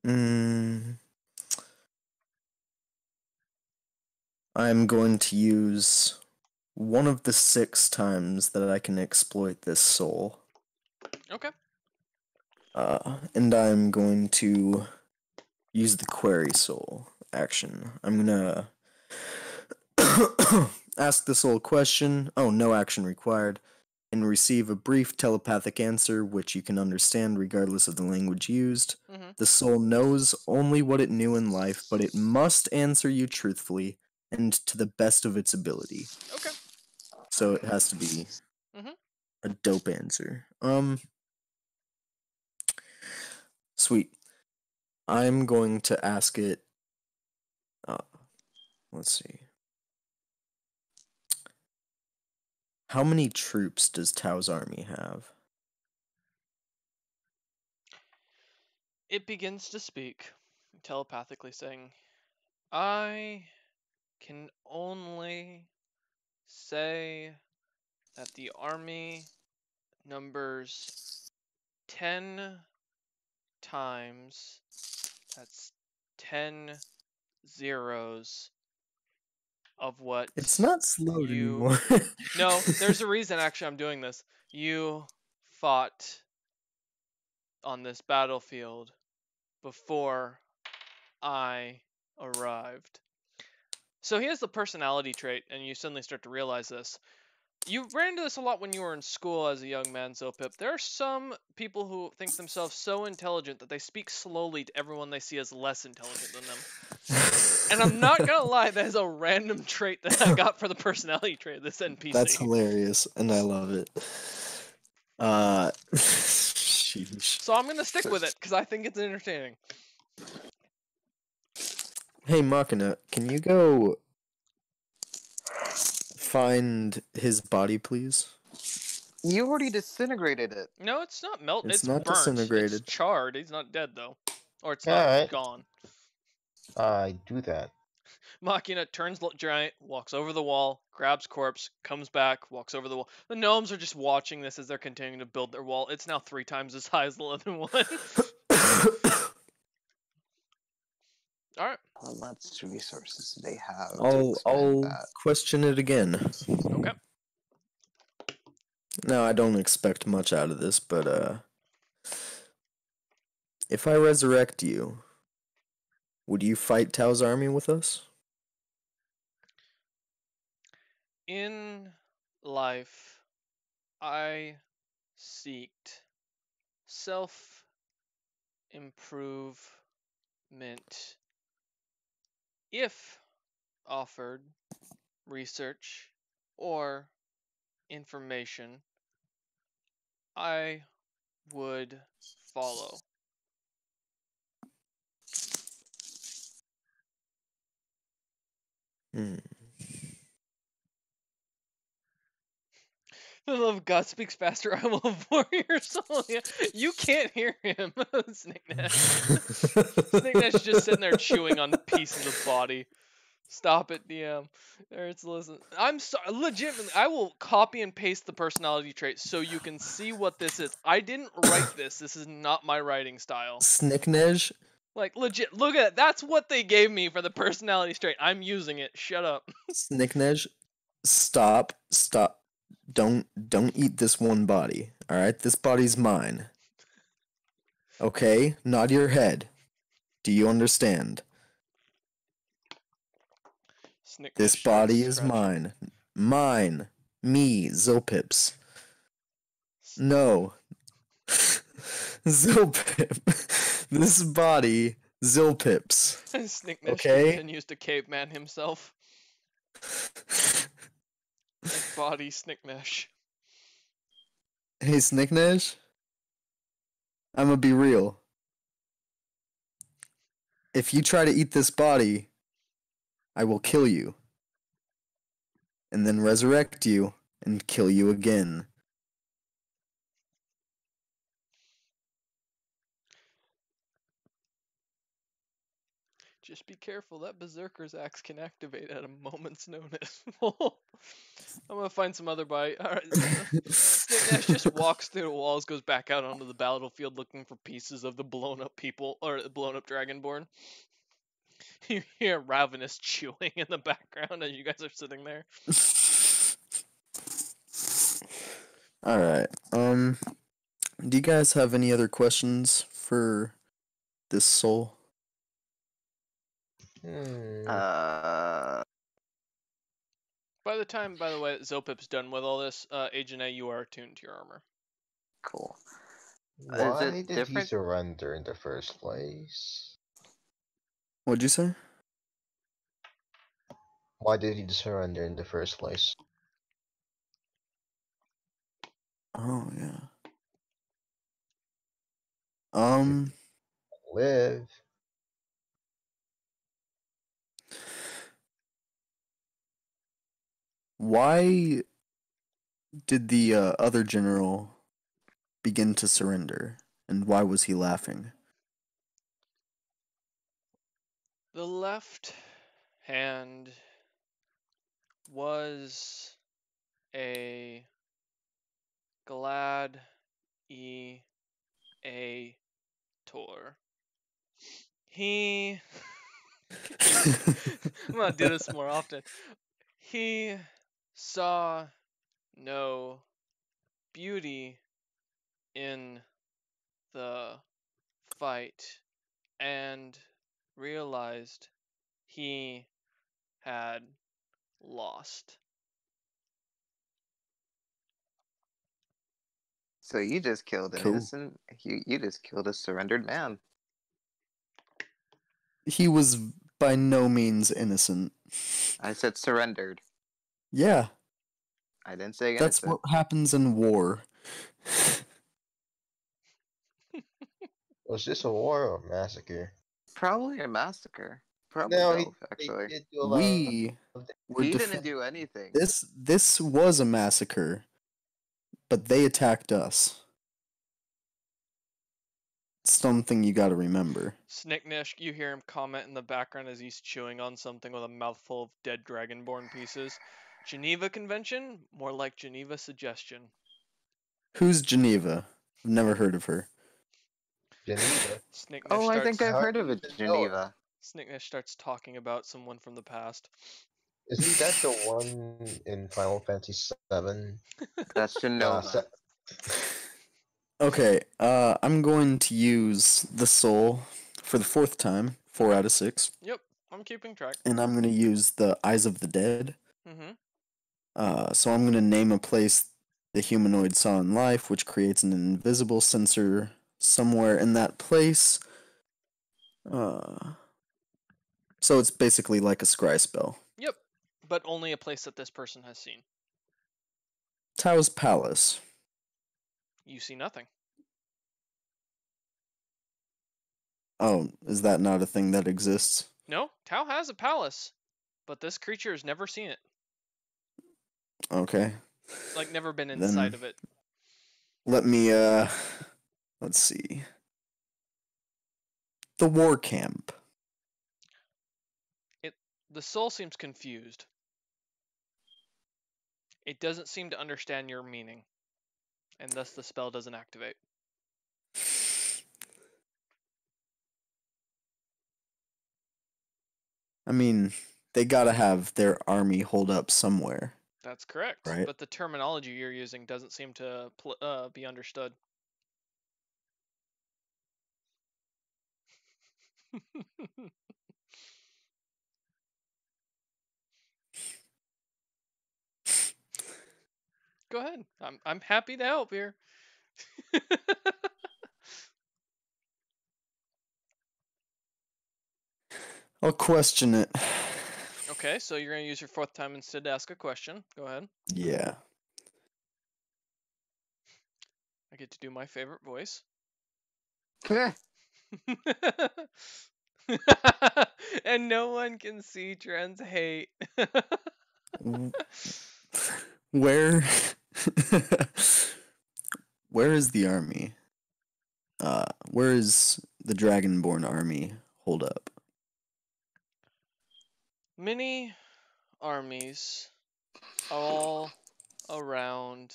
Speaker 7: Mm, I'm going to use one of the 6 times that I can exploit this soul.
Speaker 1: Okay.
Speaker 7: And I'm going to use the query soul action. I'm gonna ask the soul a question. Oh, no action required. And receive a brief telepathic answer which you can understand regardless of the language used.
Speaker 1: Mm-hmm.
Speaker 7: The soul knows only what it knew in life, but it must answer you truthfully and to the best of its ability.
Speaker 1: Okay.
Speaker 7: So it has to be
Speaker 1: Mhm.
Speaker 7: a dope answer. Sweet. I'm going to ask it. Let's see. How many troops does Tao's army have?
Speaker 1: It begins to speak, telepathically saying, I can only say that the army numbers 10 times. That's 10 zeros of what
Speaker 7: It's not slowed
Speaker 1: you...
Speaker 7: anymore.
Speaker 1: No, there's a reason actually I'm doing this. You fought on this battlefield before I arrived. So he has the personality trait, and you suddenly start to realize this. You ran into this a lot when you were in school as a young man, Zopip. There are some people who think themselves so intelligent that they speak slowly to everyone they see as less intelligent than them. And I'm not gonna lie, that is a random trait that I got for the personality trait of this NPC.
Speaker 7: That's hilarious, and I love it. Sheesh.
Speaker 1: So I'm gonna stick with it, because I think it's entertaining.
Speaker 7: Hey, Machina, can you go find his body, please?
Speaker 4: You already disintegrated it.
Speaker 1: No, it's not melted.
Speaker 7: It's
Speaker 1: It's
Speaker 7: not
Speaker 1: burnt. It's
Speaker 7: disintegrated.
Speaker 1: charred. He's not dead, though. Or it's not
Speaker 3: Alright.
Speaker 1: gone.
Speaker 3: I do that.
Speaker 1: Machina turns giant, walks over the wall, grabs corpse, comes back, walks over the wall. The gnomes are just watching this as they're continuing to build their wall. It's now 3 times as high as the other one. Alright.
Speaker 4: How much resources do they have to expand
Speaker 7: I'll
Speaker 4: that?
Speaker 7: question it again.
Speaker 1: Okay.
Speaker 7: Now, I don't expect much out of this, but if I resurrect you, would you fight Tao's army with us?
Speaker 1: In life, I seeked self-improvement. If offered research or information, I would follow.
Speaker 7: Hmm.
Speaker 1: The love of God speaks faster. I will abhor your soul. Yeah, you can't hear him, Snicknash. Snicknash just sitting there chewing on pieces of body. Stop it, DM. It's listen. I'm sorry. Legitimately, I will copy and paste the personality trait so you can see what this is. I didn't write this. This is not my writing style.
Speaker 7: Snicknej?
Speaker 1: Like legit. Look at it. That's what they gave me for the personality trait. I'm using it. Shut up.
Speaker 7: Snicknej? Stop. Don't eat this one body. Alright? This body's mine. Okay? Nod your head. Do you understand?
Speaker 1: Snicknash
Speaker 7: This
Speaker 1: starts
Speaker 7: body is
Speaker 1: stretching.
Speaker 7: mine. Mine. Me, Zopips. No. Zilpip. This body, Zilpips.
Speaker 1: Snicknash
Speaker 7: Okay?
Speaker 1: continues to caveman himself. Body Snicknash.
Speaker 7: Hey, Snicknash, I'm gonna be real. If you try to eat this body, I will kill you. And then resurrect you and kill you again.
Speaker 1: Just be careful. That Berserker's axe can activate at a moment's notice. I'm gonna find some other bite. All right, Snake Nash just walks through the walls, goes back out onto the battlefield looking for pieces of the blown up people or the blown up Dragonborn. You hear Ravenous chewing in the background as you guys are sitting there.
Speaker 7: Alright. Do you guys have any other questions for this soul?
Speaker 3: Hmm.
Speaker 1: By the time, by the way, that Zopip's done with all this, Agent A, you are attuned to your armor.
Speaker 4: Cool. Is
Speaker 3: Why
Speaker 4: it
Speaker 3: did he
Speaker 4: different?
Speaker 3: surrender in the first place?
Speaker 7: What'd you say?
Speaker 3: Why did he surrender in the first place?
Speaker 7: Oh, yeah.
Speaker 3: Live.
Speaker 7: Why did the other general begin to surrender? And why was he laughing?
Speaker 1: The left hand was a glad tour. He I'm gonna do this more often. He saw no beauty in the fight and realized he had lost.
Speaker 4: So you just killed an
Speaker 7: Cool.
Speaker 4: innocent. You just killed a surrendered man.
Speaker 7: He was by no means innocent.
Speaker 4: I said surrendered.
Speaker 7: Yeah,
Speaker 4: I didn't say
Speaker 7: that's
Speaker 4: innocent.
Speaker 7: what happens in war.
Speaker 3: Was this a war or a massacre?
Speaker 4: Probably a massacre. Probably
Speaker 3: No,
Speaker 4: both,
Speaker 3: they
Speaker 4: actually.
Speaker 3: did do a lot
Speaker 7: We
Speaker 3: of
Speaker 7: were
Speaker 4: He didn't do
Speaker 7: defending.
Speaker 4: anything.
Speaker 7: This was a massacre, but they attacked us. Something you gotta remember.
Speaker 1: Snicknish, you hear him comment in the background as he's chewing on something with a mouthful of dead dragonborn pieces. Geneva Convention? More like Geneva Suggestion.
Speaker 7: Who's Geneva? I've never heard of her.
Speaker 3: Geneva.
Speaker 1: Snicknish
Speaker 4: Oh, I
Speaker 1: starts
Speaker 4: think I've
Speaker 3: How
Speaker 4: heard
Speaker 3: do
Speaker 4: of
Speaker 3: you
Speaker 4: it,
Speaker 3: even know it?
Speaker 4: Geneva.
Speaker 1: Snicknish starts talking about someone from the past.
Speaker 3: Isn't that the one in Final Fantasy VII?
Speaker 4: That's Genova.
Speaker 7: Okay, I'm going to use the soul for the fourth time, 4 out of 6,
Speaker 1: Yep, I'm keeping track.
Speaker 7: and I'm gonna use the Eyes of the Dead. So I'm gonna name a place the humanoid saw in life, which creates an invisible sensor somewhere in that place. So it's basically like a scry spell.
Speaker 1: Yep, but only a place that this person has seen.
Speaker 7: Tao's Palace.
Speaker 1: You see nothing.
Speaker 7: Oh, is that not a thing that exists?
Speaker 1: No, Tao has a palace, but this creature has never seen it.
Speaker 7: Okay.
Speaker 1: Like, never been
Speaker 7: Then
Speaker 1: inside of it.
Speaker 7: let me, let's see. The War Camp.
Speaker 1: The soul seems confused. It doesn't seem to understand your meaning, and thus the spell doesn't activate.
Speaker 7: I mean, they gotta have their army hold up somewhere.
Speaker 1: That's correct,
Speaker 7: right?
Speaker 1: but the terminology you're using doesn't seem to be understood. Go ahead. I'm happy to help here.
Speaker 7: I'll question it.
Speaker 1: Okay, so you're gonna use your fourth time instead to ask a question. Go ahead.
Speaker 7: Yeah.
Speaker 1: I get to do my favorite voice. And no one can see Trent's hate.
Speaker 7: Where where is the army? Where is the Dragonborn army hold up?
Speaker 1: Many armies all around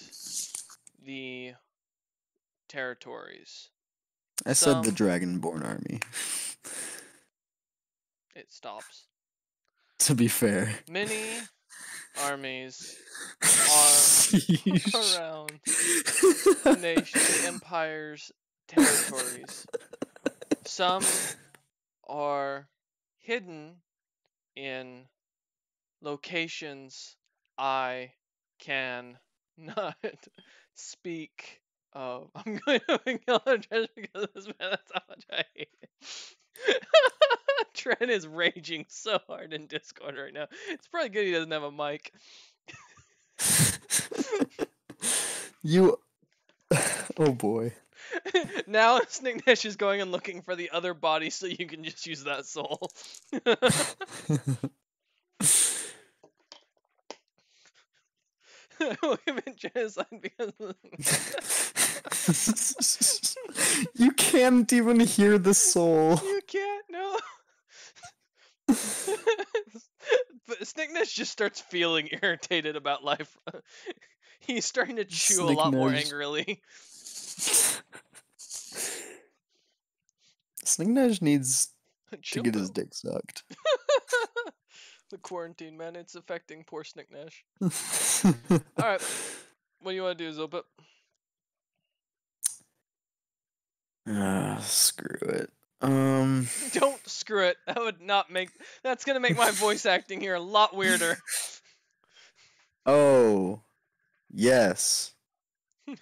Speaker 1: the territories.
Speaker 7: I said the
Speaker 1: Some
Speaker 7: Dragonborn army.
Speaker 1: it stops.
Speaker 7: To be fair.
Speaker 1: Many armies are
Speaker 7: Sheesh.
Speaker 1: around the empire's territories. Some are hidden in locations I can not speak of. I'm going to acknowledge because of this man. That's how much I hate it. Trent is raging so hard in Discord right now. It's probably good he doesn't have a mic.
Speaker 7: You. Oh boy.
Speaker 1: Now Snicknesh is going and looking for the other body so you can just use that soul. We'll commit genocide because
Speaker 7: You can't even hear the soul.
Speaker 1: you can't, no. But Snicknesh just starts feeling irritated about life. He's starting to chew a lot more
Speaker 7: Snicknesh.
Speaker 1: angrily.
Speaker 7: Snicknesh needs to
Speaker 1: Chill
Speaker 7: get his
Speaker 1: pill.
Speaker 7: dick sucked.
Speaker 1: The quarantine, man, it's affecting poor Snicknesh. Alright, what do you want to do, Zopit?
Speaker 7: Screw it.
Speaker 1: Don't screw it. That would not make. That's gonna make my voice acting here a lot weirder.
Speaker 7: Oh, yes.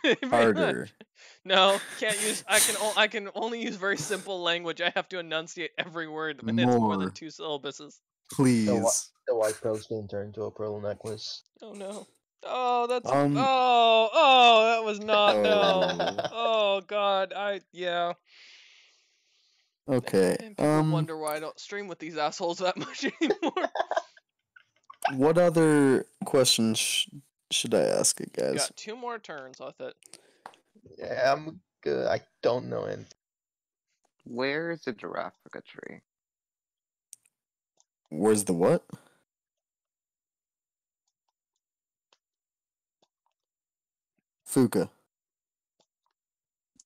Speaker 1: Pretty much.
Speaker 7: Harder.
Speaker 1: No, can't use. I can only use very simple language. I have to enunciate every word when it's more than
Speaker 7: More.
Speaker 1: 2 syllables.
Speaker 7: Please.
Speaker 3: The white pearl's being turned into a pearl necklace.
Speaker 1: Oh no. Oh, that's.
Speaker 7: Um.
Speaker 1: Oh, that was not. No.
Speaker 7: Oh.
Speaker 1: Oh God. Yeah.
Speaker 7: Okay.
Speaker 1: And people wonder why I don't stream with these assholes that much anymore.
Speaker 7: What other questions should I ask it,
Speaker 1: You
Speaker 7: guys?
Speaker 1: got 2 more turns with it.
Speaker 3: Yeah, I'm good. I don't know anything.
Speaker 4: Where is the Giraffica tree?
Speaker 7: Where's the what? Fuka.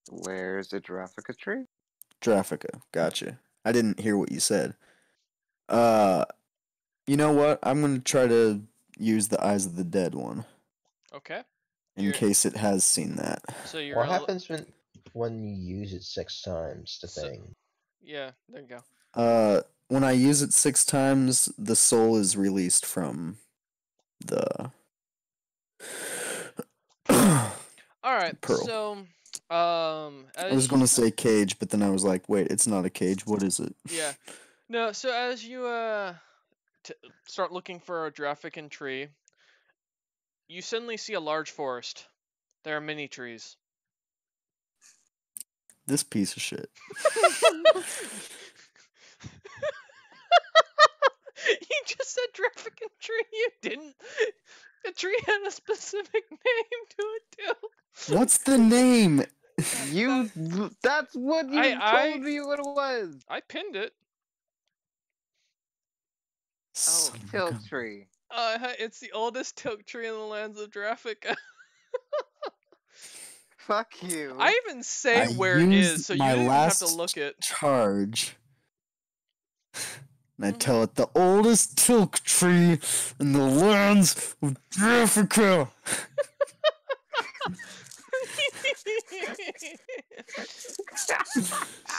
Speaker 4: Where's the Giraffica tree?
Speaker 7: Draffica. Gotcha. I didn't hear what you said. You know what? I'm gonna try to use the Eyes of the Dead one
Speaker 1: Okay.
Speaker 7: in
Speaker 1: You're-
Speaker 7: case it has seen that.
Speaker 1: So you're.
Speaker 3: What happens when you use it 6 times? The
Speaker 1: So-
Speaker 3: thing.
Speaker 1: Yeah. There you go.
Speaker 7: When I use it 6 times, the soul is released from the
Speaker 1: All right.
Speaker 7: Pearl.
Speaker 1: So,
Speaker 7: I was gonna say cage, but then I was like, wait, it's not a cage. What is it?
Speaker 1: Yeah. No. So as you start looking for a Draffican tree, you suddenly see a large forest. There are many trees.
Speaker 7: This piece of shit.
Speaker 1: You just said Draffican tree. You didn't. The tree had a specific name to it too.
Speaker 7: What's the name?
Speaker 4: You. That's what you
Speaker 1: I-
Speaker 4: told me what it was.
Speaker 1: I pinned it.
Speaker 4: Oh,
Speaker 7: Son of a
Speaker 4: Tilk
Speaker 7: gun.
Speaker 4: tree.
Speaker 1: It's the oldest teak tree in the lands of Draffica.
Speaker 4: Fuck you.
Speaker 1: I even say
Speaker 7: I
Speaker 1: where it
Speaker 7: used
Speaker 1: is, so you
Speaker 7: my
Speaker 1: didn't even have to
Speaker 7: last
Speaker 1: look it.
Speaker 7: charge. And I
Speaker 1: Mhm.
Speaker 7: tell it the oldest tilk tree in the lands of Africa.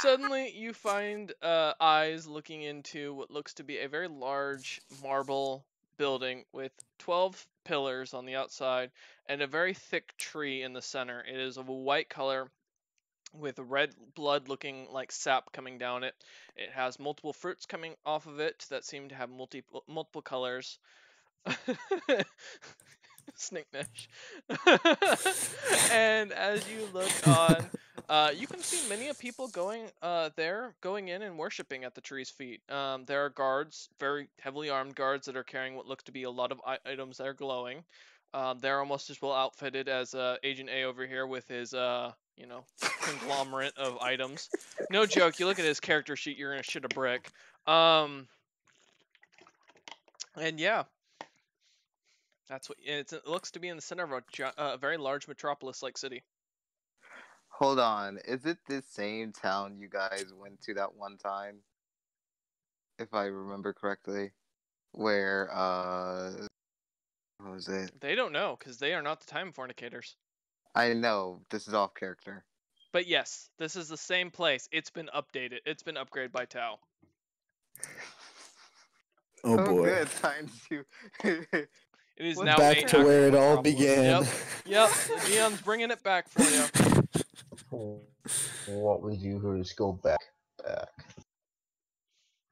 Speaker 1: Suddenly, you find eyes looking into what looks to be a very large marble building with 12 pillars on the outside and a very thick tree in the center. It is of a white color with red blood looking like sap coming down it. It has multiple fruits coming off of it that seem to have multiple colors. Snicknish. And as you look on, you can see many of people going going in and worshiping at the tree's feet. There are guards, very heavily armed guards that are carrying what looks to be a lot of items that are glowing. They're almost as well outfitted as Agent A over here with his conglomerate of items. No joke, you look at his character sheet, you're gonna shit a brick. And yeah, it looks to be in the center of a very large metropolis-like city.
Speaker 4: Hold on, is it this same town you guys went to that one time? If I remember correctly, where what was it?
Speaker 1: They don't know because they are not the time fornicators.
Speaker 4: I know this is off character.
Speaker 1: But yes, this is the same place. It's been updated. It's been upgraded by Tao.
Speaker 7: Oh boy.
Speaker 4: Good time to.
Speaker 1: It is
Speaker 4: Well,
Speaker 1: now
Speaker 7: Back
Speaker 1: a
Speaker 7: to where it all
Speaker 1: metropolis.
Speaker 7: began.
Speaker 1: Yep. The GM's bringing it back for you.
Speaker 3: What we do here is go back.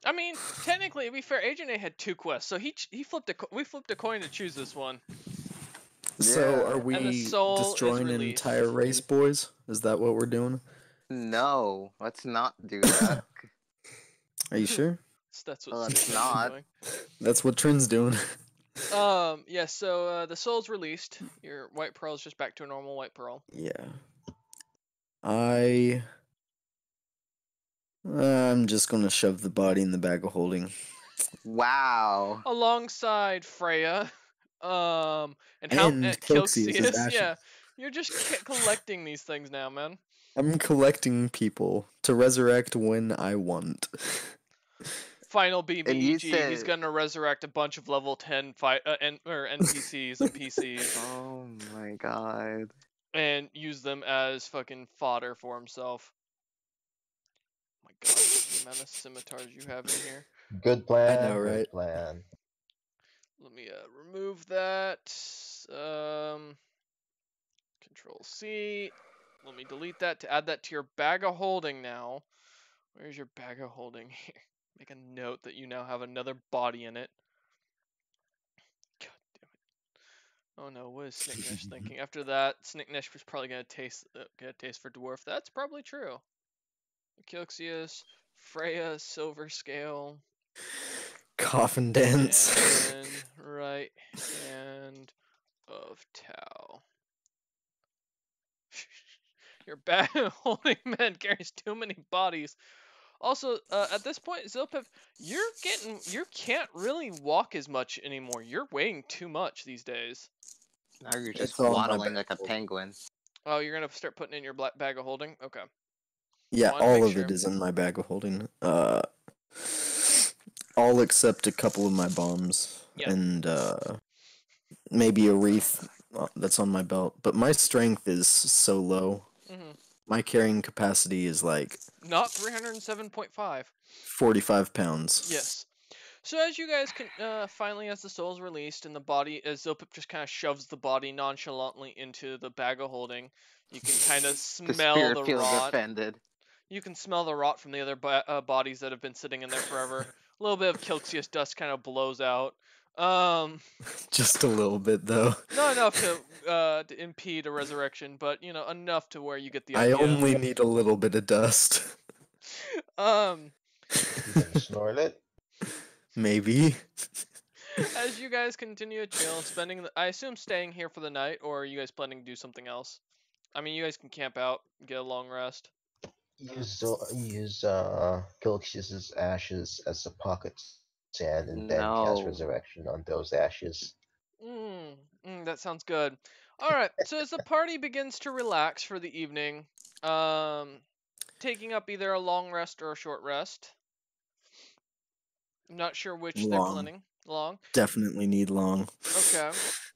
Speaker 1: I mean, technically, to be fair, Agent A had 2 quests, so we flipped a coin to choose this one.
Speaker 7: So
Speaker 4: Yeah.
Speaker 7: are
Speaker 1: And the
Speaker 7: we
Speaker 1: soul is
Speaker 7: destroying an
Speaker 1: released.
Speaker 7: entire race, boys? Is that what we're doing?
Speaker 4: No, let's not do that.
Speaker 7: Are you sure?
Speaker 1: That's what
Speaker 4: Well,
Speaker 1: Snicknish
Speaker 4: it's
Speaker 1: is
Speaker 4: not.
Speaker 1: doing.
Speaker 7: That's what Trin's doing.
Speaker 1: Yeah, so the soul's released. Your white pearl is just back to a normal white pearl.
Speaker 7: Yeah. I'm just gonna shove the body in the bag of holding.
Speaker 4: Wow.
Speaker 1: Alongside Freya, and
Speaker 7: And Kilxias'
Speaker 1: Kilxias.
Speaker 7: ashes.
Speaker 1: Yeah, you're just collecting these things now, man.
Speaker 7: I'm collecting people to resurrect when I want.
Speaker 1: Final
Speaker 4: And you
Speaker 1: BBEG, he's
Speaker 4: said-
Speaker 1: gonna resurrect a bunch of level 10 NPCs and PCs
Speaker 4: Oh my god.
Speaker 1: and use them as fucking fodder for himself. Oh my god, the amount of scimitars you have in here.
Speaker 3: Good plan.
Speaker 7: I know, right?
Speaker 3: Good plan.
Speaker 1: Let me remove that. Control C. Let me delete that to add that to your bag of holding now. Where's your bag of holding here? Make a note that you now have another body in it. God damn it. Oh no, what is Snicknish thinking? After that, Snicknish was probably gonna get a taste for dwarf. That's probably true. Kilxias, Freya, Silver Scale,
Speaker 7: Coffin dance.
Speaker 1: and right hand of Tau. Your bag of holding man carries too many bodies. Also, at this point, Zilpip, you can't really walk as much anymore. You're weighing too much these days.
Speaker 4: Now you're
Speaker 7: It's
Speaker 4: just
Speaker 7: all my
Speaker 4: waddling
Speaker 7: bag
Speaker 4: like a
Speaker 7: of
Speaker 4: penguin.
Speaker 1: Oh, you're gonna start putting in your bag of holding? Okay.
Speaker 7: Yeah,
Speaker 1: Wanted to
Speaker 7: all
Speaker 1: make
Speaker 7: of
Speaker 1: sure.
Speaker 7: it is in my bag of holding. All except a couple of my bombs
Speaker 1: Yeah.
Speaker 7: and maybe a wreath that's on my belt. But my strength is so low.
Speaker 1: Mm-hmm.
Speaker 7: My carrying capacity is like
Speaker 1: Not 307.5.
Speaker 7: 45 pounds.
Speaker 1: Yes. So as you guys can finally, as the soul's released and the body, as Zilpip just kind of shoves the body nonchalantly into the bag of holding, you can kind of
Speaker 4: The
Speaker 1: smell
Speaker 4: spirit
Speaker 1: the
Speaker 4: feels
Speaker 1: rot.
Speaker 4: offended.
Speaker 1: You can smell the rot from the other bodies that have been sitting in there forever. A little bit of Kilxias dust kind of blows out.
Speaker 7: Just a little bit though.
Speaker 1: Not enough to impede a resurrection, but you know enough to where you get the
Speaker 7: I
Speaker 1: idea.
Speaker 7: only need a little bit of dust.
Speaker 1: Um,
Speaker 3: You can snort it.
Speaker 7: Maybe.
Speaker 1: as you guys continue to chill, I assume staying here for the night, or are you guys planning to do something else? I mean, you guys can camp out, get a long rest.
Speaker 3: Use Kilxias' ashes as a pocket sand and then cast
Speaker 4: No.
Speaker 3: resurrection on those ashes.
Speaker 1: That sounds good. All right. So as the party begins to relax for the evening, taking up either a long rest or a short rest. I'm not sure which they're
Speaker 7: Long.
Speaker 1: planning. Long.
Speaker 7: Definitely need long.
Speaker 1: Okay.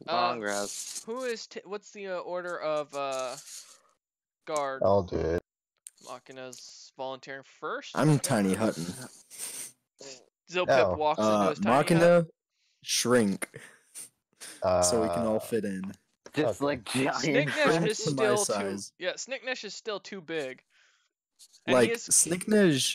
Speaker 4: Long rest.
Speaker 1: Who is? What's the order of guard?
Speaker 3: I'll do it.
Speaker 1: Machina's volunteering first.
Speaker 7: I'm
Speaker 1: Okay.
Speaker 7: Tiny Hutton.
Speaker 1: Zilpip
Speaker 3: Oh.
Speaker 1: walks into his tiny hut.
Speaker 7: Machina, shrink, so we can all
Speaker 3: Uh,
Speaker 7: fit in.
Speaker 4: Just
Speaker 3: Okay.
Speaker 4: like giant.
Speaker 1: Snicknish
Speaker 7: Shrink
Speaker 1: is
Speaker 7: to my
Speaker 1: still too.
Speaker 7: size.
Speaker 1: Yeah, Snicknish is still too big. And
Speaker 7: Like
Speaker 1: he is.
Speaker 7: Snicknish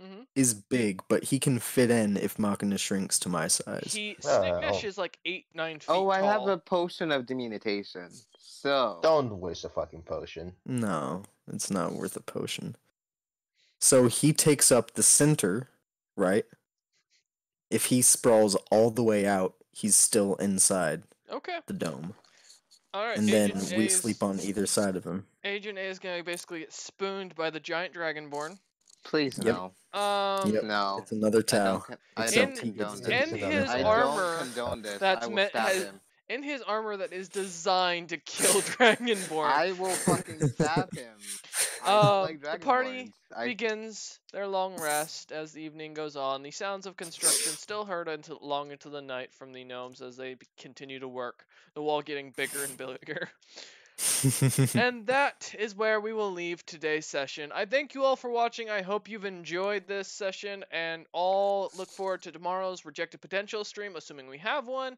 Speaker 1: Mm-hmm.
Speaker 7: is big, but he can fit in if Machina shrinks to my size.
Speaker 1: Snickdish
Speaker 3: oh.
Speaker 1: is like 8-9 feet
Speaker 4: Oh, I
Speaker 1: tall.
Speaker 4: have a potion of diminution. So
Speaker 3: Don't waste a fucking potion.
Speaker 7: No, it's not worth a potion. So he takes up the center, right? If he sprawls all the way out, he's still inside
Speaker 1: Okay.
Speaker 7: the dome.
Speaker 1: All right.
Speaker 7: And then
Speaker 1: Agent
Speaker 7: we
Speaker 1: A's,
Speaker 7: sleep on either side of him.
Speaker 1: Agent A is gonna basically get spooned by the giant dragonborn.
Speaker 4: please
Speaker 7: Yep.
Speaker 4: no.
Speaker 7: Yep.
Speaker 4: No.
Speaker 7: It's another
Speaker 4: I
Speaker 7: Tau.
Speaker 4: don't. I
Speaker 7: Except
Speaker 4: don't
Speaker 7: he
Speaker 4: condone
Speaker 7: gets
Speaker 4: this.
Speaker 1: In
Speaker 3: It's another
Speaker 1: his
Speaker 4: I
Speaker 3: Tau.
Speaker 1: armor,
Speaker 4: don't condone this.
Speaker 1: that's
Speaker 4: I will
Speaker 1: meant
Speaker 4: stab
Speaker 1: has
Speaker 4: him.
Speaker 1: in his armor that is designed to kill dragonborn.
Speaker 4: I will fucking stab him. I don't like
Speaker 1: The party
Speaker 4: dragonborns.
Speaker 1: begins their long rest as the evening goes on. The sounds of construction still heard long into the night from the gnomes as they continue to work, the wall getting bigger and bigger. And that is where we will leave today's session. I thank you all for watching. I hope you've enjoyed this session, and all look forward to tomorrow's Rejected Potential stream, assuming we have one.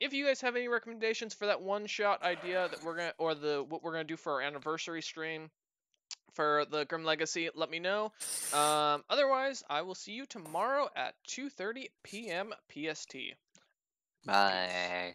Speaker 1: If you guys have any recommendations for that one-shot idea that we're gonna, or what we're gonna do for our anniversary stream for the Grim Legacy, let me know. Otherwise, I will see you tomorrow at 2:30 p.m. PST.
Speaker 4: Bye.